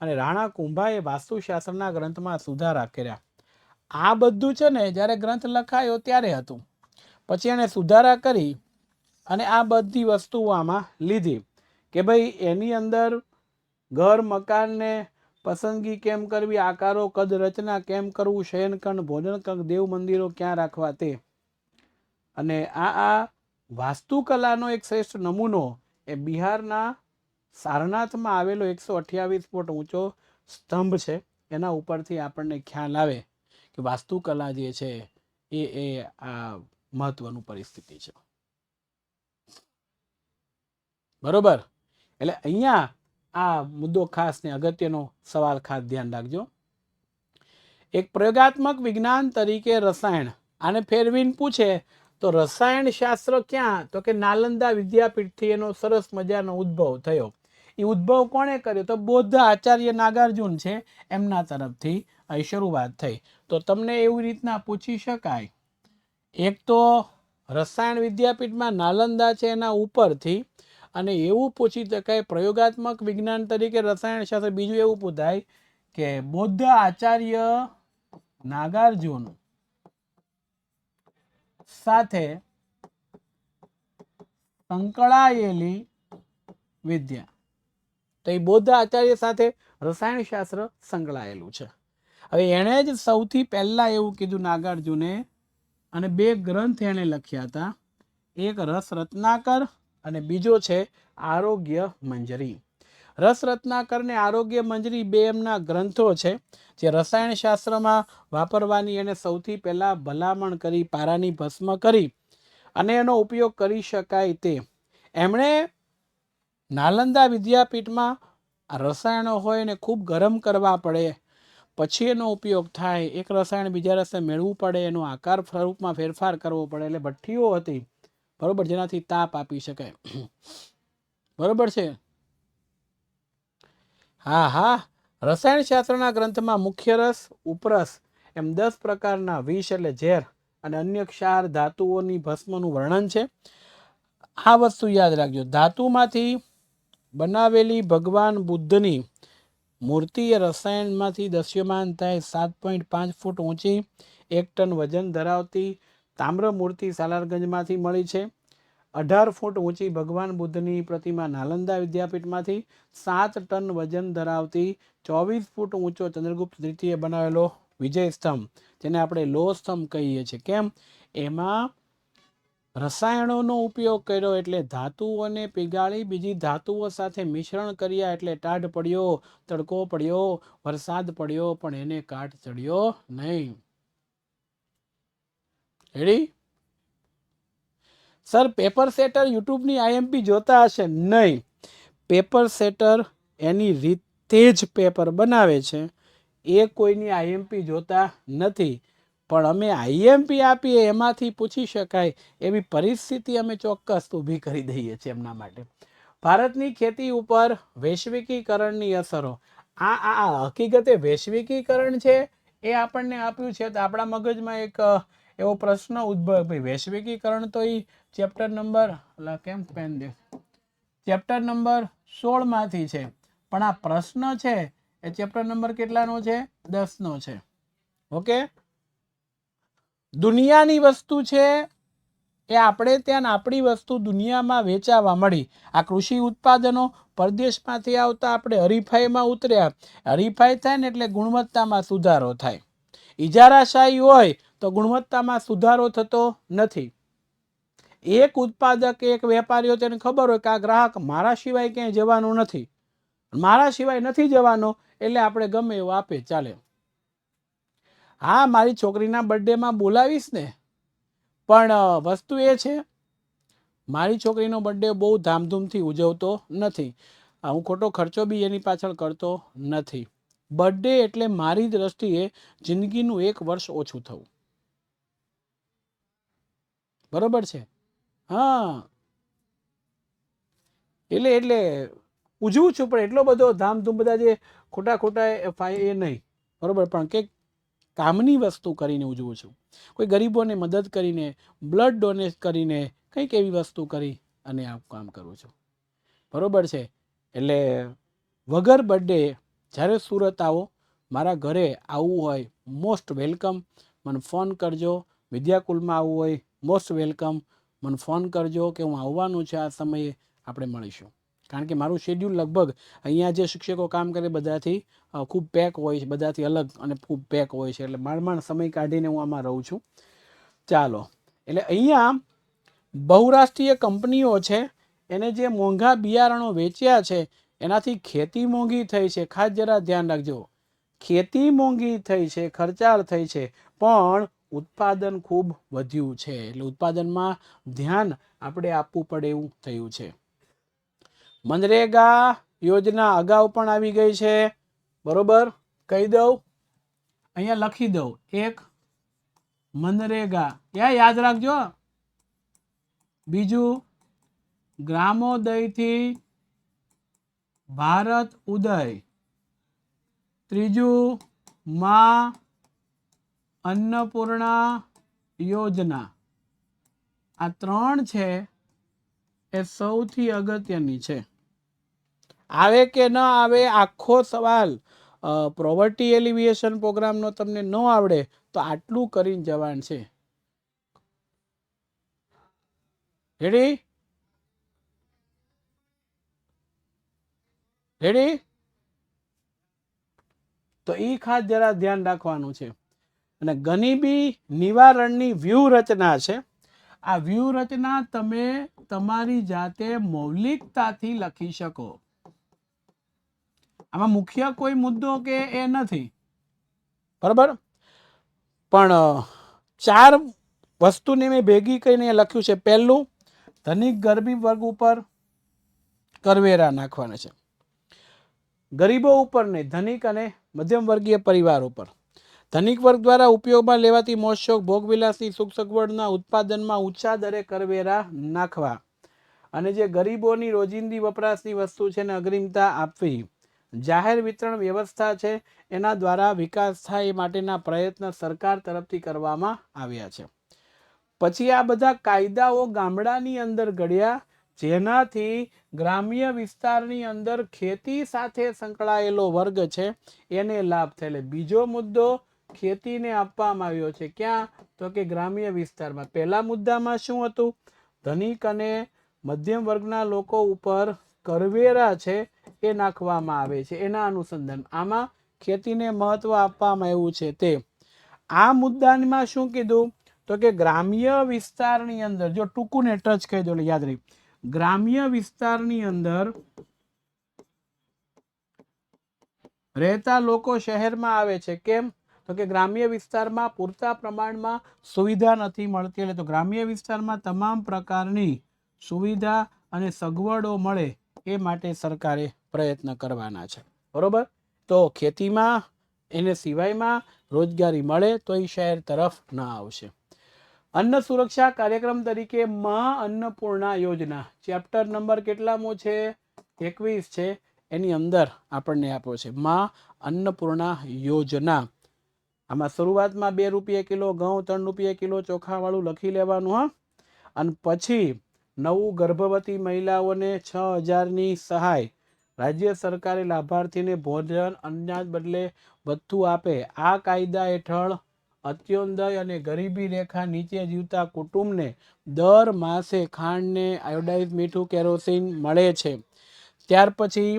અને રાણા કુંભાએ વાસ્તુશાસ્ત્રના ગ્રંથમાં સુધારા કર્યા. આ બધું છે ને જ્યારે ગ્રંથ લખાયો ત્યારે હતું. પછી એને સુધારા કરી અને આ બધી વસ્તુઓ આમાં લીધી કે ભાઈ એની અંદર ઘર મકાનને પસંદગી કેમ કરવી, આકારો, કદ, રચના કેમ કરવું, શયનખંડ, ભોજનખંડ, દેવ મંદિરો ક્યાં રાખવા તે. અને આ વાસ્તુકલાનો એક શ્રેષ્ઠ નમૂનો એ બિહારના સારનાથમાં આવેલો 128 ફૂટ ઊંચો સ્તંભ છે. એના ઉપરથી આપણને ખ્યાલ આવે કે વાસ્તુકલા જે છે એ આ મહત્વનું પરિસ્થિતિ છે. બરોબર. એટલે અહીંયા આ મુદ્દો ખાસ ને અગત્યનો સવાલ ખાસ ધ્યાન રાખજો. એક પ્રયોગાત્મક વિજ્ઞાન તરીકે રસાયણ, આને ફેરવીને પૂછે તો રસાયણ શાસ્ત્ર ક્યાં, તો કે નાલંદા વિદ્યાપીઠથી એનો સરસ મજાનો ઉદ્ભવ થયો. એ ઉદ્ભવ કોણે કર્યો તો બૌદ્ધ આચાર્ય નાગાર્જુન છે એમના તરફથી અહીં શરૂઆત થઈ. તો તમને એવી રીતના પૂછી શકાય, એક તો રસાયણ વિદ્યાપીઠમાં નાલંદા છે એના ઉપરથી, અને એવું પૂછી શકાય પ્રયોગાત્મક વિજ્ઞાન તરીકે રસાયણ શાસ્ત્ર. બીજું એવું પૂછાય કે બૌદ્ધ આચાર્ય નાગાર્જુન સાથે સંકળાયેલી વિદ્યા. તો એ બૌદ્ધ આચાર્ય સાથે રસાયણ શાસ્ત્ર સંકળાયેલું છે. હવે એણે જ સૌથી પહેલા એવું કીધું નાગાર્જુને, અને 2 ગ્રંથ એણે લખ્યા હતા, એક રસ રત્નાકર અને બીજો છે આરોગ્ય મંજરી. રસ રત્નાકર ને આરોગ્ય મંજરી 2 એમના ગ્રંથો છે જે રસાયણ શાસ્ત્રમાં વાપરવાની એને સૌથી પહેલા ભલામણ કરી, પારાની ભસ્મ કરી અને એનો ઉપયોગ કરી શકાય તે. એમણે નાલંદા વિદ્યાપીઠમાં આ રસાયણો હોય ને ખૂબ ગરમ કરવા પડે, પછી એનો ઉપયોગ થાય. એક રસાયણ બીજા રસાયણ મેળવવું પડે, એનો આકાર સ્વરૂપમાં ફેરફાર કરવો પડે. એટલે ભઠ્ઠીઓ હતી, બરોબર, જેનાથી તાપ આપી શકાય. બરોબર છે. હા, રસાયણ શાસ્ત્રના ગ્રંથમાં મુખ્ય રસ, ઉપરસ એમ 10 પ્રકારના વિષ એટલે ઝેર અને અન્ય ક્ષાર ધાતુઓની ભસ્મનું વર્ણન છે. આ વસ્તુ યાદ રાખજો. ધાતુમાંથી બનાવેલી ભગવાન બુદ્ધની મૂર્તિ એ રસાયણમાંથી દસ્યમાન થાય. 7.5 ફૂટ ઊંચી, 1 ટન વજન ધરાવતી તામ્ર મૂર્તિ સાલારગંજમાંથી મળી છે. 18 ફૂટ ઊંચી ભગવાન બુદ્ધની પ્રતિમા નાલંદા વિદ્યાપીઠમાંથી, 7 ટન વજન ધરાવતી 24 ફૂટ ઊંચો ચંદ્રગુપ્ત દ્વિતીય બનાવેલો વિજય સ્તંભ, જેને આપણે લોહ સ્તંભ કહીએ છીએ. કેમ? એમાં રસાયણોનો ઉપયોગ કર્યો એટલે ધાતુઓને પીગાળી બીજી ધાતુઓ સાથે મિશ્રણ કર્યા એટલે ટાઢ પડ્યો, તડકો પડ્યો, વરસાદ પડ્યો, પણ એને કાટ ચડ્યો નહીં. રેડી? સર પેપર સેટર યુટ્યુબની આઈએમપી જોતા હશે? નહીં, પેપર સેટર એની રીતે જ પેપર બનાવે છે, એ કોઈની આઈએમપી જોતા નથી. પણ અમે આઈએમપી આપીએ એમાંથી પૂછી શકાય એવી પરિસ્થિતિ અમે ચોક્કસ ઊભી કરી દઈએ છીએ એમના માટે. ભારતની ખેતી ઉપર વૈશ્વિકીકરણની અસરો. આ હકીકતે વૈશ્વિકીકરણ છે એ આપણને આપ્યું છે તો આપણા મગજમાં એક એવો પ્રશ્ન ઉદ્ભવ, ભાઈ વૈશ્વિકીકરણ તો એ ચેપ્ટર નંબર ચેપ્ટર નંબર 16 માંથી છે, પણ આ પ્રશ્ન છે એ ચેપ્ટર નંબર કેટલાનો છે? 10 નો છે. ઓકે, દુનિયાની વસ્તુ છે એ આપણે ત્યાં આપણી વસ્તુ દુનિયામાં વેચાવા મળી. આ કૃષિ ઉત્પાદનો પરદેશમાંથી આવતા આપણે હરીફાઈમાં ઉતર્યા. હરીફાઈ થાય ને એટલે ગુણવત્તામાં સુધારો થાય. ઇજારાશાહી હોય તો ગુણવત્તામાં સુધારો થતો નથી. એક ઉત્પાદક એક વેપારીઓ તેને ખબર હોય કે આ ગ્રાહક મારા સિવાય ક્યાંય જવાનો નથી, મારા સિવાય નથી જવાનો, એટલે આપણે ગમે એવું આપે ચાલે. હા મારી છોકરીના બર્થડેમાં બોલાવીશ ને, પણ વસ્તુ એ છે મારી છોકરીનો બર્થડે બહુ ધામધૂમથી ઉજવતો નથી, હું ખોટો ખર્ચો બી એની પાછળ કરતો નથી. બર્થડે એટલે મારી દ્રષ્ટિએ જિંદગીનું 1 વર્ષ ઓછું થવું. બરોબર છે? હા એટલે ઉજવું છું, પણ એટલો બધો ધામધૂમ બધા જે ખોટા એ નહીં. બરોબર, પણ કે કામની વસ્તુ કરીને ઉજવું છું. કોઈ ગરીબોને મદદ કરીને, બ્લડ ડોનેટ કરીને, કંઈક એવી વસ્તુ કરી અને આ કામ કરું છું. બરોબર છે? એટલે વગર બર્થડે જ્યારે સુરત આવો, મારા ઘરે આવવું હોય મોસ્ટ વેલકમ, મને ફોન કરજો. વિદ્યાકુલમાં આવવું હોય મોસ્ટ વેલકમ, મને ફોન કરજો કે હું આવવાનું છે આ સમયે, આપણે મળીશું. કારણ કે મારું શેડ્યુલ લગભગ અહીંયા જે શિક્ષકો કામ કરે બધાથી ખૂબ પેક હોય છે, બધાથી અલગ અને ખૂબ પેક હોય છે, એટલે માંડ સમય કાઢીને હું આમાં રહું છું. ચાલો, એટલે અહીંયા બહુરાષ્ટ્રીય કંપનીઓ છે, એને જે મોંઘા બિયારણો વેચ્યા છે એનાથી ખેતી મોંઘી થઈ છે. ખાસ જરા ધ્યાન રાખજો, ખેતી મોંઘી થઈ છે, ખર્ચાળ થઈ છે, પણ ઉત્પાદન ખૂબ વધ્યું છે. એટલે ઉત્પાદનમાં ધ્યાન આપણે આપવું પડે એવું થયું છે. મનરેગા યોજના અગાઉ પણ આવી ગઈ છે. બરોબર, કહી દઉં, અહીંયા લખી દઉં, એક મનરેગા, યાદ રાખજો. બીજું ગ્રામોદયથી ભારત ઉદય. ત્રીજું માં અન્નપૂર્ણા યોજના. આ 3 છે એ સૌથી અગત્યની છે. આવે કે ન આવે આખો સવાલ પોવર્ટી એલિવિએશન પ્રોગ્રામનો તમને ન આવડે તો આટલું કરીને જવાનું છે. રેડી? રેડી? તો એ ખાસ જરા ધ્યાન રાખવાનું છે. અને ગરીબી નિવારણની વ્યૂહરચના છે. આ વ્યૂહરચના તમે તમારી જાતે મૌલિકતાથી લખી શકો. આમાં મુખ્ય કોઈ મુદ્દો કે એ નથી, બરાબર, પણ 4 વસ્તુને મેં ભેગી કરીને લખ્યું છે. પહેલું, ધનિક ગરીબ વર્ગ ઉપર કરવેરા નાખવાના છે. ગરીબો ઉપર નહીં, ધનિક અને મધ્યમ વર્ગીય પરિવાર ઉપર. ધનિક વર્ગ દ્વારા ઉપયોગમાં લેવાતી મોજશોખ ભોગવિલાસની સુખ સગવડના ઉત્પાદનમાં ઊંચા દરે કરવેરા નાખવા. અને જે ગરીબોની રોજિંદી વપરાશની વસ્તુ છે એને અગ્રિમતા આપવી. જાહેર વિતરણ વ્યવસ્થા છે એના દ્વારા વિકાસ થાય એ માટેના પ્રયત્ન સરકાર તરફથી કરવામાં આવ્યા છે. પછી આ બધા કાયદાઓ ગામડાની અંદર ઘડ્યા, જેનાથી ગ્રામ્ય વિસ્તારની અંદર ખેતી સાથે સંકળાયેલો વર્ગ છે એને લાભ થયેલો. બીજો મુદ્દો ખેતીને આપવામાં આવ્યો છે. ક્યાં? તો કે ગ્રામ્ય વિસ્તારમાં. પહેલા મુદ્દામાં શું હતું? ધનિક અને મધ્યમ વર્ગના લોકો ઉપર કરવેરા છે એ નાખવામાં આવે છે, એના અનુસંધાન. આમાં ખેતીને મહત્વ આપવામાં આવ્યું છે. તે આ મુદ્દામાં શું કીધું? તો કે ગ્રામ્ય વિસ્તારની અંદર, જો ટૂંકું ને ટચ કહી દો યાદ રહી, ગ્રામ્ય વિસ્તારની અંદર રહેતા લોકો શહેરમાં આવે છે. કેમ? તો કે ગ્રામ્ય વિસ્તારમાં પૂરતા પ્રમાણમાં સુવિધા નથી મળતી. એટલે તો ગ્રામ્ય વિસ્તારમાં તમામ પ્રકારની સુવિધા અને સગવડો મળે એ માટે સરકારે પ્રયત્ન કરવાના છે. બરોબર, તો ખેતીમાં એને સિવાયમાં રોજગારી મળે તો એ શહેર તરફ ન આવશે. અન્ન સુરક્ષા કાર્યક્રમ તરીકે મા અન્નપૂર્ણા યોજના, ચેપ્ટર નંબર કેટલામો છે? 21 છે. એની અંદર આપણને આપ્યો છે મા અન્નપૂર્ણા યોજના. આમાં શરૂઆતમાં 2 રૂપિયા કિલો ઘઉં, 3 રૂપિયા કિલો ચોખા વાળું લખી લેવાનું. હા, અને પછી નવું ગર્ભવતી મહિલાઓને 6000ની સહાય. રાજ્ય સરકારે લાભાર્થીને ભોજન અનાજ બદલે ભથ્થું આપે. આ કાયદા હેઠળ અત્યોદય અને ગરીબી રેખા નીચે જીવતા કુટુંબને દર માસે ખાંડને આયોડાઇઝ મીઠું કેરોસીન મળે છે. ત્યાર પછી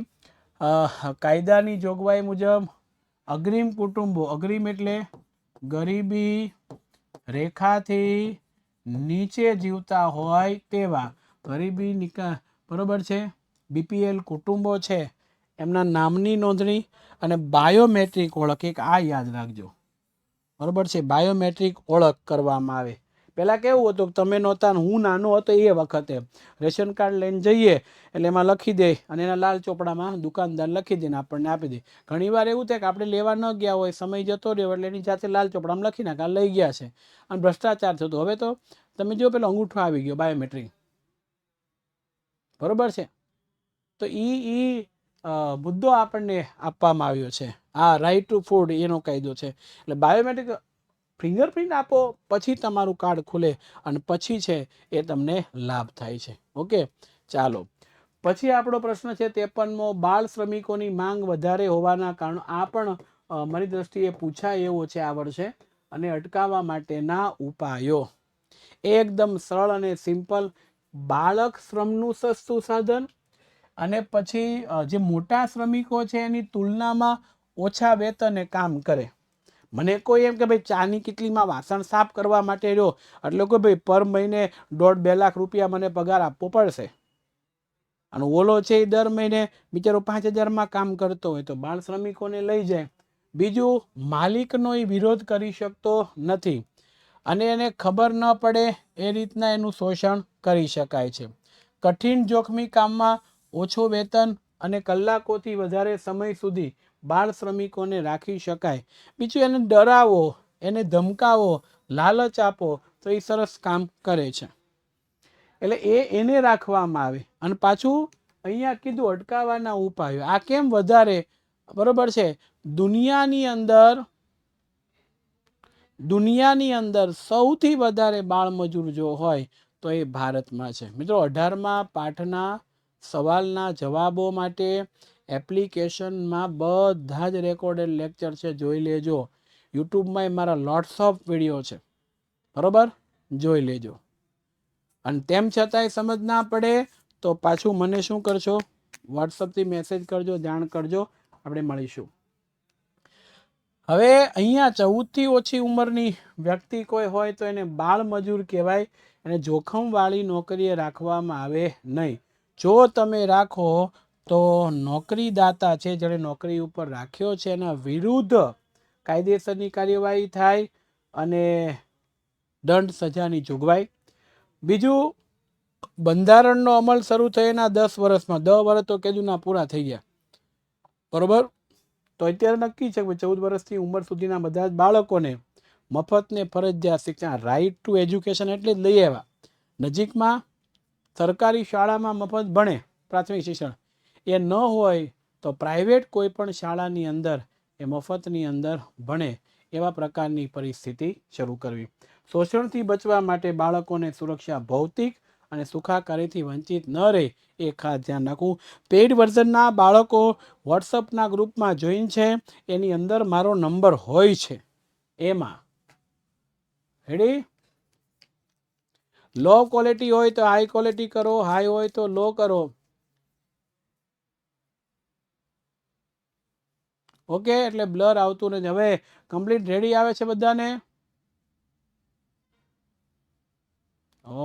કાયદાની જોગવાઈ મુજબ અગ્રીમ કુટુંબો, અગ્રીમ એટલે ગરીબી રેખાથી નીચે જીવતા હોય તેવા ગરીબી નિકા બરોબર છે, બીપીએલ કુટુંબો છે એમના નામની નોંધણી અને બાયોમેટ્રિક ઓળખ. એક આ યાદ રાખજો, બરોબર છે, બાયોમેટ્રિક ઓળખ કરવામાં આવે. પહેલાં કેવું હતું, તમે નહોતા, હું નાનો હતો એ વખતે રેશન કાર્ડ લઈને જઈએ એટલે એમાં લખી દે અને એના લાલ ચોપડામાં દુકાનદાર લખી દે ને આપણને આપી દે. ઘણીવાર એવું થાય કે આપણે લેવા ન ગયા હોય, સમય જતો રહ્યો એટલે એની જાતે લાલ ચોપડામાં લખી નાખે આ લઈ ગયા છે, અને ભ્રષ્ટાચાર થતો. હવે તો તમે જો પેલો અંગૂઠો આવી ગયો બાયોમેટ્રિક, બરોબર છે. તો એ મુદ્દો આપણને આપવામાં આવ્યો છે. આ રાઈટ ટુ ફૂડ એનો કાયદો છે. એટલે બાયોમેટ્રિક ફિંગરપ્રિન્ટ આપો પછી તમારું કાર્ડ ખુલે અને પછી છે એ તમને લાભ થાય છે. ઓકે, ચાલો પછી આપણો પ્રશ્ન છે 53મો, બાળ શ્રમિકોની માંગ વધારે હોવાના કારણો. આ પણ મારી દ્રષ્ટિએ પૂછાય એવો છે આ વર્ષે, અને અટકાવવા માટેના ઉપાયો. એકદમ સરળ અને સિમ્પલ. બાળક શ્રમનું સસ્તું સાધન, અને પછી જે મોટા શ્રમિકો છે એની તુલનામાં ઓછા વેતને કામ કરે. મને કોઈ એમ કે ભાઈ ચાની કિટલીમાં વાસણ સાફ કરવા માટે રહ્યો એટલે કે ભાઈ પર મહિને 1.5-2 લાખ રૂપિયા મને પગાર આપવો પડશે, અને ઓલો છે એ દર મહિને બિચારો 5,000માં કામ કરતો હોય તો બાળ શ્રમિકોને લઈ જાય. બીજું, માલિકનો એ વિરોધ કરી શકતો નથી અને એને ખબર ન પડે એ રીતના એનું શોષણ કરી શકાય છે. કઠિન જોખમી કામમાં ઓછું વેતન અને કલાકોથી વધારે સમય સુધી બાળ શ્રમિકોને રાખી શકાય. બીજું, એને ડરાવો, એને ધમકાવો, લાલચ આપો તો એ સરસ કામ કરે છે. એટલે એને રાખવામાં આવે. અને પાછું અહીંયા કીધું અટકાવવાના ઉપાયો. આ કેમ વધારે, બરોબર છે, દુનિયાની અંદર સૌથી વધારે બાળમજૂર જો હોય તો એ ભારતમાં છે. મિત્રો, 18મા પાઠના સવાલના જવાબો માટે એપ્લિકેશનમાં બધા જ રેકોર્ડેડ લેક્ચર છે, જોઈ લેજો. યુટ્યુબમાં મારા લોટ્સ ઓફ વિડીયો છે, બરોબર, જોઈ લેજો. અને તેમ છતાંય સમજ ના પડે તો પાછું મને શું કરશો, વોટ્સઅપથી મેસેજ કરજો, જાણ કરજો, આપણે મળીશું. હવે અહીંયા 14થી ઓછી ઉંમરની વ્યક્તિ કોઈ હોય તો એને બાળ મજૂર કહેવાય. એને જોખમવાળી નોકરીએ રાખવામાં આવે નહીં. જો તમે રાખો તો નોકરીદાતા છે જેણે નોકરી ઉપર રાખ્યો છે એના વિરુદ્ધ કાયદેસરની કાર્યવાહી થાય અને દંડ સજાની જોગવાઈ. બીજું, બંધારણનો અમલ શરૂ થયેના 10 વર્ષમાં, 10 વર્ષ તો કેદુના પૂરા થઈ ગયા, બરોબર. તો અત્યારે નક્કી છે કે 14 વર્ષથી ઉંમર સુધીના બધા જ બાળકોને મફત ને ફરજિયાત શિક્ષણ, રાઇટ ટુ એજ્યુકેશન એટલે જ લઈ આવ્યા. નજીકમાં સરકારી શાળામાં મફત ભણે પ્રાથમિક શિક્ષણ, એ ન હોય તો પ્રાઇવેટ કોઈ પણ શાળાની અંદર એ મફતની અંદર ભણે એવા પ્રકારની પરિસ્થિતિ શરૂ કરવી. શોષણથી બચવા માટે બાળકોને સુરક્ષા, ભૌતિક અને સુખાકારીથી વંચિત ન રહે એ ખાસ ધ્યાન રાખવું. પેઇડ વર્ઝનના બાળકો વોટ્સઅપના ગ્રુપમાં જોઈન છે, એની અંદર મારો નંબર હોય છે. એમાં રેડી, લો ક્વોલિટી હોય તો હાઈ ક્વોલિટી કરો, હાઈ હોય તો લો કરો. ઓકે, એટલે બ્લર આવતું નથી. હવે કમ્પ્લીટ રેડી આવે છે બધાને?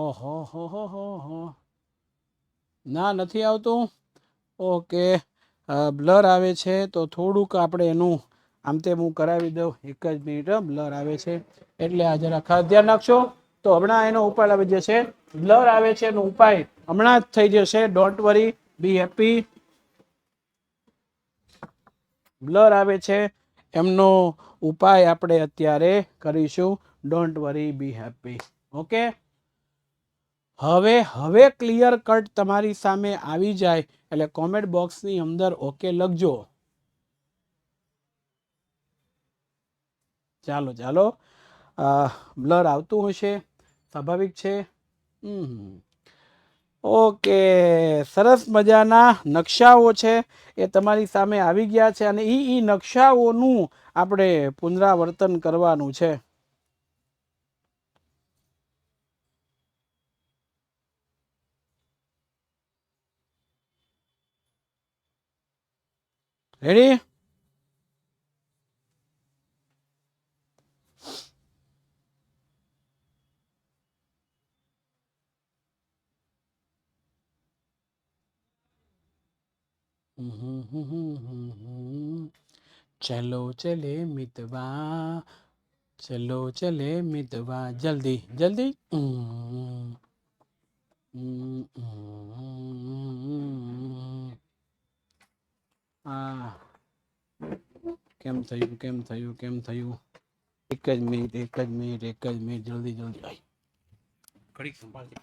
ઓહો હો હો હો હો, ના નથી આવતું. ઓકે, બ્લર આવે છે તો થોડુંક આપણે એનું આમ તેમ હું કરાવી દઉં. એક જ મિનિટ, બ્લર આવે છે એટલે આ જરા ખાસ ધ્યાન રાખશો. તો હમણાં એનો ઉપાય આવી જશે. બ્લર આવે છે એનો ઉપાય હમણાં જ થઈ જશે. Don't worry, B happy. Blur આવે છે એમનો ઉપાય આપણે અત્યારે કરીશું. Don't worry, B happy. Okay, હવે ક્લિયર કટ તમારી સામે આવી જાય એટલે કોમેન્ટ બોક્સની અંદર ઓકે લખજો. ચાલો ચાલો, બ્લર આવતું હશે, સ્વાભાવિક છે. ઓકે, સરસ મજાના નકશાઓ છે એ તમારી સામે આવી ગયા છે અને એ નકશાઓનું આપણે પુનરાવર્તન કરવાનું છે. રેડી? ચલો ચલે મિતવા, ચલો ચલે મિતવા, જલ્દી જલ્દી. આ કેમ થયું કેમ થયું કેમ થયું? એક જ મિનિટ એક જ મિનિટ એક જ મિનિટ, જલ્દી જલ્દી. ઘડીક સંભાળજે.